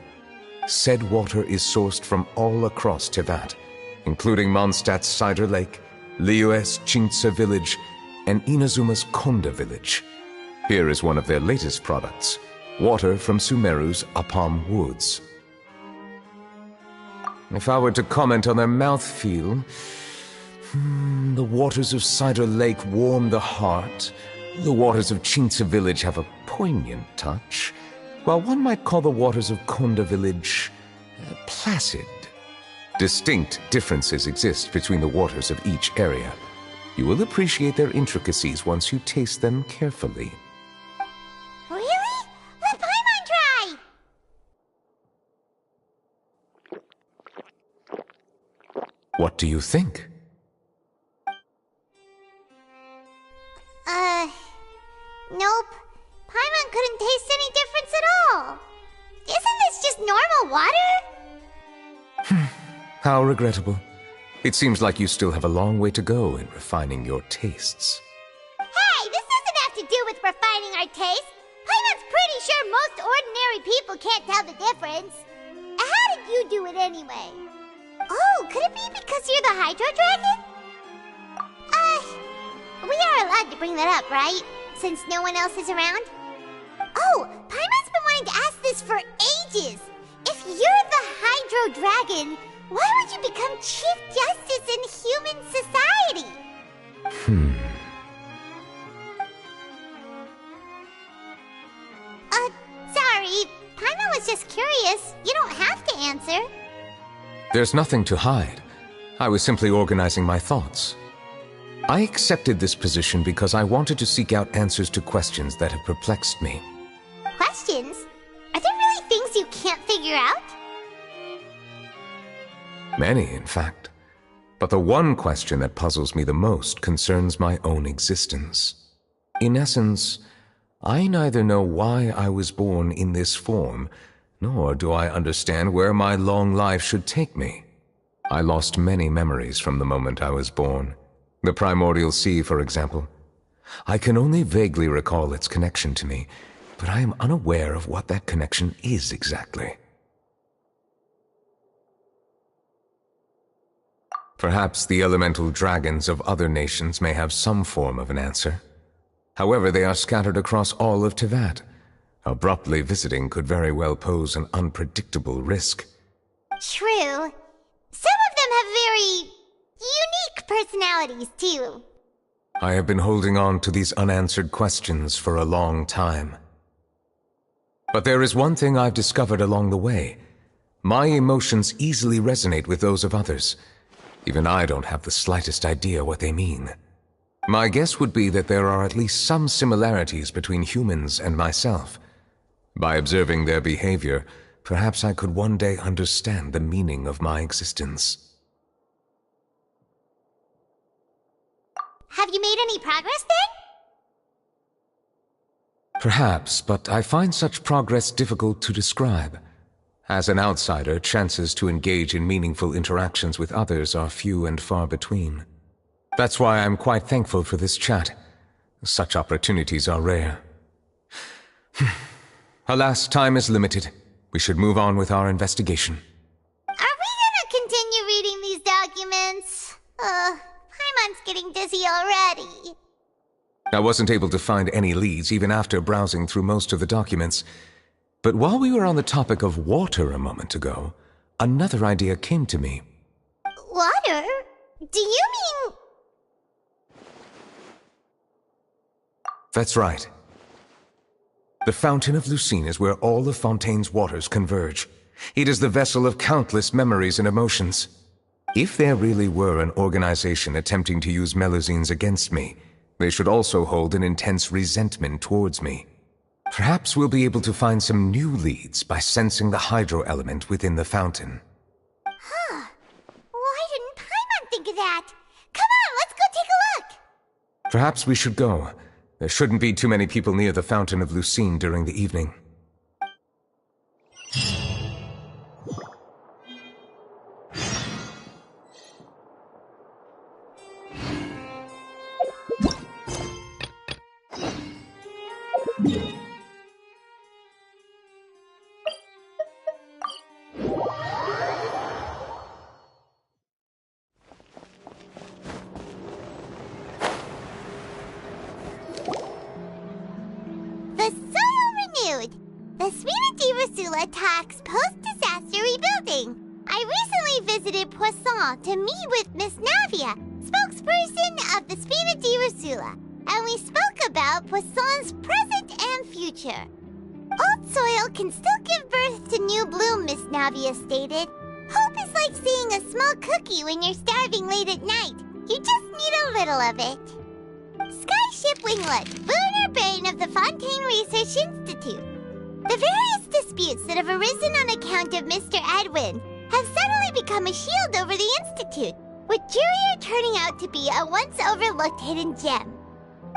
Said water is sourced from all across Teyvat, including Mondstadt's Cider Lake, Liyue's Chintsa village, and Inazuma's Konda village. Here is one of their latest products, water from Sumeru's Apam Woods. If I were to comment on their mouthfeel, the waters of Cider Lake warm the heart, the waters of Chintsa village have a poignant touch, while one might call the waters of Konda village placid. Distinct differences exist between the waters of each area. You will appreciate their intricacies once you taste them carefully. Really? Let Paimon try! What do you think? Nope. Paimon couldn't taste any difference at all. Isn't this just normal water? How regrettable. It seems like you still have a long way to go in refining your tastes. Hey, this doesn't have to do with refining our taste. Paimon's pretty sure most ordinary people can't tell the difference. How did you do it anyway? Oh, could it be because you're the Hydro Dragon? We are allowed to bring that up, right? Since no one else is around? Oh, Paimon's been wanting to ask this for ages. If you're the Hydro Dragon, why would you become Chief Justice in human society? Sorry. Paimon was just curious. You don't have to answer. There's nothing to hide. I was simply organizing my thoughts. I accepted this position because I wanted to seek out answers to questions that have perplexed me. Questions? Are there really things you can't figure out? Many, in fact. But the one question that puzzles me the most concerns my own existence. In essence, I neither know why I was born in this form, nor do I understand where my long life should take me. I lost many memories from the moment I was born. The primordial sea, for example. I can only vaguely recall its connection to me, but I am unaware of what that connection is exactly. Perhaps the elemental dragons of other nations may have some form of an answer. However, they are scattered across all of Teyvat. Abruptly visiting could very well pose an unpredictable risk. True. Some of them have very unique personalities, too. I have been holding on to these unanswered questions for a long time. But there is one thing I've discovered along the way. My emotions easily resonate with those of others. Even I don't have the slightest idea what they mean. My guess would be that there are at least some similarities between humans and myself. By observing their behavior, perhaps I could one day understand the meaning of my existence. Have you made any progress then? Perhaps, but I find such progress difficult to describe. As an outsider, chances to engage in meaningful interactions with others are few and far between. That's why I'm quite thankful for this chat. Such opportunities are rare. Alas, time is limited. We should move on with our investigation. Are we gonna continue reading these documents? Paimon's getting dizzy already. I wasn't able to find any leads even after browsing through most of the documents. But while we were on the topic of water a moment ago, another idea came to me. Water? Do you mean... That's right. The Fountain of Lucine is where all of Fontaine's waters converge. It is the vessel of countless memories and emotions. If there really were an organization attempting to use Melusines against me, they should also hold an intense resentment towards me. Perhaps we'll be able to find some new leads by sensing the hydro element within the fountain. Huh. Why didn't Paimon think of that? Come on, let's go take a look! Perhaps we should go. There shouldn't be too many people near the Fountain of Lucine during the evening. The Sphena di Rasula attacks post-disaster rebuilding. I recently visited Poisson to meet with Miss Navia, spokesperson of the Sphena di Rasula, and we spoke about Poisson's present and future. Old soil can still give birth to new bloom, Miss Navia stated. Hope is like seeing a small cookie when you're starving late at night. You just need a little of it. Skyship Winglet, lunar brain of the Fontaine Research Institute. The various disputes that have arisen on account of Mr. Edwin have suddenly become a shield over the Institute, with Jurier turning out to be a once-overlooked hidden gem.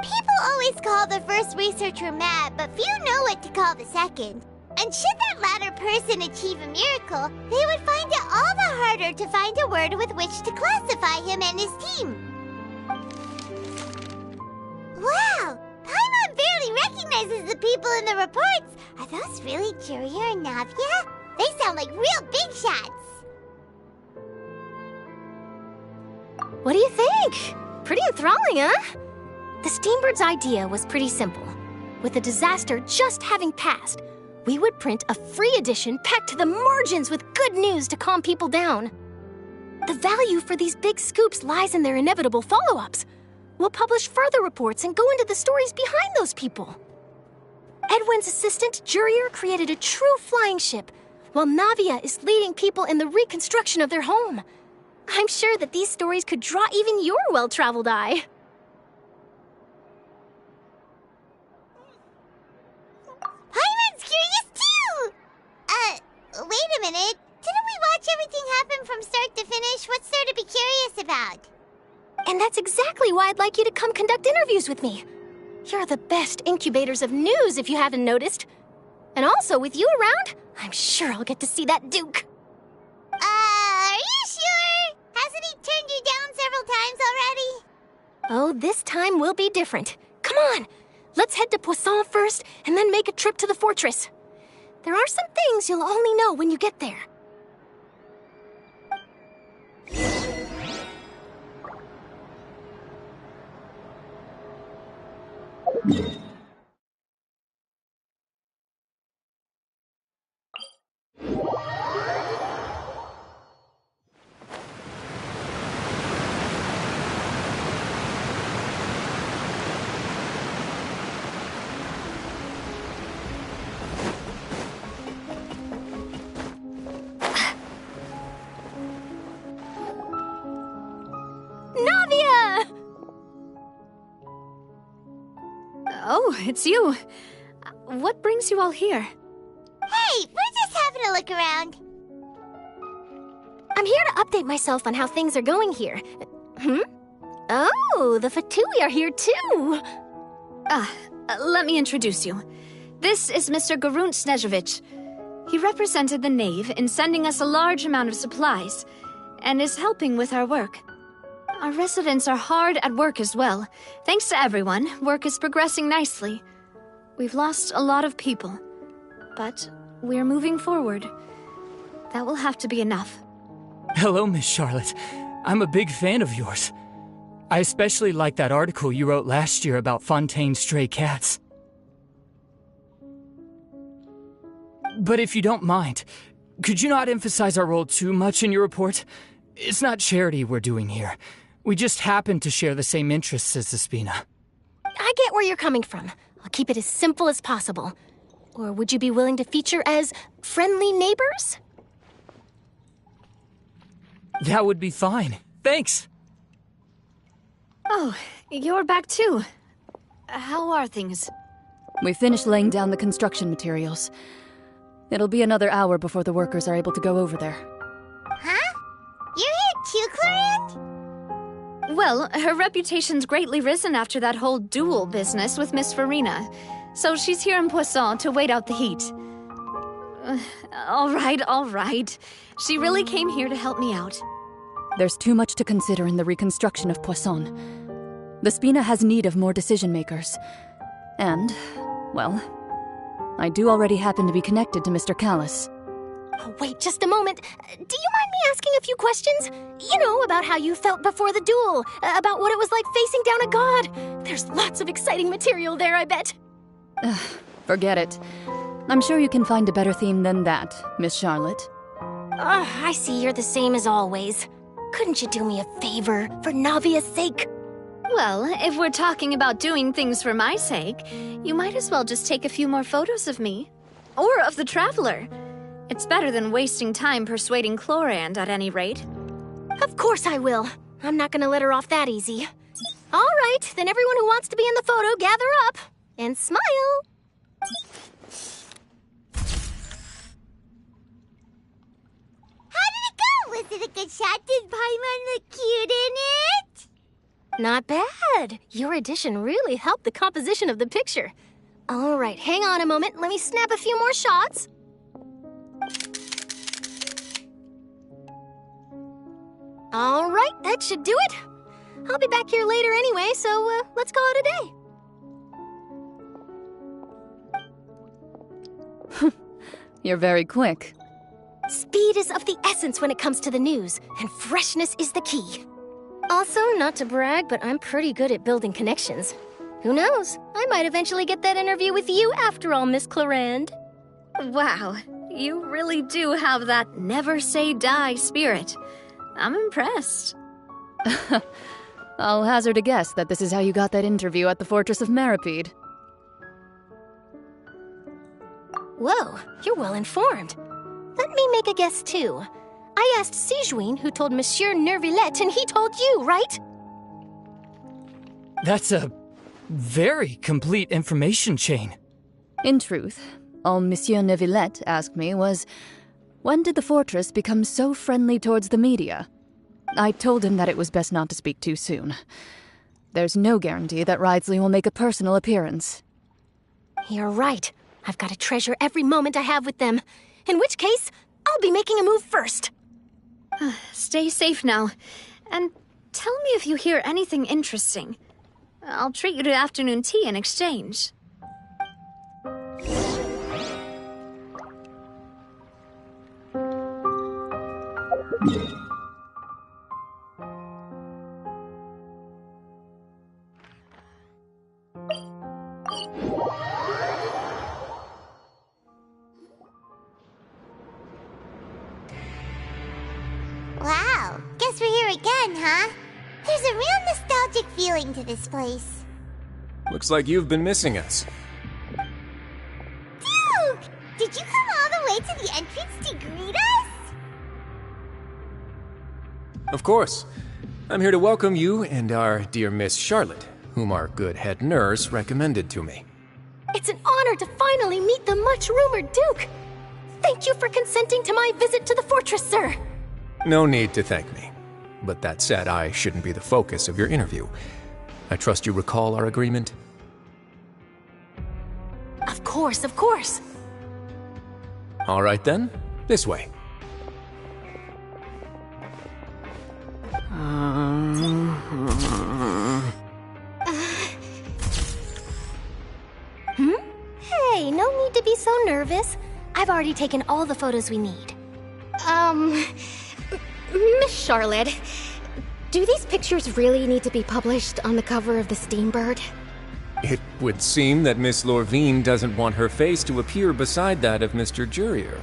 People always call the first researcher mad, but few know what to call the second. And should that latter person achieve a miracle, they would find it all the harder to find a word with which to classify him and his team. Wow! Paimon barely recognizes the people in the reports. Are those really Jurier and Navia? They sound like real big shots. What do you think? Pretty enthralling, huh? The Steambird's idea was pretty simple. With the disaster just having passed, we would print a free edition packed to the margins with good news to calm people down. The value for these big scoops lies in their inevitable follow-ups. We'll publish further reports and go into the stories behind those people. Edwin's assistant, Jurier, created a true flying ship, while Navia is leading people in the reconstruction of their home. I'm sure that these stories could draw even your well-traveled eye. Paimon's curious too! Wait a minute. Didn't we watch everything happen from start to finish? What's there to be curious about? And that's exactly why I'd like you to come conduct interviews with me. You're the best incubators of news, if you haven't noticed. And also, with you around, I'm sure I'll get to see that Duke. Are you sure? Hasn't he turned you down several times already? Oh, this time will be different. Come on, let's head to Poisson first, and then make a trip to the fortress. There are some things you'll only know when you get there. Navia! Oh, it's you. What brings you all here? Hey, we're just having a look around. I'm here to update myself on how things are going here. Oh, the Fatui are here too! Let me introduce you. This is Mr. Garunt Snežević. He represented the Knave in sending us a large amount of supplies, and is helping with our work. Our residents are hard at work as well. Thanks to everyone, work is progressing nicely. We've lost a lot of people, but we're moving forward. That will have to be enough. Hello, Miss Charlotte. I'm a big fan of yours. I especially like that article you wrote last year about Fontaine's stray cats. But if you don't mind, could you not emphasize our role too much in your report? It's not charity we're doing here. We just happen to share the same interests as the Sphena. I I get where you're coming from. I'll keep it as simple as possible. Or would you be willing to feature as friendly neighbors? That would be fine. Thanks. Oh, you're back too. How are things? We finished laying down the construction materials. It'll be another hour before the workers are able to go over there. Huh? You're here too, Clorinde? Well, her reputation's greatly risen after that whole duel business with Miss Farina. So she's here in Poisson to wait out the heat. All right. She really came here to help me out. There's too much to consider in the reconstruction of Poisson. The Spina has need of more decision-makers. And, well, I do already happen to be connected to Mr. Callis. Oh, wait just a moment. Do you mind me asking a few questions? You know, about how you felt before the duel, about what it was like facing down a god. There's lots of exciting material there, I bet. Forget it. I'm sure you can find a better theme than that, Miss Charlotte. I see you're the same as always. Couldn't you do me a favor, for Navia's sake? Well, if we're talking about doing things for my sake, you might as well just take a few more photos of me. Or of the Traveler. It's better than wasting time persuading Clorinde, at any rate. Of course I will. I'm not gonna let her off that easy. All right, then everyone who wants to be in the photo, gather up. And smile. How did it go? Was it a good shot? Did Paimon look cute in it? Not bad. Your addition really helped the composition of the picture. All right, hang on a moment. Let me snap a few more shots. All right, that should do it. I'll be back here later anyway, so let's call it a day. You're very quick. Speed is of the essence when it comes to the news, and freshness is the key. Also, not to brag, but I'm pretty good at building connections. Who knows? I might eventually get that interview with you after all, Miss Clorinde. Wow, you really do have that never say die spirit. I'm impressed. I'll hazard a guess that this is how you got that interview at the Fortress of Meripede. Whoa, you're well informed. Let me make a guess, too. I asked Sigewinne, who told Monsieur Neuvillette, and he told you, right? That's a very complete information chain. In truth, all Monsieur Neuvillette asked me was, when did the fortress become so friendly towards the media? I told him that it was best not to speak too soon. There's no guarantee that Wriothesley will make a personal appearance. You're right. I've got to treasure every moment I have with them. In which case, I'll be making a move first. Stay safe now. And tell me if you hear anything interesting. I'll treat you to afternoon tea in exchange. Wow, guess we're here again, huh? There's a real nostalgic feeling to this place. Looks like you've been missing us. Duke! Did you come all the way to the entrance to greet us? Of course. I'm here to welcome you and our dear Miss Charlotte, whom our good head nurse recommended to me. It's an honor to finally meet the much-rumored Duke. Thank you for consenting to my visit to the fortress, sir. No need to thank me. But that said, I shouldn't be the focus of your interview. I trust you recall our agreement? Of course, of course. All right then, this way. Hey, no need to be so nervous. I've already taken all the photos we need. Miss Charlotte, do these pictures really need to be published on the cover of the Steambird? It would seem that Miss Lorvine doesn't want her face to appear beside that of Mr. Jurier,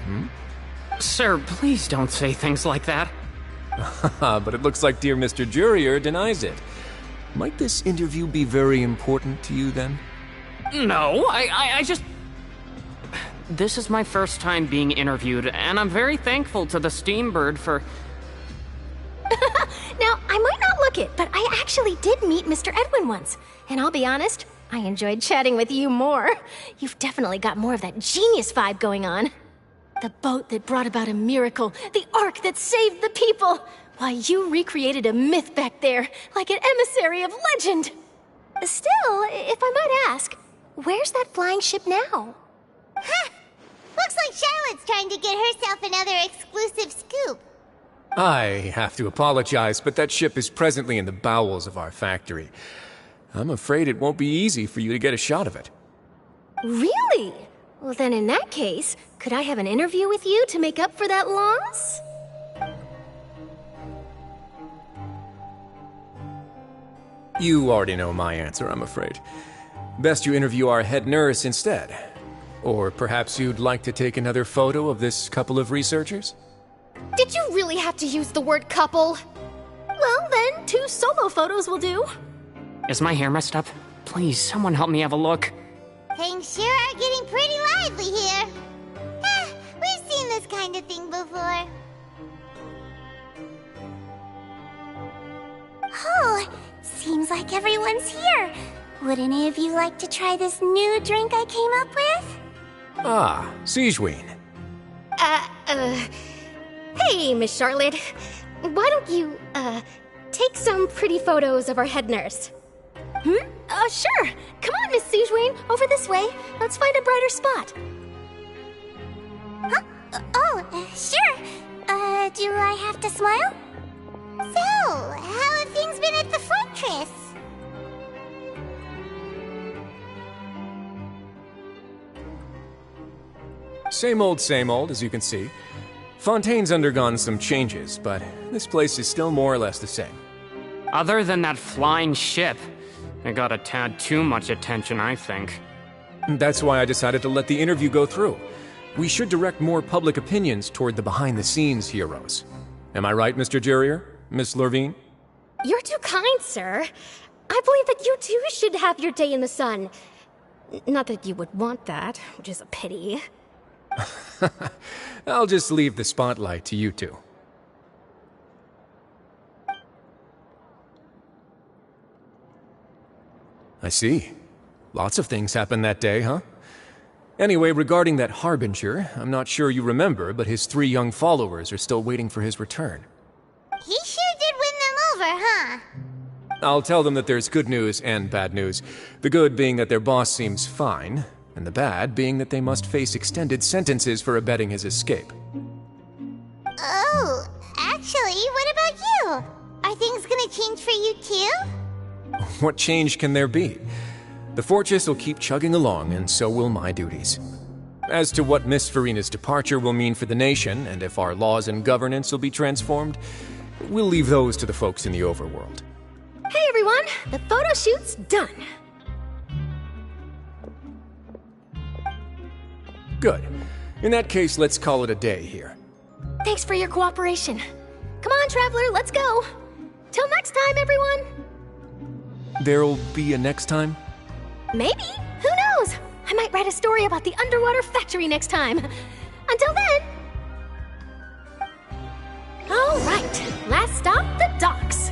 Sir, please don't say things like that. But it looks like dear Mr. Jurier denies it. Might this interview be very important to you then? No, I just... This is my first time being interviewed, and I'm very thankful to the Steambird for... Now, I might not look it, but I actually did meet Mr. Edwin once. And I'll be honest, I enjoyed chatting with you more. You've definitely got more of that genius vibe going on. The boat that brought about a miracle, the ark that saved the people. Why, you recreated a myth back there, like an emissary of legend. Still, if I might ask, where's that flying ship now? Huh! Looks like Charlotte's trying to get herself another exclusive scoop. I have to apologize, but that ship is presently in the bowels of our factory. I'm afraid it won't be easy for you to get a shot of it. Really? Well, then in that case, could I have an interview with you to make up for that loss? You already know my answer, I'm afraid. Best you interview our head nurse instead. Or perhaps you'd like to take another photo of this couple of researchers? Did you really have to use the word couple? Well, then, 2 solo photos will do. Is my hair messed up? Please, someone help me have a look. Things sure are getting pretty lively here. We've seen this kind of thing before. Oh, seems like everyone's here. Would any of you like to try this new drink I came up with? Ah, Sigewinne. Hey, Miss Charlotte. Why don't you, take some pretty photos of our head nurse? Sure. Come on, Miss Sigewinne. Over this way. Let's find a brighter spot. Huh? Sure. Do I have to smile? So, how have things been at the fortress? Same old, as you can see. Fontaine's undergone some changes, but this place is still more or less the same. Other than that flying ship, it got a tad too much attention, I think. That's why I decided to let the interview go through. We should direct more public opinions toward the behind-the-scenes heroes. Am I right, Mr. Jurrier? Miss Lurvine? You're too kind, sir. I believe that you too should have your day in the sun. Not that you would want that, which is a pity. I'll just leave the spotlight to you two. I see. Lots of things happened that day, huh? Anyway, regarding that Harbinger, I'm not sure you remember, but his 3 young followers are still waiting for his return. He sure did win them over, huh? I'll tell them that there's good news and bad news. The good being that their boss seems fine, and the bad being that they must face extended sentences for abetting his escape. Oh, actually, what about you? Are things gonna change for you too? What change can there be? The fortress will keep chugging along, and so will my duties. As to what Miss Furina's departure will mean for the nation, and if our laws and governance will be transformed, we'll leave those to the folks in the overworld. Hey everyone, the photo shoot's done. Good. In that case, let's call it a day here. Thanks for your cooperation. Come on, Traveler, let's go. Till next time, everyone. There'll be a next time? Maybe. Who knows? I might write a story about the underwater factory next time. Until then. All right, last stop, the docks.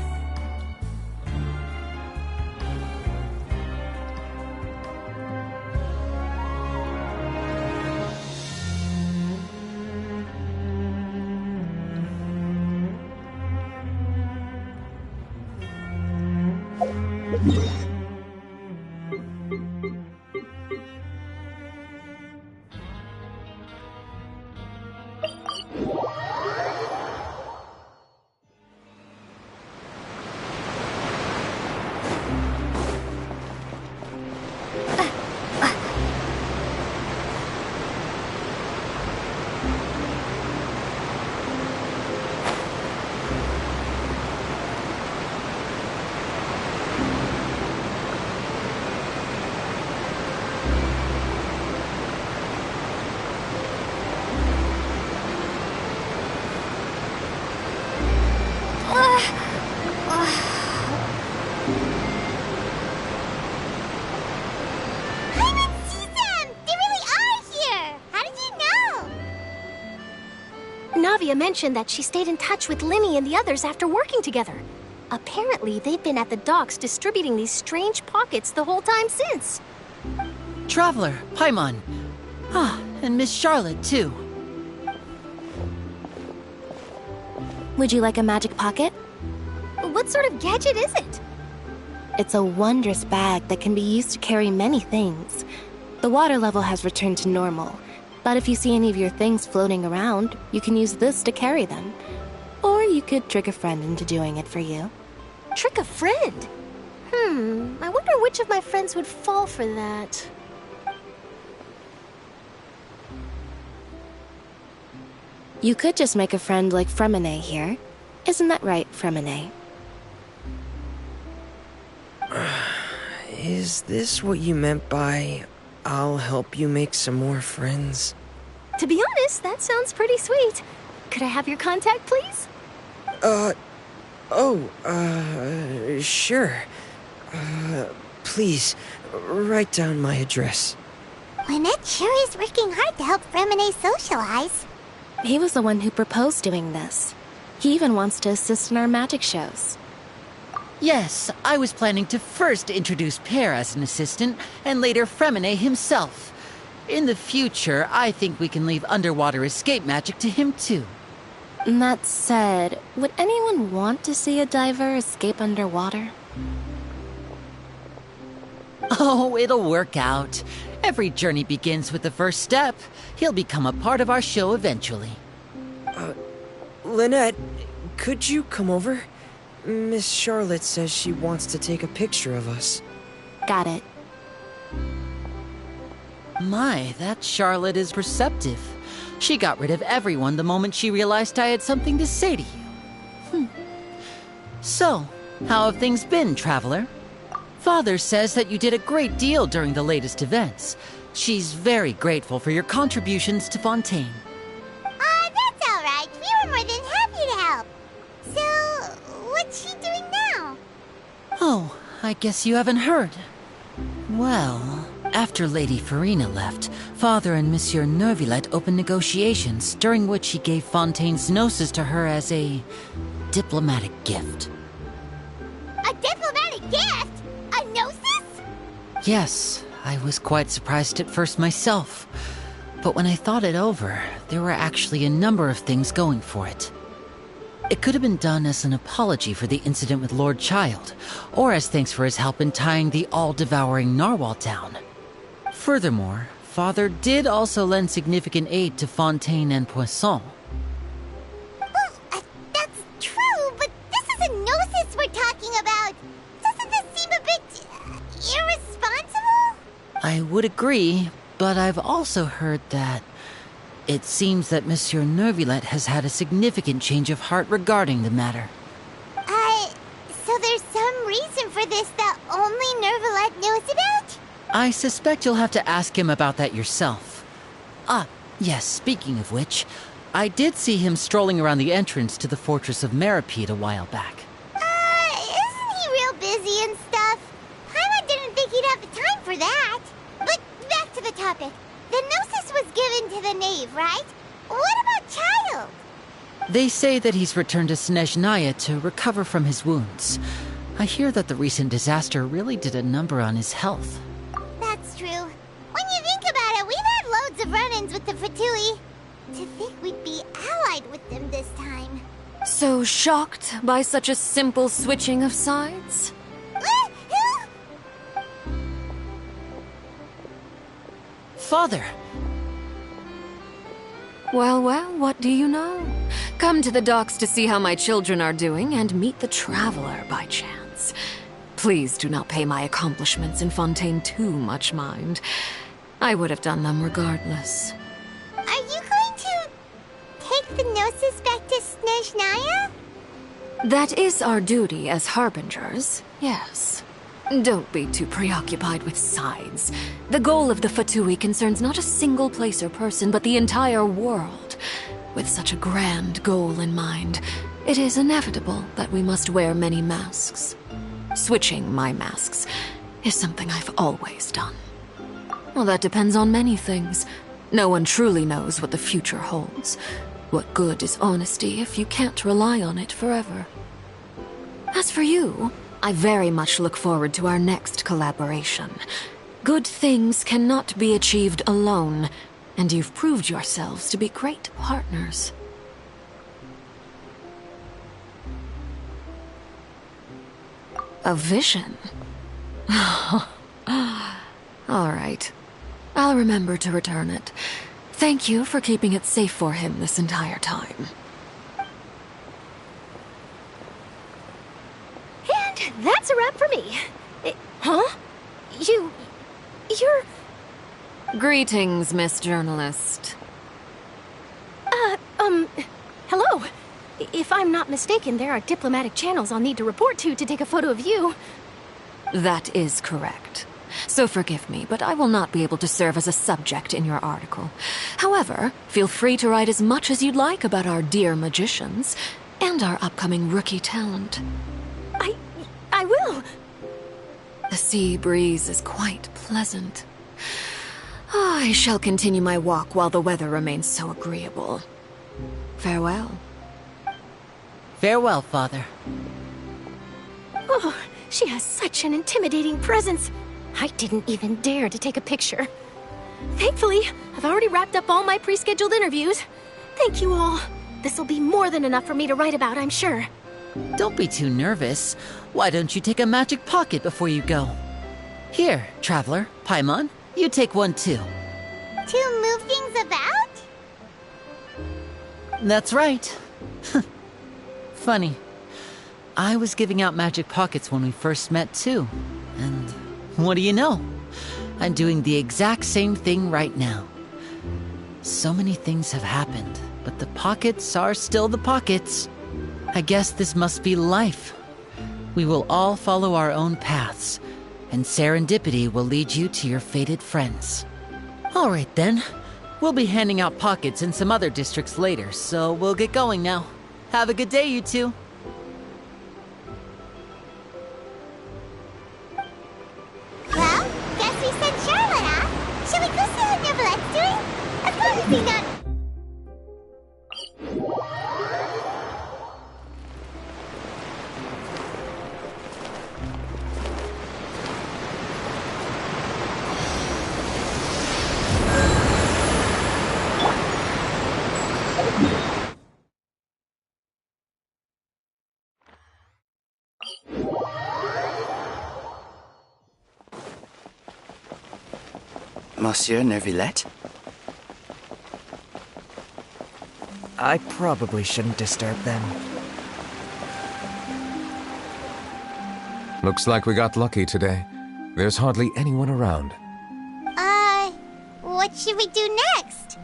Navia mentioned that she stayed in touch with Linny and the others after working together. Apparently, they've been at the docks distributing these strange pockets the whole time since. Traveler, Paimon. Ah, and Miss Charlotte, too. Would you like a magic pocket? What sort of gadget is it? It's a wondrous bag that can be used to carry many things. The water level has returned to normal, but if you see any of your things floating around, you can use this to carry them. Or you could trick a friend into doing it for you. Trick a friend? I wonder which of my friends would fall for that. You could just make a friend like Freminet here. Isn't that right, Freminet? Is this what you meant by, I'll help you make some more friends? To be honest, that sounds pretty sweet. Could I have your contact, please? Sure. Please, write down my address. Lynette sure is working hard to help Freminet socialize. He was the one who proposed doing this. He even wants to assist in our magic shows. Yes, I was planning to first introduce Pear as an assistant, and later Freminet himself. In the future, I think we can leave underwater escape magic to him too. That said, would anyone want to see a diver escape underwater? Oh, it'll work out. Every journey begins with the first step. He'll become a part of our show eventually. Lynette, could you come over? Miss Charlotte says she wants to take a picture of us. Got it. My, that Charlotte is perceptive. She got rid of everyone the moment she realized I had something to say to you. So, how have things been, Traveler? Father says that you did a great deal during the latest events. She's very grateful for your contributions to Fontaine. That's all right. We were more than happy to help. So, what's she doing now? Oh, I guess you haven't heard. Well, after Lady Farina left, Father and Monsieur Neuvillette opened negotiations, during which he gave Fontaine's gnosis to her as a diplomatic gift. A diplomatic gift? A gnosis? Yes, I was quite surprised at first myself. But when I thought it over, there were actually a number of things going for it. It could have been done as an apology for the incident with Lord Child, or as thanks for his help in tying the all-devouring narwhal down. Furthermore, Father did also lend significant aid to Fontaine and Poisson. Well, that's true, but this is a gnosis we're talking about. Doesn't this seem a bit irresponsible? I would agree, but I've also heard that it seems that Monsieur Neuvillette has had a significant change of heart regarding the matter. So there's some reason for this that only Neuvillette knows about? I suspect you'll have to ask him about that yourself. Ah, yes, speaking of which, I did see him strolling around the entrance to the Fortress of Meripede a while back. Isn't he real busy and stuff? Paimon didn't think he'd have the time for that. But back to the topic. The gnosis was given to the knave, right? What about Child? They say that he's returned to Snezhnaya to recover from his wounds. I hear that the recent disaster really did a number on his health. That's true. When you think about it, we've had loads of run-ins with the Fatui. To think we'd be allied with them this time. So shocked by such a simple switching of sides? Father! Well, what do you know? Come to the docks to see how my children are doing and meet the Traveler by chance. Please do not pay my accomplishments in Fontaine too much mind. I would have done them regardless. Are you going to take the gnosis back to Snezhnaya? That is our duty as harbingers, yes. Don't be too preoccupied with sides. The goal of the Fatui concerns not a single place or person, but the entire world. With such a grand goal in mind, it is inevitable that we must wear many masks. Switching my masks is something I've always done. Well, that depends on many things. No one truly knows what the future holds. What good is honesty if you can't rely on it forever? As for you, I very much look forward to our next collaboration. Good things cannot be achieved alone, and you've proved yourselves to be great partners. A vision? All right. I'll remember to return it. Thank you for keeping it safe for him this entire time. And that's a wrap for me. Huh? You're... Greetings, Miss Journalist. Hello. If I'm not mistaken, there are diplomatic channels I'll need to report to take a photo of you. That is correct. So forgive me, but I will not be able to serve as a subject in your article. However, feel free to write as much as you'd like about our dear magicians and our upcoming rookie talent. I will. The sea breeze is quite pleasant. I shall continue my walk while the weather remains so agreeable. Farewell. Farewell, Father. Oh, she has such an intimidating presence. I didn't even dare to take a picture. Thankfully, I've already wrapped up all my pre-scheduled interviews. Thank you all. This'll be more than enough for me to write about, I'm sure. Don't be too nervous. Why don't you take a magic pocket before you go? Here, Traveler, Paimon, you take one too. To move things about? That's right. Funny. I was giving out magic pockets when we first met too. And what do you know? I'm doing the exact same thing right now. So many things have happened, but the pockets are still the pockets. I guess this must be life. We will all follow our own paths, and serendipity will lead you to your fated friends. All right then. We'll be handing out pockets in some other districts later, so we'll get going now. Have a good day, you two. Well, guess we sent Charlotte off. Shall we go see how Neverlette's doing? Of course we not. Monsieur Neuvillette? I probably shouldn't disturb them. Looks like we got lucky today. There's hardly anyone around. What should we do next?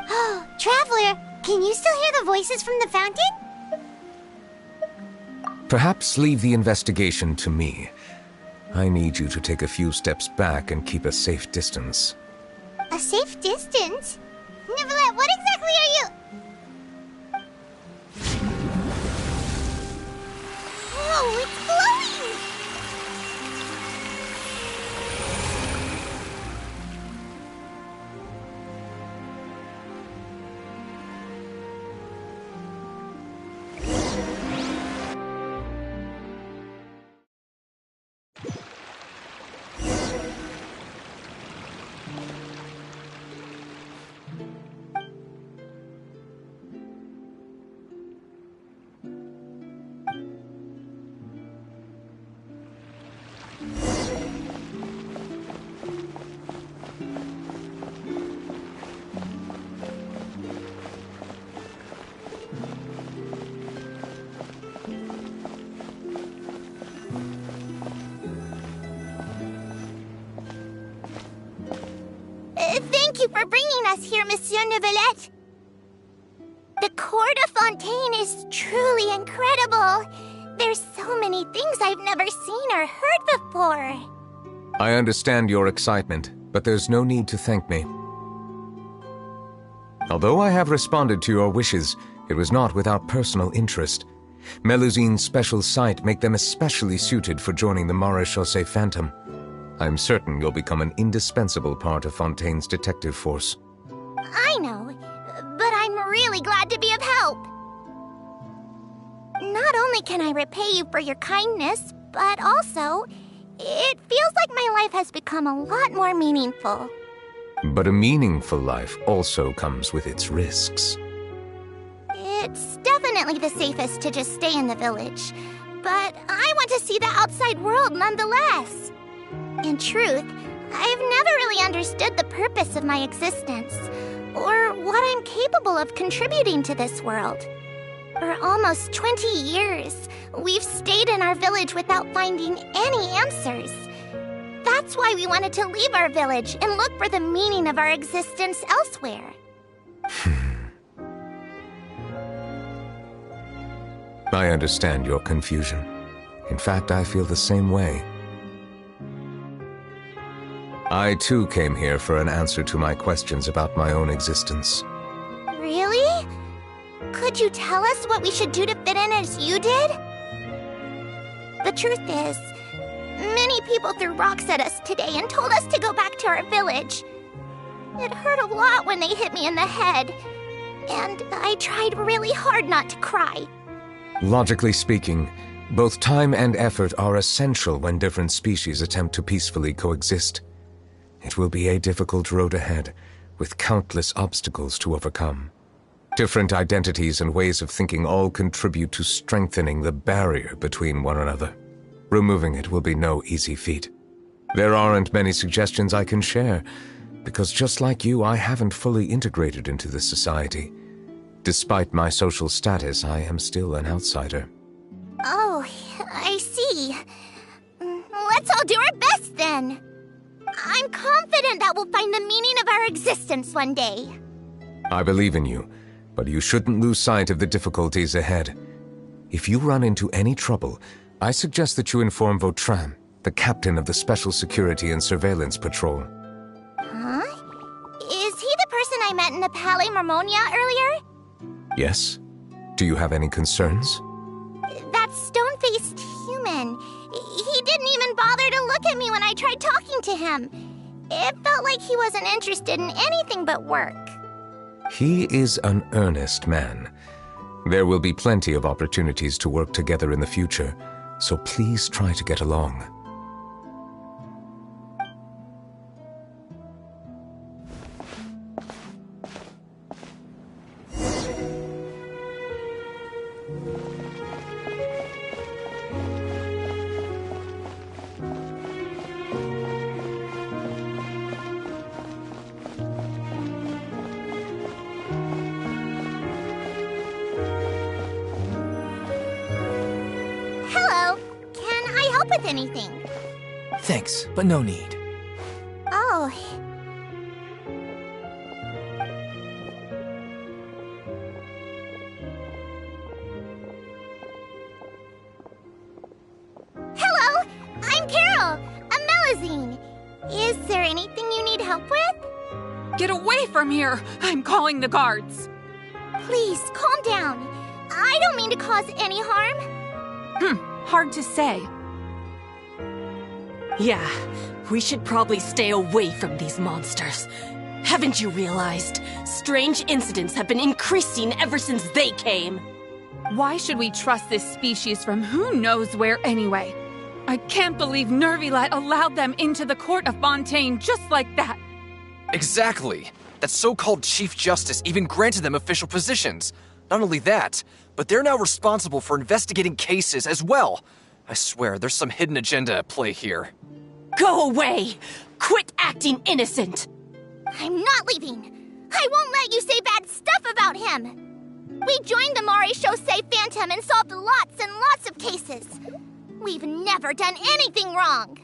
Oh, Traveler, can you still hear the voices from the fountain? Perhaps leave the investigation to me. I need you to take a few steps back and keep a safe distance. A safe distance? Neverlet, what exactly are you... Whoa, it's glowing! Thank you for bringing us here, Monsieur Neuvillette. The Cour de Fontaine is truly incredible. There's so many things I've never seen or heard before. I understand your excitement, but there's no need to thank me. Although I have responded to your wishes, it was not without personal interest. Melusine's special sight make them especially suited for joining the Maréchaussée Phantom. I'm certain you'll become an indispensable part of Fontaine's detective force. I know, but I'm really glad only can I repay you for your kindness, but also, it feels like my life has become a lot more meaningful. But a meaningful life also comes with its risks. It's definitely the safest to just stay in the village, but I want to see the outside world nonetheless. In truth, I've never really understood the purpose of my existence, or what I'm capable of contributing to this world. For almost 20 years, we've stayed in our village without finding any answers. That's why we wanted to leave our village and look for the meaning of our existence elsewhere. I understand your confusion. In fact, I feel the same way. I too came here for an answer to my questions about my own existence. Really? Could you tell us what we should do to fit in as you did? The truth is, many people threw rocks at us today and told us to go back to our village. It hurt a lot when they hit me in the head, and I tried really hard not to cry. Logically speaking, both time and effort are essential when different species attempt to peacefully coexist. It will be a difficult road ahead, with countless obstacles to overcome. Different identities and ways of thinking all contribute to strengthening the barrier between one another. Removing it will be no easy feat. There aren't many suggestions I can share, because just like you, I haven't fully integrated into this society. Despite my social status, I am still an outsider. Oh, I see. Let's all do our best then. I'm confident that we'll find the meaning of our existence one day. I believe in you, but you shouldn't lose sight of the difficulties ahead. If you run into any trouble, I suggest that you inform Vautrin, the captain of the Special Security and Surveillance Patrol. Huh? Is he the person I met in the Palais Marmonia earlier? Yes? Do you have any concerns? That stone-faced human. He didn't even bother to look at me when I tried talking to him. It felt like he wasn't interested in anything but work. He is an earnest man. There will be plenty of opportunities to work together in the future, so please try to get along. Anything. Thanks, but no need. Oh. Hello, I'm Carol, a Melazine. Is there anything you need help with? Get away from here! I'm calling the guards. Please, calm down. I don't mean to cause any harm. Hard to say. Yeah, we should probably stay away from these monsters. Haven't you realized? Strange incidents have been increasing ever since they came. Why should we trust this species from who knows where anyway? I can't believe Nervilet allowed them into the court of Fontaine just like that. Exactly. That so-called Chief Justice even granted them official positions. Not only that, but they're now responsible for investigating cases as well. I swear, there's some hidden agenda at play here. Go away! Quit acting innocent! I'm not leaving! I won't let you say bad stuff about him! We joined the Maréchaussée Phantom and solved lots and lots of cases. We've never done anything wrong.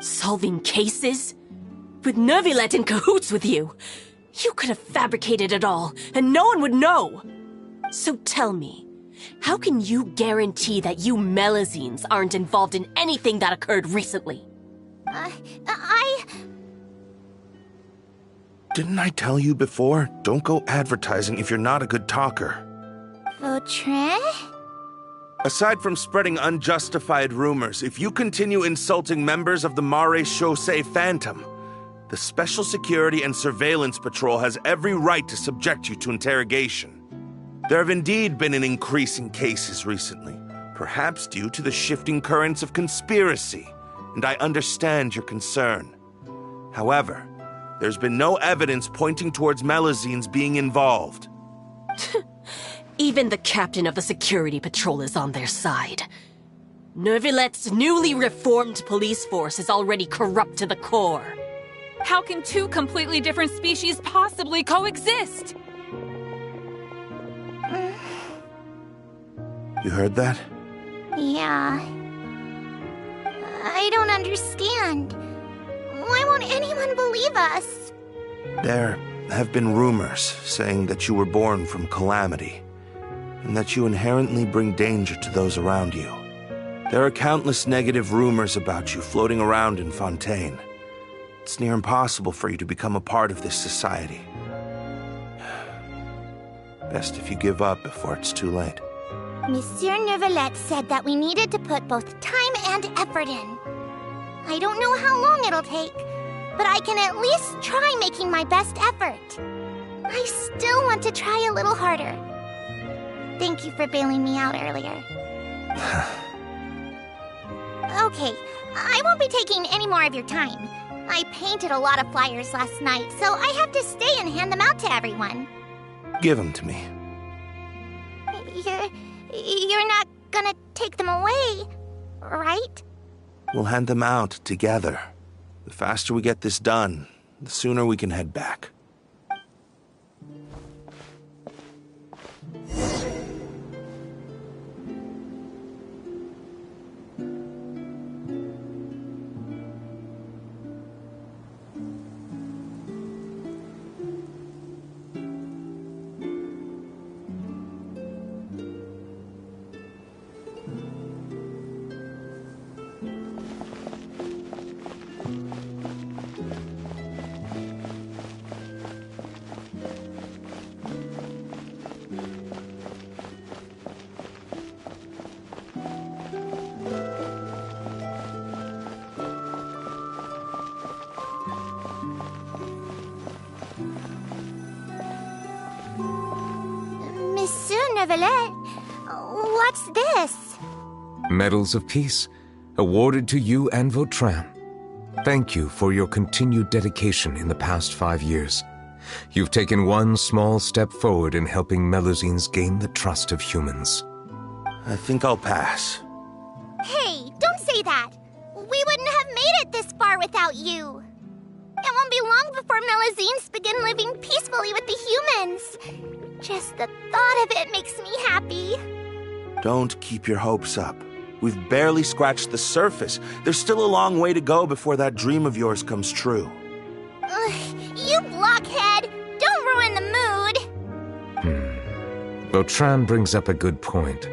Solving cases? With Nervilet in cahoots with you? You could have fabricated it all, and no one would know! So tell me, how can you guarantee that you Melazines aren't involved in anything that occurred recently? Didn't I tell you before? Don't go advertising if you're not a good talker. Vautrin? Aside from spreading unjustified rumors, if you continue insulting members of the Maréchaussée Phantom, the Special Security and Surveillance Patrol has every right to subject you to interrogation. There have indeed been an increase in cases recently, perhaps due to the shifting currents of conspiracy, and I understand your concern. However, there's been no evidence pointing towards Melusines being involved. Even the captain of the security patrol is on their side. Nervilette's newly reformed police force is already corrupt to the core. How can two completely different species possibly coexist? You heard that? Yeah. I don't understand. Why won't anyone believe us? There have been rumors saying that you were born from calamity, and that you inherently bring danger to those around you. There are countless negative rumors about you floating around in Fontaine. It's near impossible for you to become a part of this society. Best if you give up before it's too late. Monsieur Neuvillette said that we needed to put both time and effort in. I don't know how long it'll take, but I can at least try making my best effort. I still want to try a little harder. Thank you for bailing me out earlier. Okay, I won't be taking any more of your time. I painted a lot of flyers last night, so I have to stay and hand them out to everyone. Give them to me. You're not gonna take them away, right? We'll hand them out together. The faster we get this done, the sooner we can head back. Neuvillette, what's this? Medals of Peace, awarded to you and Vautrin. Thank you for your continued dedication in the past 5 years. You've taken one small step forward in helping Melusines gain the trust of humans. I think I'll pass. Hey, don't say that! We wouldn't have made it this far without you! It won't be long before Melusines begin living peacefully with the humans. Just the thought of it makes me happy. Don't keep your hopes up. We've barely scratched the surface. There's still a long way to go before that dream of yours comes true. You blockhead! Don't ruin the mood! Vautrin brings up a good point.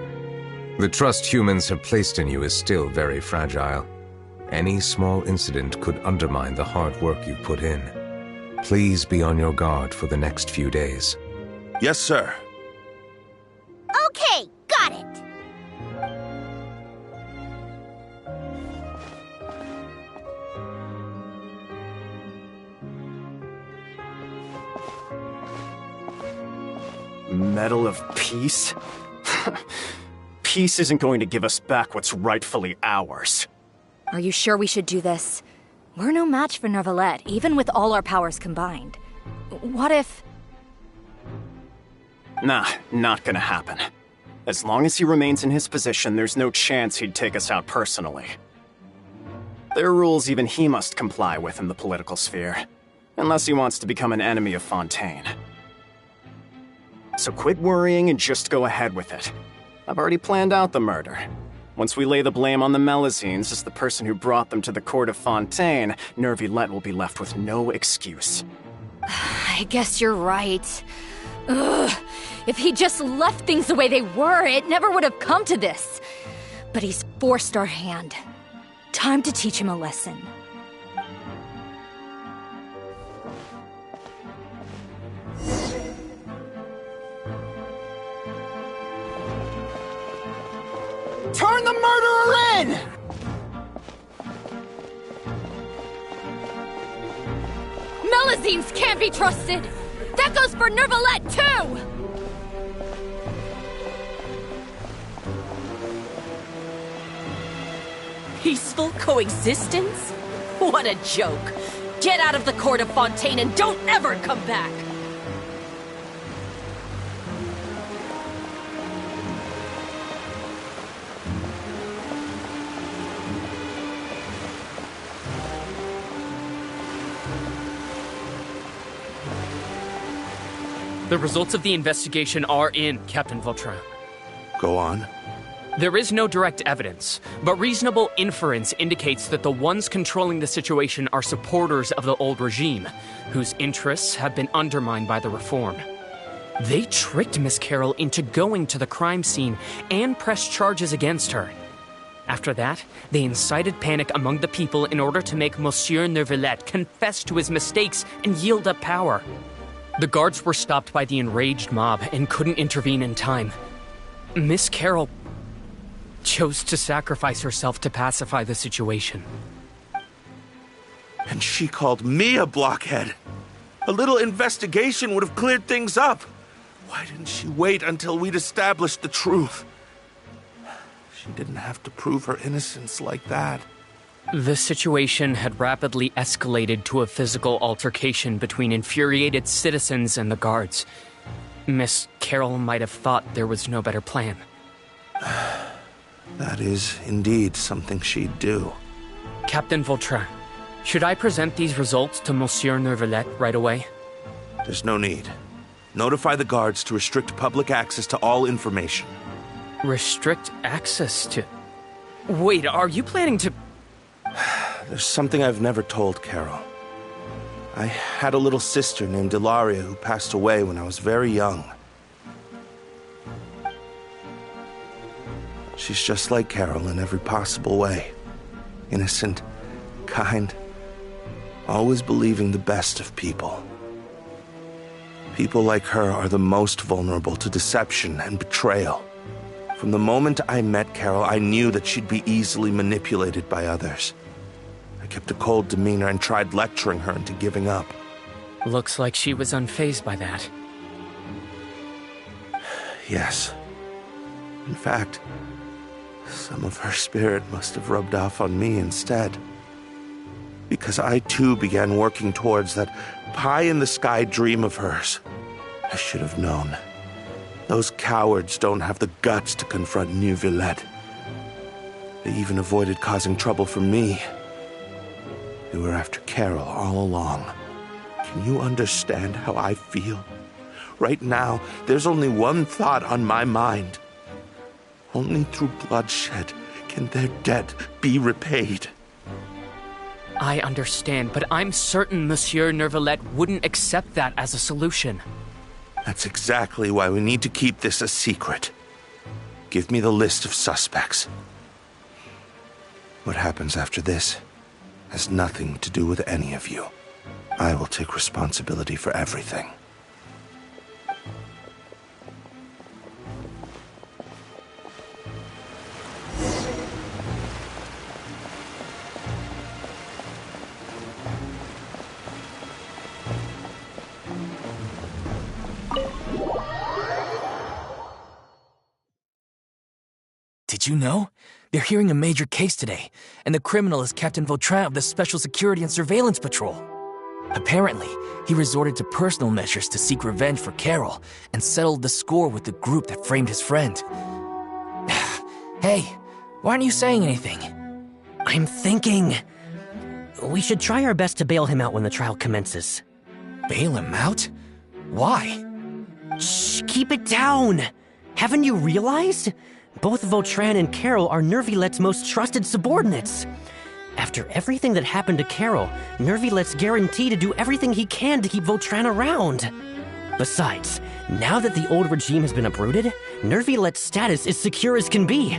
The trust humans have placed in you is still very fragile. Any small incident could undermine the hard work you've put in. Please be on your guard for the next few days. Yes, sir. Okay, got it. Medal of Peace? Peace isn't going to give us back what's rightfully ours. Are you sure we should do this? We're no match for Neuvillette, even with all our powers combined. What if... Nah, not gonna happen. As long as he remains in his position, there's no chance he'd take us out personally. There are rules even he must comply with in the political sphere, unless he wants to become an enemy of Fontaine. So quit worrying and just go ahead with it. I've already planned out the murder. Once we lay the blame on the Melusines as the person who brought them to the court of Fontaine, Neuvillette will be left with no excuse. I guess you're right. Ugh. If he just left things the way they were, it never would have come to this. But he's forced our hand. Time to teach him a lesson. Turn the murderer in! Melusines can't be trusted! That goes for Neuvillette, too! Peaceful coexistence? What a joke. Get out of the court of Fontaine and don't ever come back! The results of the investigation are in, Captain Vautrin. Go on. There is no direct evidence, but reasonable inference indicates that the ones controlling the situation are supporters of the old regime, whose interests have been undermined by the reform. They tricked Miss Carroll into going to the crime scene and pressed charges against her. After that, they incited panic among the people in order to make Monsieur Neuvillette confess to his mistakes and yield up power. The guards were stopped by the enraged mob and couldn't intervene in time. Miss Carroll chose to sacrifice herself to pacify the situation. And she called me a blockhead. A little investigation would have cleared things up. Why didn't she wait until we'd established the truth? She didn't have to prove her innocence like that. The situation had rapidly escalated to a physical altercation between infuriated citizens and the guards. Miss Carroll might have thought there was no better plan. That is indeed something she'd do. Captain Vautrin, should I present these results to Monsieur Neuvillette right away? There's no need. Notify the guards to restrict public access to all information. Restrict access to... Wait, are you planning to... There's something I've never told Carol. I had a little sister named Ilaria who passed away when I was very young. She's just like Carol in every possible way. Innocent, kind, always believing the best of people. People like her are the most vulnerable to deception and betrayal. From the moment I met Carol, I knew that she'd be easily manipulated by others. I kept a cold demeanor and tried lecturing her into giving up. Looks like she was unfazed by that. Yes. In fact, some of her spirit must have rubbed off on me instead. Because I too began working towards that pie-in-the-sky dream of hers. I should have known. Those cowards don't have the guts to confront Neuvillette. They even avoided causing trouble for me. They were after Carol all along. Can you understand how I feel? Right now, there's only one thought on my mind. Only through bloodshed can their debt be repaid. I understand, but I'm certain Monsieur Neuvillette wouldn't accept that as a solution. That's exactly why we need to keep this a secret. Give me the list of suspects. What happens after this has nothing to do with any of you. I will take responsibility for everything. Did you know? They're hearing a major case today, and the criminal is Captain Vautrin of the Special Security and Surveillance Patrol. Apparently, he resorted to personal measures to seek revenge for Carol and settled the score with the group that framed his friend. Hey, why aren't you saying anything? I'm thinking... we should try our best to bail him out when the trial commences. Bail him out? Why? Shh, keep it down! Haven't you realized? Both Vautrin and Carol are Neuvillette's most trusted subordinates. After everything that happened to Carol, Neuvillette's guaranteed to do everything he can to keep Vautrin around. Besides, now that the old regime has been uprooted, Neuvillette's status is secure as can be.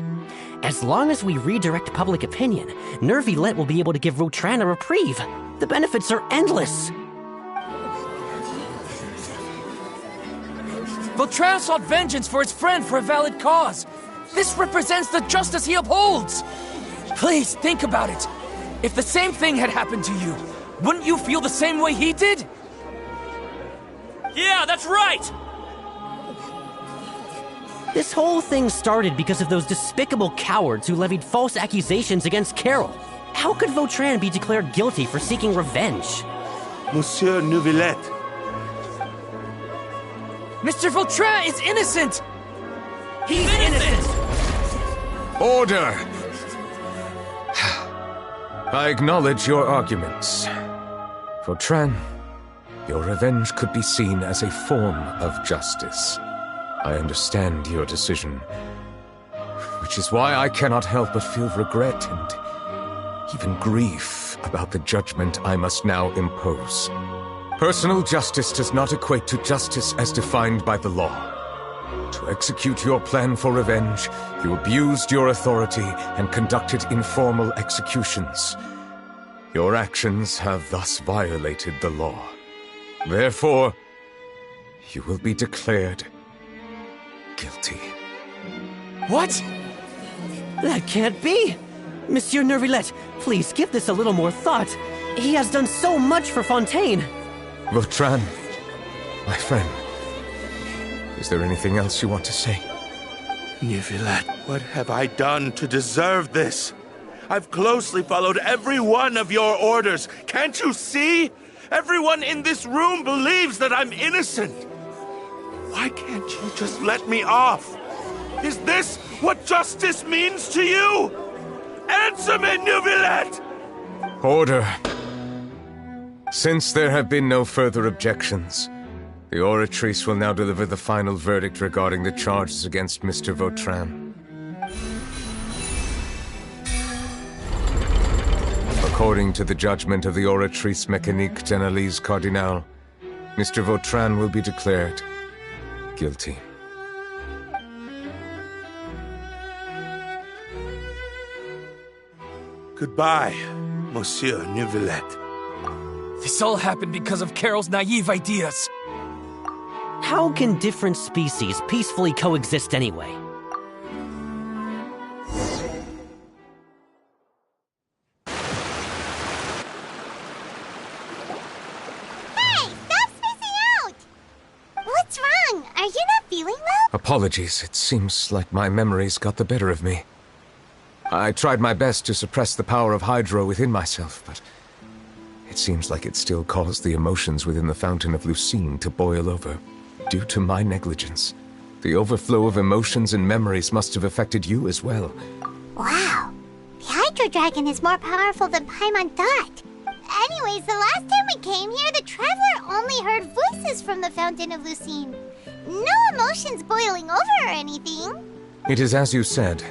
As long as we redirect public opinion, Neuvillette will be able to give Vautrin a reprieve. The benefits are endless. Vautrin sought vengeance for his friend for a valid cause. This represents the justice he upholds. Please think about it. If the same thing had happened to you, wouldn't you feel the same way he did? Yeah, that's right! This whole thing started because of those despicable cowards who levied false accusations against Carol. How could Vautrin be declared guilty for seeking revenge? Monsieur Neuvillette. Mr. Vautrin is innocent! He's innocent! Order! I acknowledge your arguments. Vautrin, your revenge could be seen as a form of justice. I understand your decision, which is why I cannot help but feel regret and even grief about the judgment I must now impose. Personal justice does not equate to justice as defined by the law. To execute your plan for revenge, you abused your authority and conducted informal executions. Your actions have thus violated the law. Therefore, you will be declared guilty. What? That can't be! Monsieur Neuvillette, please give this a little more thought. He has done so much for Fontaine. Vautrin, my friend, is there anything else you want to say? Neuvillette, what have I done to deserve this? I've closely followed every one of your orders. Can't you see? Everyone in this room believes that I'm innocent. Why can't you just let me off? Is this what justice means to you? Answer me, Neuvillette! Order. Since there have been no further objections, the Oratrice will now deliver the final verdict regarding the charges against Mr. Vautrin. According to the judgment of the Oratrice Mécanique d'Analyse Cardinal, Mr. Vautrin will be declared guilty. Goodbye, Monsieur Neuvillette. This all happened because of Carol's naive ideas. How can different species peacefully coexist anyway? Hey, stop spacing out! What's wrong? Are you not feeling well? Apologies, it seems like my memories got the better of me. I tried my best to suppress the power of Hydro within myself, but it seems like it still caused the emotions within the Fountain of Lucine to boil over, due to my negligence. The overflow of emotions and memories must have affected you as well. Wow. The Hydro Dragon is more powerful than Paimon thought. Anyways, the last time we came here, the Traveler only heard voices from the Fountain of Lucine. No emotions boiling over or anything. It is as you said.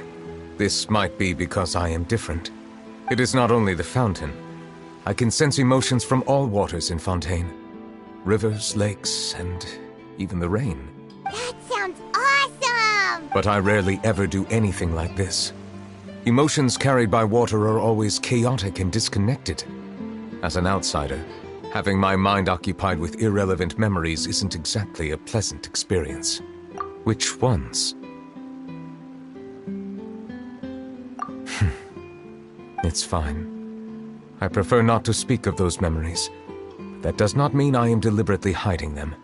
This might be because I am different. It is not only the fountain. I can sense emotions from all waters in Fontaine. Rivers, lakes, and even the rain. That sounds awesome! But I rarely ever do anything like this. Emotions carried by water are always chaotic and disconnected. As an outsider, having my mind occupied with irrelevant memories isn't exactly a pleasant experience. Which ones? It's fine. I prefer not to speak of those memories. That does not mean I am deliberately hiding them.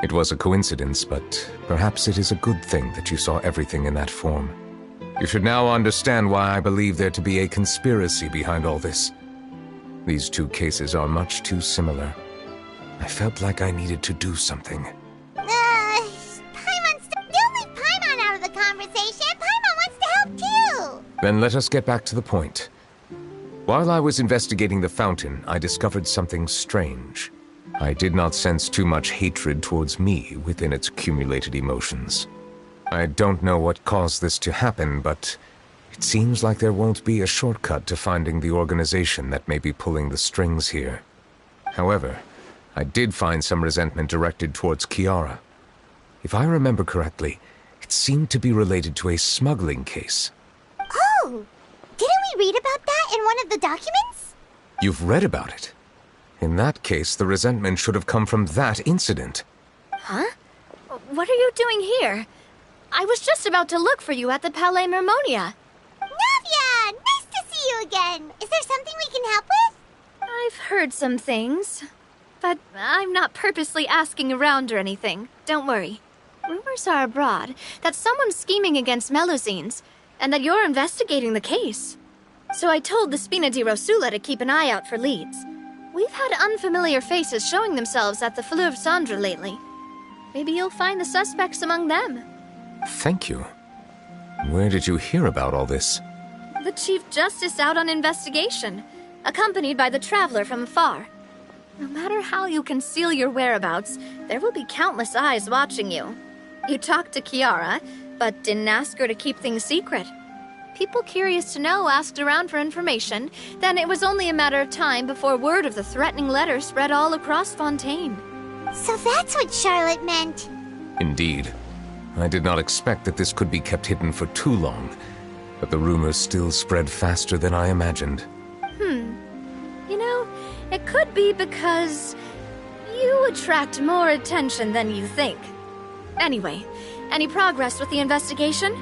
It was a coincidence, but perhaps it is a good thing that you saw everything in that form. You should now understand why I believe there to be a conspiracy behind all this. These two cases are much too similar. I felt like I needed to do something. Paimon's don't leave Paimon out of the conversation. Paimon wants to help too. Then let us get back to the point. While I was investigating the fountain, I discovered something strange. I did not sense too much hatred towards me within its accumulated emotions. I don't know what caused this to happen, but it seems like there won't be a shortcut to finding the organization that may be pulling the strings here. However, I did find some resentment directed towards Kiara. If I remember correctly, it seemed to be related to a smuggling case. Oh! Didn't we read about that in one of the documents? You've read about it? In that case, the resentment should have come from that incident. Huh? What are you doing here? I was just about to look for you at the Palais Mermonia. Navia! Nice to see you again! Is there something we can help with? I've heard some things, but I'm not purposely asking around or anything. Don't worry. Rumors are abroad that someone's scheming against Melusines, and that you're investigating the case. So I told the Spina di Rosula to keep an eye out for leads. We've had unfamiliar faces showing themselves at the Fleuve Cendre lately. Maybe you'll find the suspects among them. Thank you. Where did you hear about all this? The Chief Justice out on investigation, accompanied by the Traveler from afar. No matter how you conceal your whereabouts, there will be countless eyes watching you. You talked to Kiara, but didn't ask her to keep things secret. People curious to know asked around for information, then it was only a matter of time before word of the threatening letter spread all across Fontaine. So that's what Charlotte meant. Indeed. I did not expect that this could be kept hidden for too long, but the rumors still spread faster than I imagined. You know, it could be because you attract more attention than you think. Anyway, any progress with the investigation?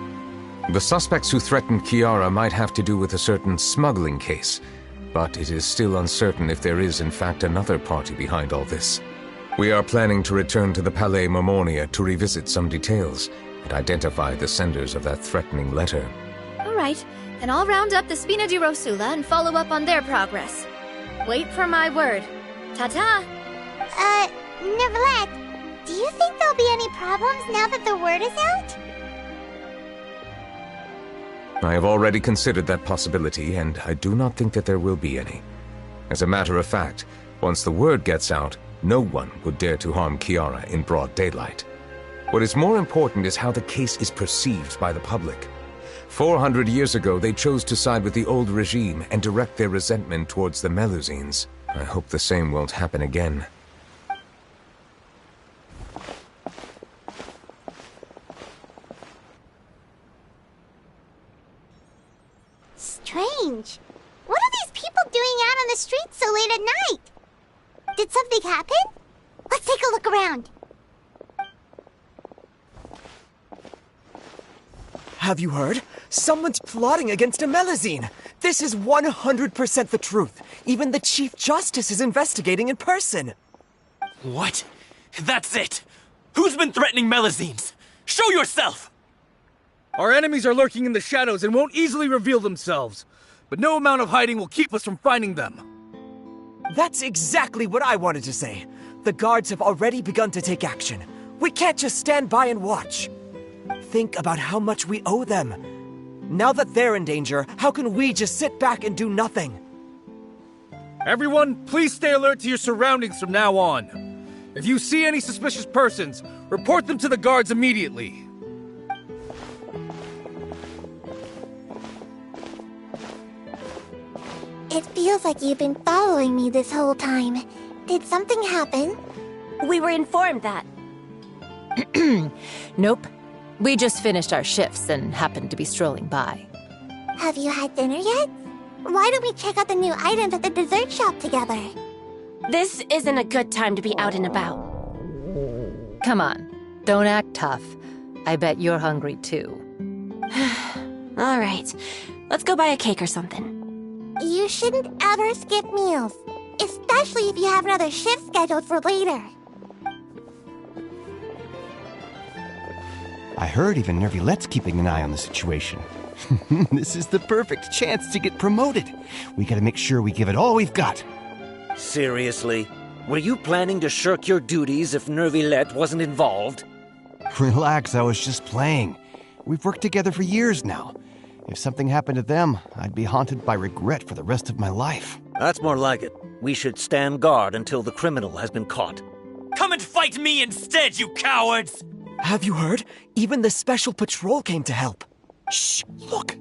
The suspects who threatened Kiara might have to do with a certain smuggling case, but it is still uncertain if there is in fact another party behind all this. We are planning to return to the Palais Mermonia to revisit some details and identify the senders of that threatening letter. All right, then I'll round up the Spina di Rosula and follow up on their progress. Wait for my word. Ta-ta! Neuvillette, do you think there'll be any problems now that the word is out? I have already considered that possibility, and I do not think that there will be any. As a matter of fact, once the word gets out, no one would dare to harm Kiara in broad daylight. What is more important is how the case is perceived by the public. 400 years ago, they chose to side with the old regime and direct their resentment towards the Melusines. I hope the same won't happen again. Strange. What are these people doing out on the streets so late at night? Did something happen? Let's take a look around. Have you heard? Someone's plotting against a Melusine. This is 100% the truth. Even the Chief Justice is investigating in person. What? That's it! Who's been threatening Melusines? Show yourself! Our enemies are lurking in the shadows and won't easily reveal themselves. But no amount of hiding will keep us from finding them. That's exactly what I wanted to say. The guards have already begun to take action. We can't just stand by and watch. Think about how much we owe them. Now that they're in danger, how can we just sit back and do nothing? Everyone, please stay alert to your surroundings from now on. If you see any suspicious persons, report them to the guards immediately. It feels like you've been following me this whole time. Did something happen? We were informed that. Nope. We just finished our shifts and happened to be strolling by. Have you had dinner yet? Why don't we check out the new items at the dessert shop together? This isn't a good time to be out and about. Come on, don't act tough. I bet you're hungry too. All right, let's go buy a cake or something. You shouldn't ever skip meals, especially if you have another shift scheduled for later. I heard even Nervillette's keeping an eye on the situation. This is the perfect chance to get promoted. We gotta make sure we give it all we've got. Seriously? Were you planning to shirk your duties if Neuvillette wasn't involved? Relax, I was just playing. We've worked together for years now. If something happened to them, I'd be haunted by regret for the rest of my life. That's more like it. We should stand guard until the criminal has been caught. Come and fight me instead, you cowards! Have you heard? Even the Special Patrol came to help. Shh! Look!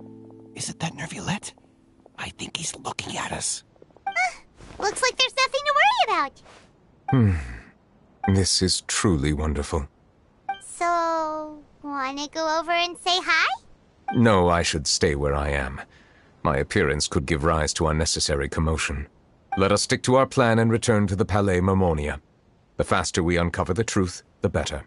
Is it that Neuvillette? I think he's looking at us. Looks like there's nothing to worry about. This is truly wonderful. So, wanna go over and say hi? No, I should stay where I am. My appearance could give rise to unnecessary commotion. Let us stick to our plan and return to the Palais Mermonia. The faster we uncover the truth, the better.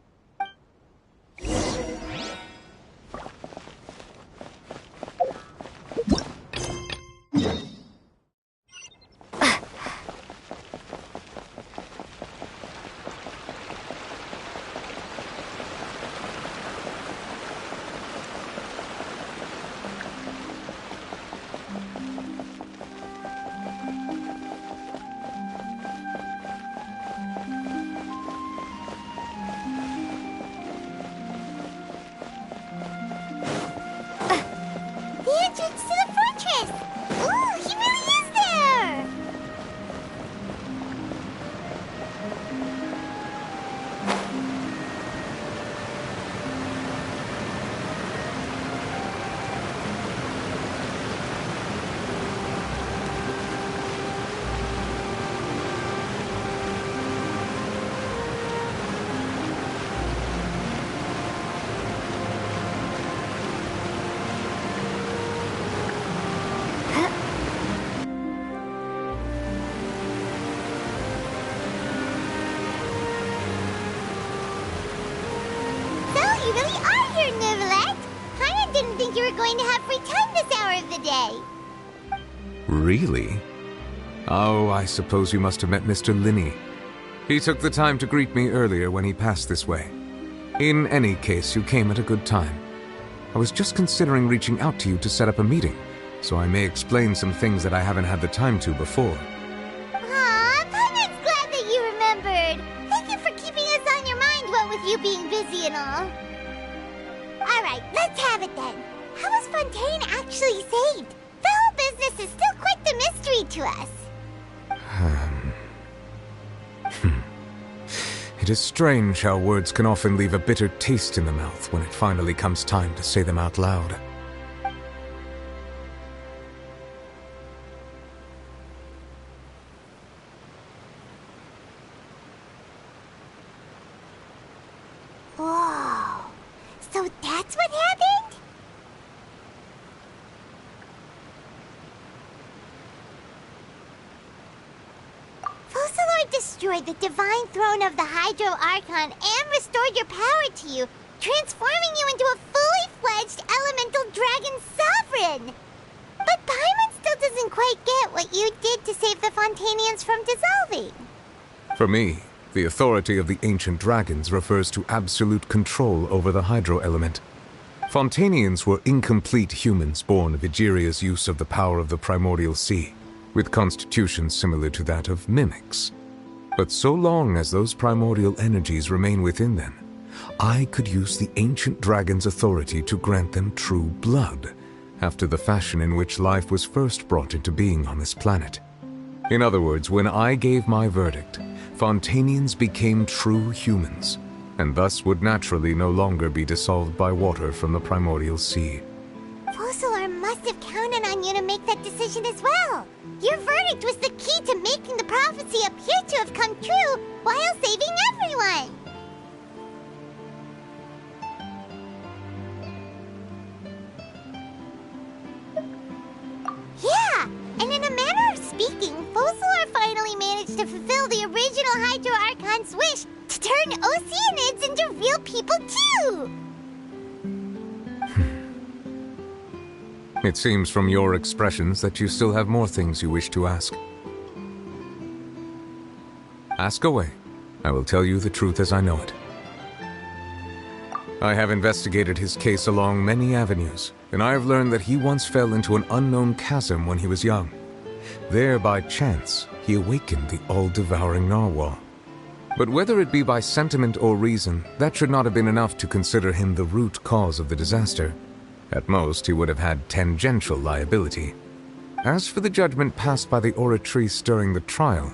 think you were going to have free time this hour of the day. Really? Oh, I suppose you must have met Mr. Linney. He took the time to greet me earlier when he passed this way. In any case, you came at a good time. I was just considering reaching out to you to set up a meeting, so I may explain some things that I haven't had the time to before. Aw, Paimon's glad that you remembered. Thank you for keeping us on your mind, what with you being busy and all. Alright, let's have it then. How was Fontaine actually saved? The whole business is still quite the mystery to us. It is strange how words can often leave a bitter taste in the mouth when it finally comes time to say them out loud. Whoa. So that's what happened? Focalor destroyed the divine throne of the Hydro Archon and restored your power to you, transforming you into a fully fledged elemental dragon sovereign. But Paimon still doesn't quite get what you did to save the Fontanians from dissolving. For me, the authority of the ancient dragons refers to absolute control over the hydro element. Fontanians were incomplete humans born of Egeria's use of the power of the primordial sea, with constitutions similar to that of mimics. But so long as those primordial energies remain within them, I could use the ancient dragon's authority to grant them true blood, after the fashion in which life was first brought into being on this planet. In other words, when I gave my verdict, Fontanians became true humans, and thus would naturally no longer be dissolved by water from the primordial sea. Focalor must have counted on you to make that decision as well. Your verdict was the key to making the prophecy appear to have come true while saving everyone. Yeah, and in a manner of speaking, Focalor finally managed to fulfill the original Hydro Archon's wish to turn Oceanids into real people too! It seems from your expressions that you still have more things you wish to ask. Ask away. I will tell you the truth as I know it. I have investigated his case along many avenues, and I have learned that he once fell into an unknown chasm when he was young. There, by chance, he awakened the all-devouring narwhal. But whether it be by sentiment or reason, that should not have been enough to consider him the root cause of the disaster. At most, he would have had tangential liability. As for the judgment passed by the Oratrice during the trial,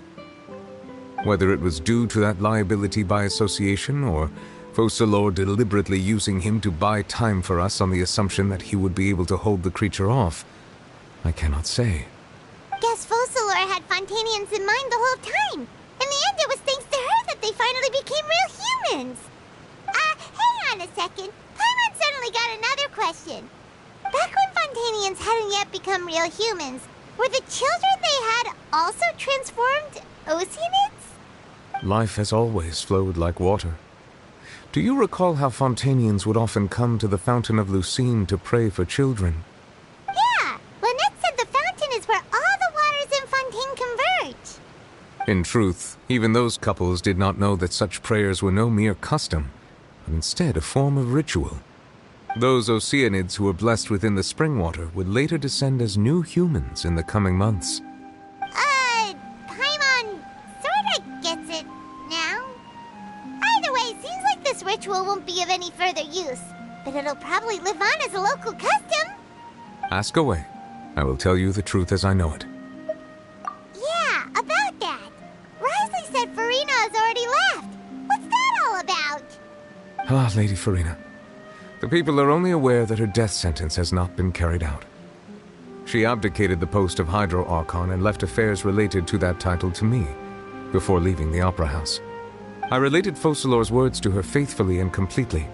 whether it was due to that liability by association, or Focalor deliberately using him to buy time for us on the assumption that he would be able to hold the creature off, I cannot say. Guess Focalor had Fontanians in mind the whole time. In the end, it was thanks to her that they finally became real humans. Hang on a second. Paimon suddenly got another question. Back when Fontanians hadn't yet become real humans, were the children they had also transformed Oceanids? Life has always flowed like water. Do you recall how Fontanians would often come to the Fountain of Lucine to pray for children? Yeah! Lynette said the fountain is where all the waters in Fontaine converge. In truth, even those couples did not know that such prayers were no mere custom, but instead a form of ritual. Those Oceanids who were blessed within the spring water would later descend as new humans in the coming months. Paimon sorta gets it now. Either way, it seems like this ritual won't be of any further use, but it'll probably live on as a local custom. Ask away. I will tell you the truth as I know it. Yeah, about that. Wriothesley said Furina has already left. What's that all about? Ah, Lady Furina. The people are only aware that her death sentence has not been carried out. She abdicated the post of Hydro Archon and left affairs related to that title to me, before leaving the Opera House. I related Focalor's words to her faithfully and completely.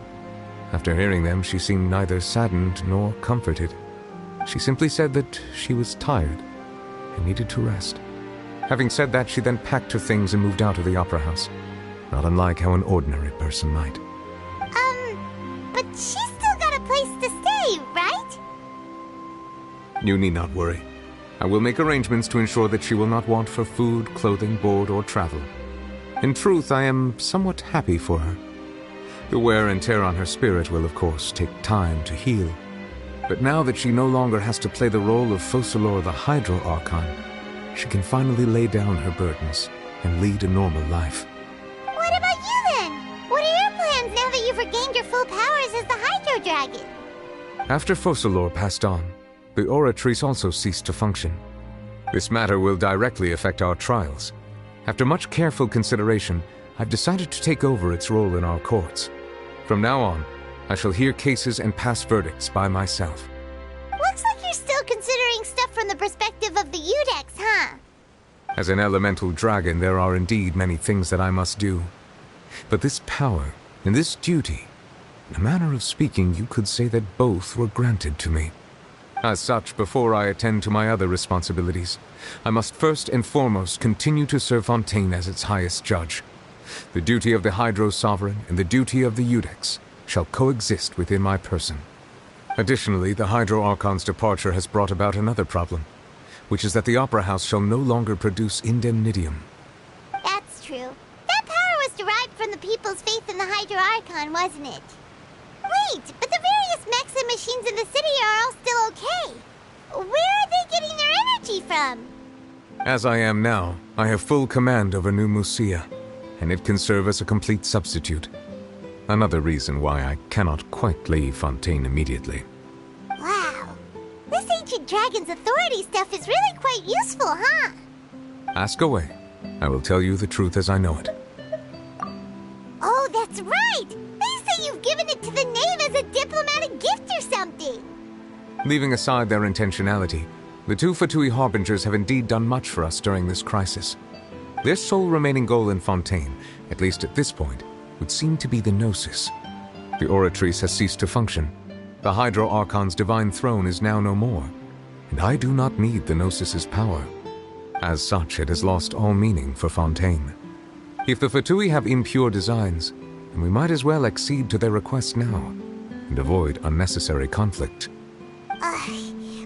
After hearing them, she seemed neither saddened nor comforted. She simply said that she was tired and needed to rest. Having said that, she then packed her things and moved out of the Opera House, not unlike how an ordinary person might. But she's still got a place to stay, right? You need not worry. I will make arrangements to ensure that she will not want for food, clothing, board, or travel. In truth, I am somewhat happy for her. The wear and tear on her spirit will, of course, take time to heal. But now that she no longer has to play the role of Focalors the Hydro Archon, she can finally lay down her burdens and lead a normal life. What about you then? What are your plans now that you've regained your full powers as the Hydro Dragon? After Focalors passed on, the Oratrice also ceased to function. This matter will directly affect our trials. After much careful consideration, I've decided to take over its role in our courts. From now on, I shall hear cases and pass verdicts by myself. Looks like you're still considering stuff from the perspective of the Udex, huh? As an elemental dragon, there are indeed many things that I must do. But this power and this duty, in a manner of speaking, you could say that both were granted to me. As such, before I attend to my other responsibilities, I must first and foremost continue to serve Fontaine as its highest judge. The duty of the Hydro Sovereign and the duty of the Udex shall coexist within my person. Additionally, the Hydro Archon's departure has brought about another problem, which is that the Opera House shall no longer produce indemnitium. That's true. That power was derived from the people's faith in the Hydro Archon, wasn't it? Wait, but the various mechs and machines in the city are all still okay. Where are they getting their energy from? As I am now, I have full command over New Musia, and it can serve as a complete substitute. Another reason why I cannot quite leave Fontaine immediately. Wow. This ancient dragon's authority stuff is really quite useful, huh? Ask away. I will tell you the truth as I know it. Oh, that's right! They say you've given it to the knave as a diplomatic gift or something! Leaving aside their intentionality, the two Fatui Harbingers have indeed done much for us during this crisis. Their sole remaining goal in Fontaine, at least at this point, would seem to be the Gnosis. The Oratrice has ceased to function. The Hydro Archon's divine throne is now no more, and I do not need the Gnosis's power. As such, it has lost all meaning for Fontaine. If the Fatui have impure designs, then we might as well accede to their request now, and avoid unnecessary conflict.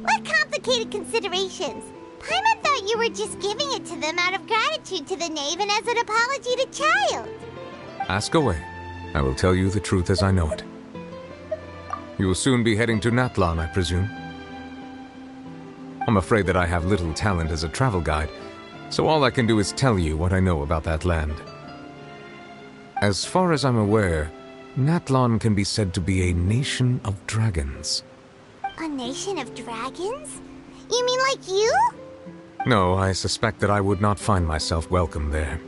What complicated considerations! Paimon thought you were just giving it to them out of gratitude to the knave and as an apology to Childe. Ask away. I will tell you the truth as I know it. You will soon be heading to Natlan, I presume? I'm afraid that I have little talent as a travel guide, so all I can do is tell you what I know about that land. As far as I'm aware, Natlan can be said to be a nation of dragons. A nation of dragons? You mean like you? No, I suspect that I would not find myself welcome there.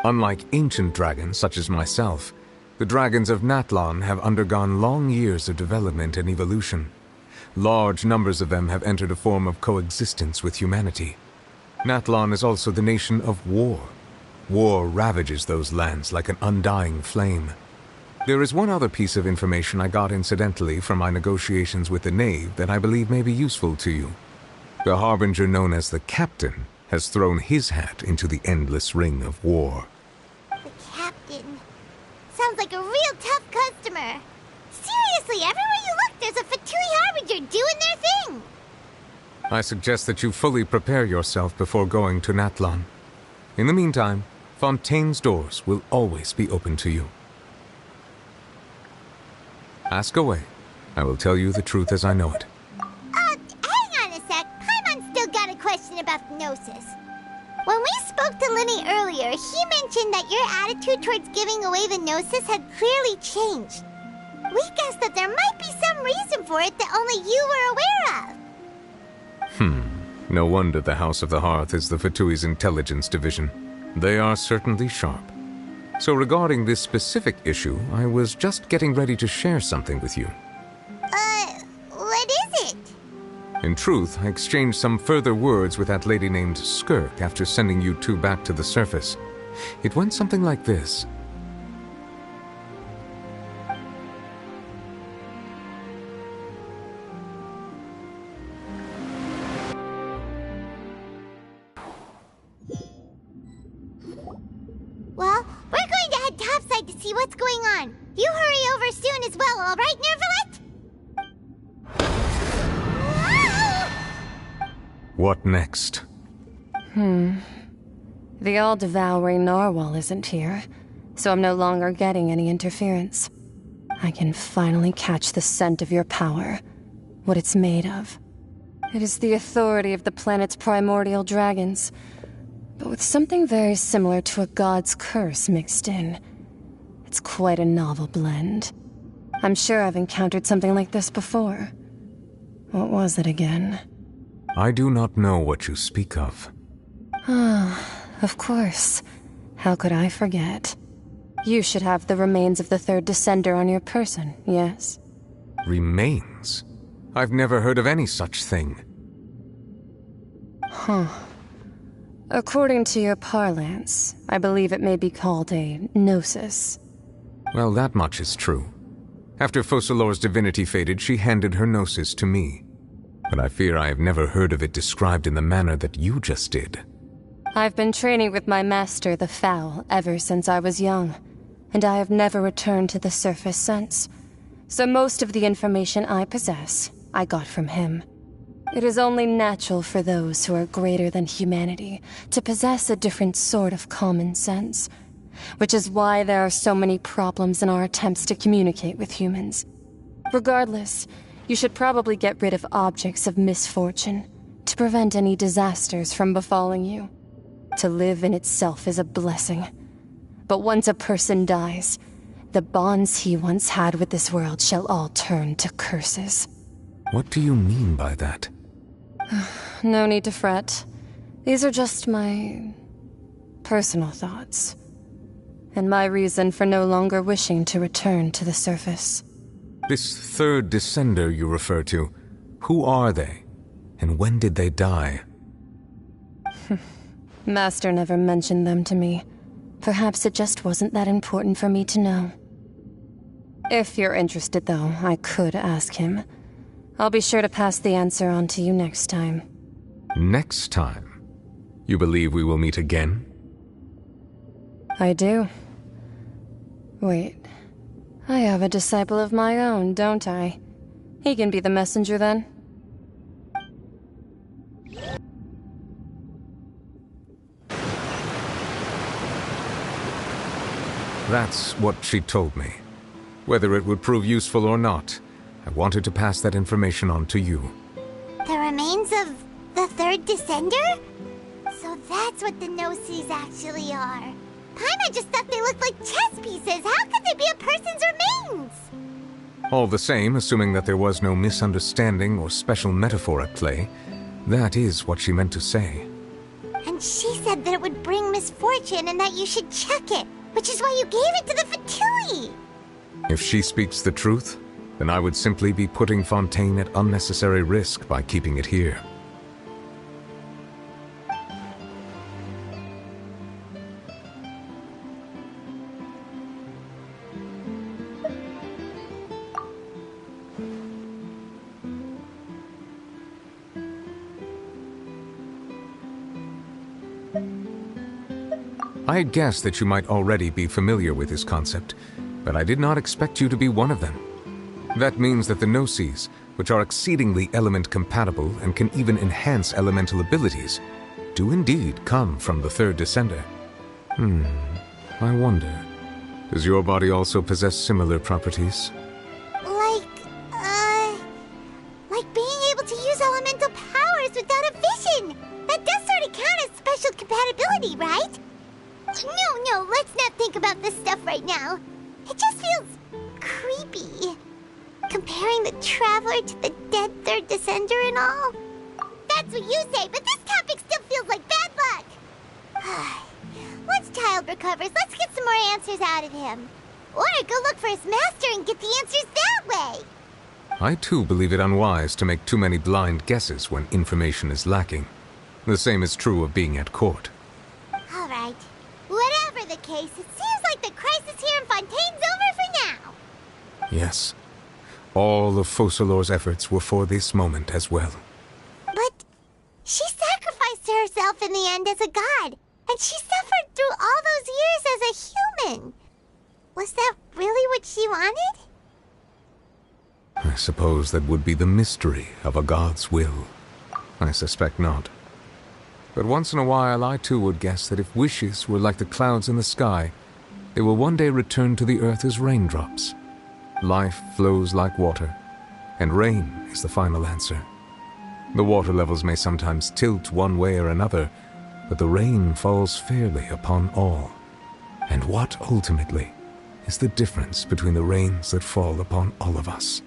Unlike ancient dragons such as myself, the dragons of Natlan have undergone long years of development and evolution. Large numbers of them have entered a form of coexistence with humanity. Natlan is also the nation of war. War ravages those lands like an undying flame. There is one other piece of information I got incidentally from my negotiations with the knave that I believe may be useful to you. The Harbinger known as the Captain has thrown his hat into the endless ring of war. The Captain? Sounds like a real tough customer. Seriously, everywhere you look, there's a Fatui Harbinger doing their thing. I suggest that you fully prepare yourself before going to Natlan. In the meantime, Fontaine's doors will always be open to you. Ask away. I will tell you the truth as I know it. Hang on a sec. Paimon's still got a question about Gnosis. When we spoke to Lyney earlier, he mentioned that your attitude towards giving away the Gnosis had clearly changed. We guessed that there might be some reason for it that only you were aware of. No wonder the House of the Hearth is the Fatui's intelligence division. They are certainly sharp. So regarding this specific issue, I was just getting ready to share something with you. What is it? In truth, I exchanged some further words with that lady named Skirk after sending you two back to the surface. It went something like this. Well, we're going to head topside to see what's going on. You hurry over soon as well, all right, Nervalet? What next? The all-devouring narwhal isn't here, so I'm no longer getting any interference. I can finally catch the scent of your power, what it's made of. It is the authority of the planet's primordial dragons, but with something very similar to a god's curse mixed in. It's quite a novel blend. I'm sure I've encountered something like this before. What was it again? I do not know what you speak of. Of course. How could I forget? You should have the remains of the third Descender on your person, yes? Remains? I've never heard of any such thing. According to your parlance, I believe it may be called a gnosis. Well, that much is true. After Focalor's divinity faded, she handed her gnosis to me. But I fear I have never heard of it described in the manner that you just did. I've been training with my master, the Foul, ever since I was young, and I have never returned to the surface since. So most of the information I possess, I got from him. It is only natural for those who are greater than humanity to possess a different sort of common sense, which is why there are so many problems in our attempts to communicate with humans. Regardless, you should probably get rid of objects of misfortune to prevent any disasters from befalling you. To live in itself is a blessing. But once a person dies, the bonds he once had with this world shall all turn to curses. What do you mean by that? No need to fret. These are just my personal thoughts, and my reason for no longer wishing to return to the surface. This third Descender you refer to, who are they? And when did they die? Master never mentioned them to me. Perhaps it just wasn't that important for me to know. If you're interested, though, I could ask him. I'll be sure to pass the answer on to you next time. Next time? You believe we will meet again? I do. Wait. I have a disciple of my own, don't I? He can be the messenger then. That's what she told me. Whether it would prove useful or not, I wanted to pass that information on to you. The remains of the third Descender? So that's what the Gnosis actually are. Paimon just thought they looked like chess pieces. How could they be a person's remains? All the same, assuming that there was no misunderstanding or special metaphor at play, that is what she meant to say. And she said that it would bring misfortune and that you should check it, which is why you gave it to the Fatui. If she speaks the truth, then I would simply be putting Fontaine at unnecessary risk by keeping it here. I had guessed that you might already be familiar with this concept, but I did not expect you to be one of them. That means that the Gnosis, which are exceedingly element-compatible and can even enhance elemental abilities, do indeed come from the third Descender. I wonder, does your body also possess similar properties? Like being able to use elemental powers without a vision! That does sort of count as special compatibility, right? No, let's not think about this stuff right now. It just feels creepy. Comparing the Traveler to the dead third Descender and all. That's what you say, but this topic still feels like bad luck. Once Childe recovers, let's get some more answers out of him. Or go look for his master and get the answers that way. I too believe it unwise to make too many blind guesses when information is lacking. The same is true of being at court. All right. Whatever the case, it seems like the crisis here in Fontaine's over for now. Yes. All of Focalor's efforts were for this moment as well. But she sacrificed herself in the end as a god, and she suffered through all those years as a human. Was that really what she wanted? I suppose that would be the mystery of a god's will. I suspect not. But once in a while I too would guess that if wishes were like the clouds in the sky, they will one day return to the earth as raindrops. Life flows like water, and rain is the final answer. The water levels may sometimes tilt one way or another, but the rain falls fairly upon all. And what, ultimately, is the difference between the rains that fall upon all of us?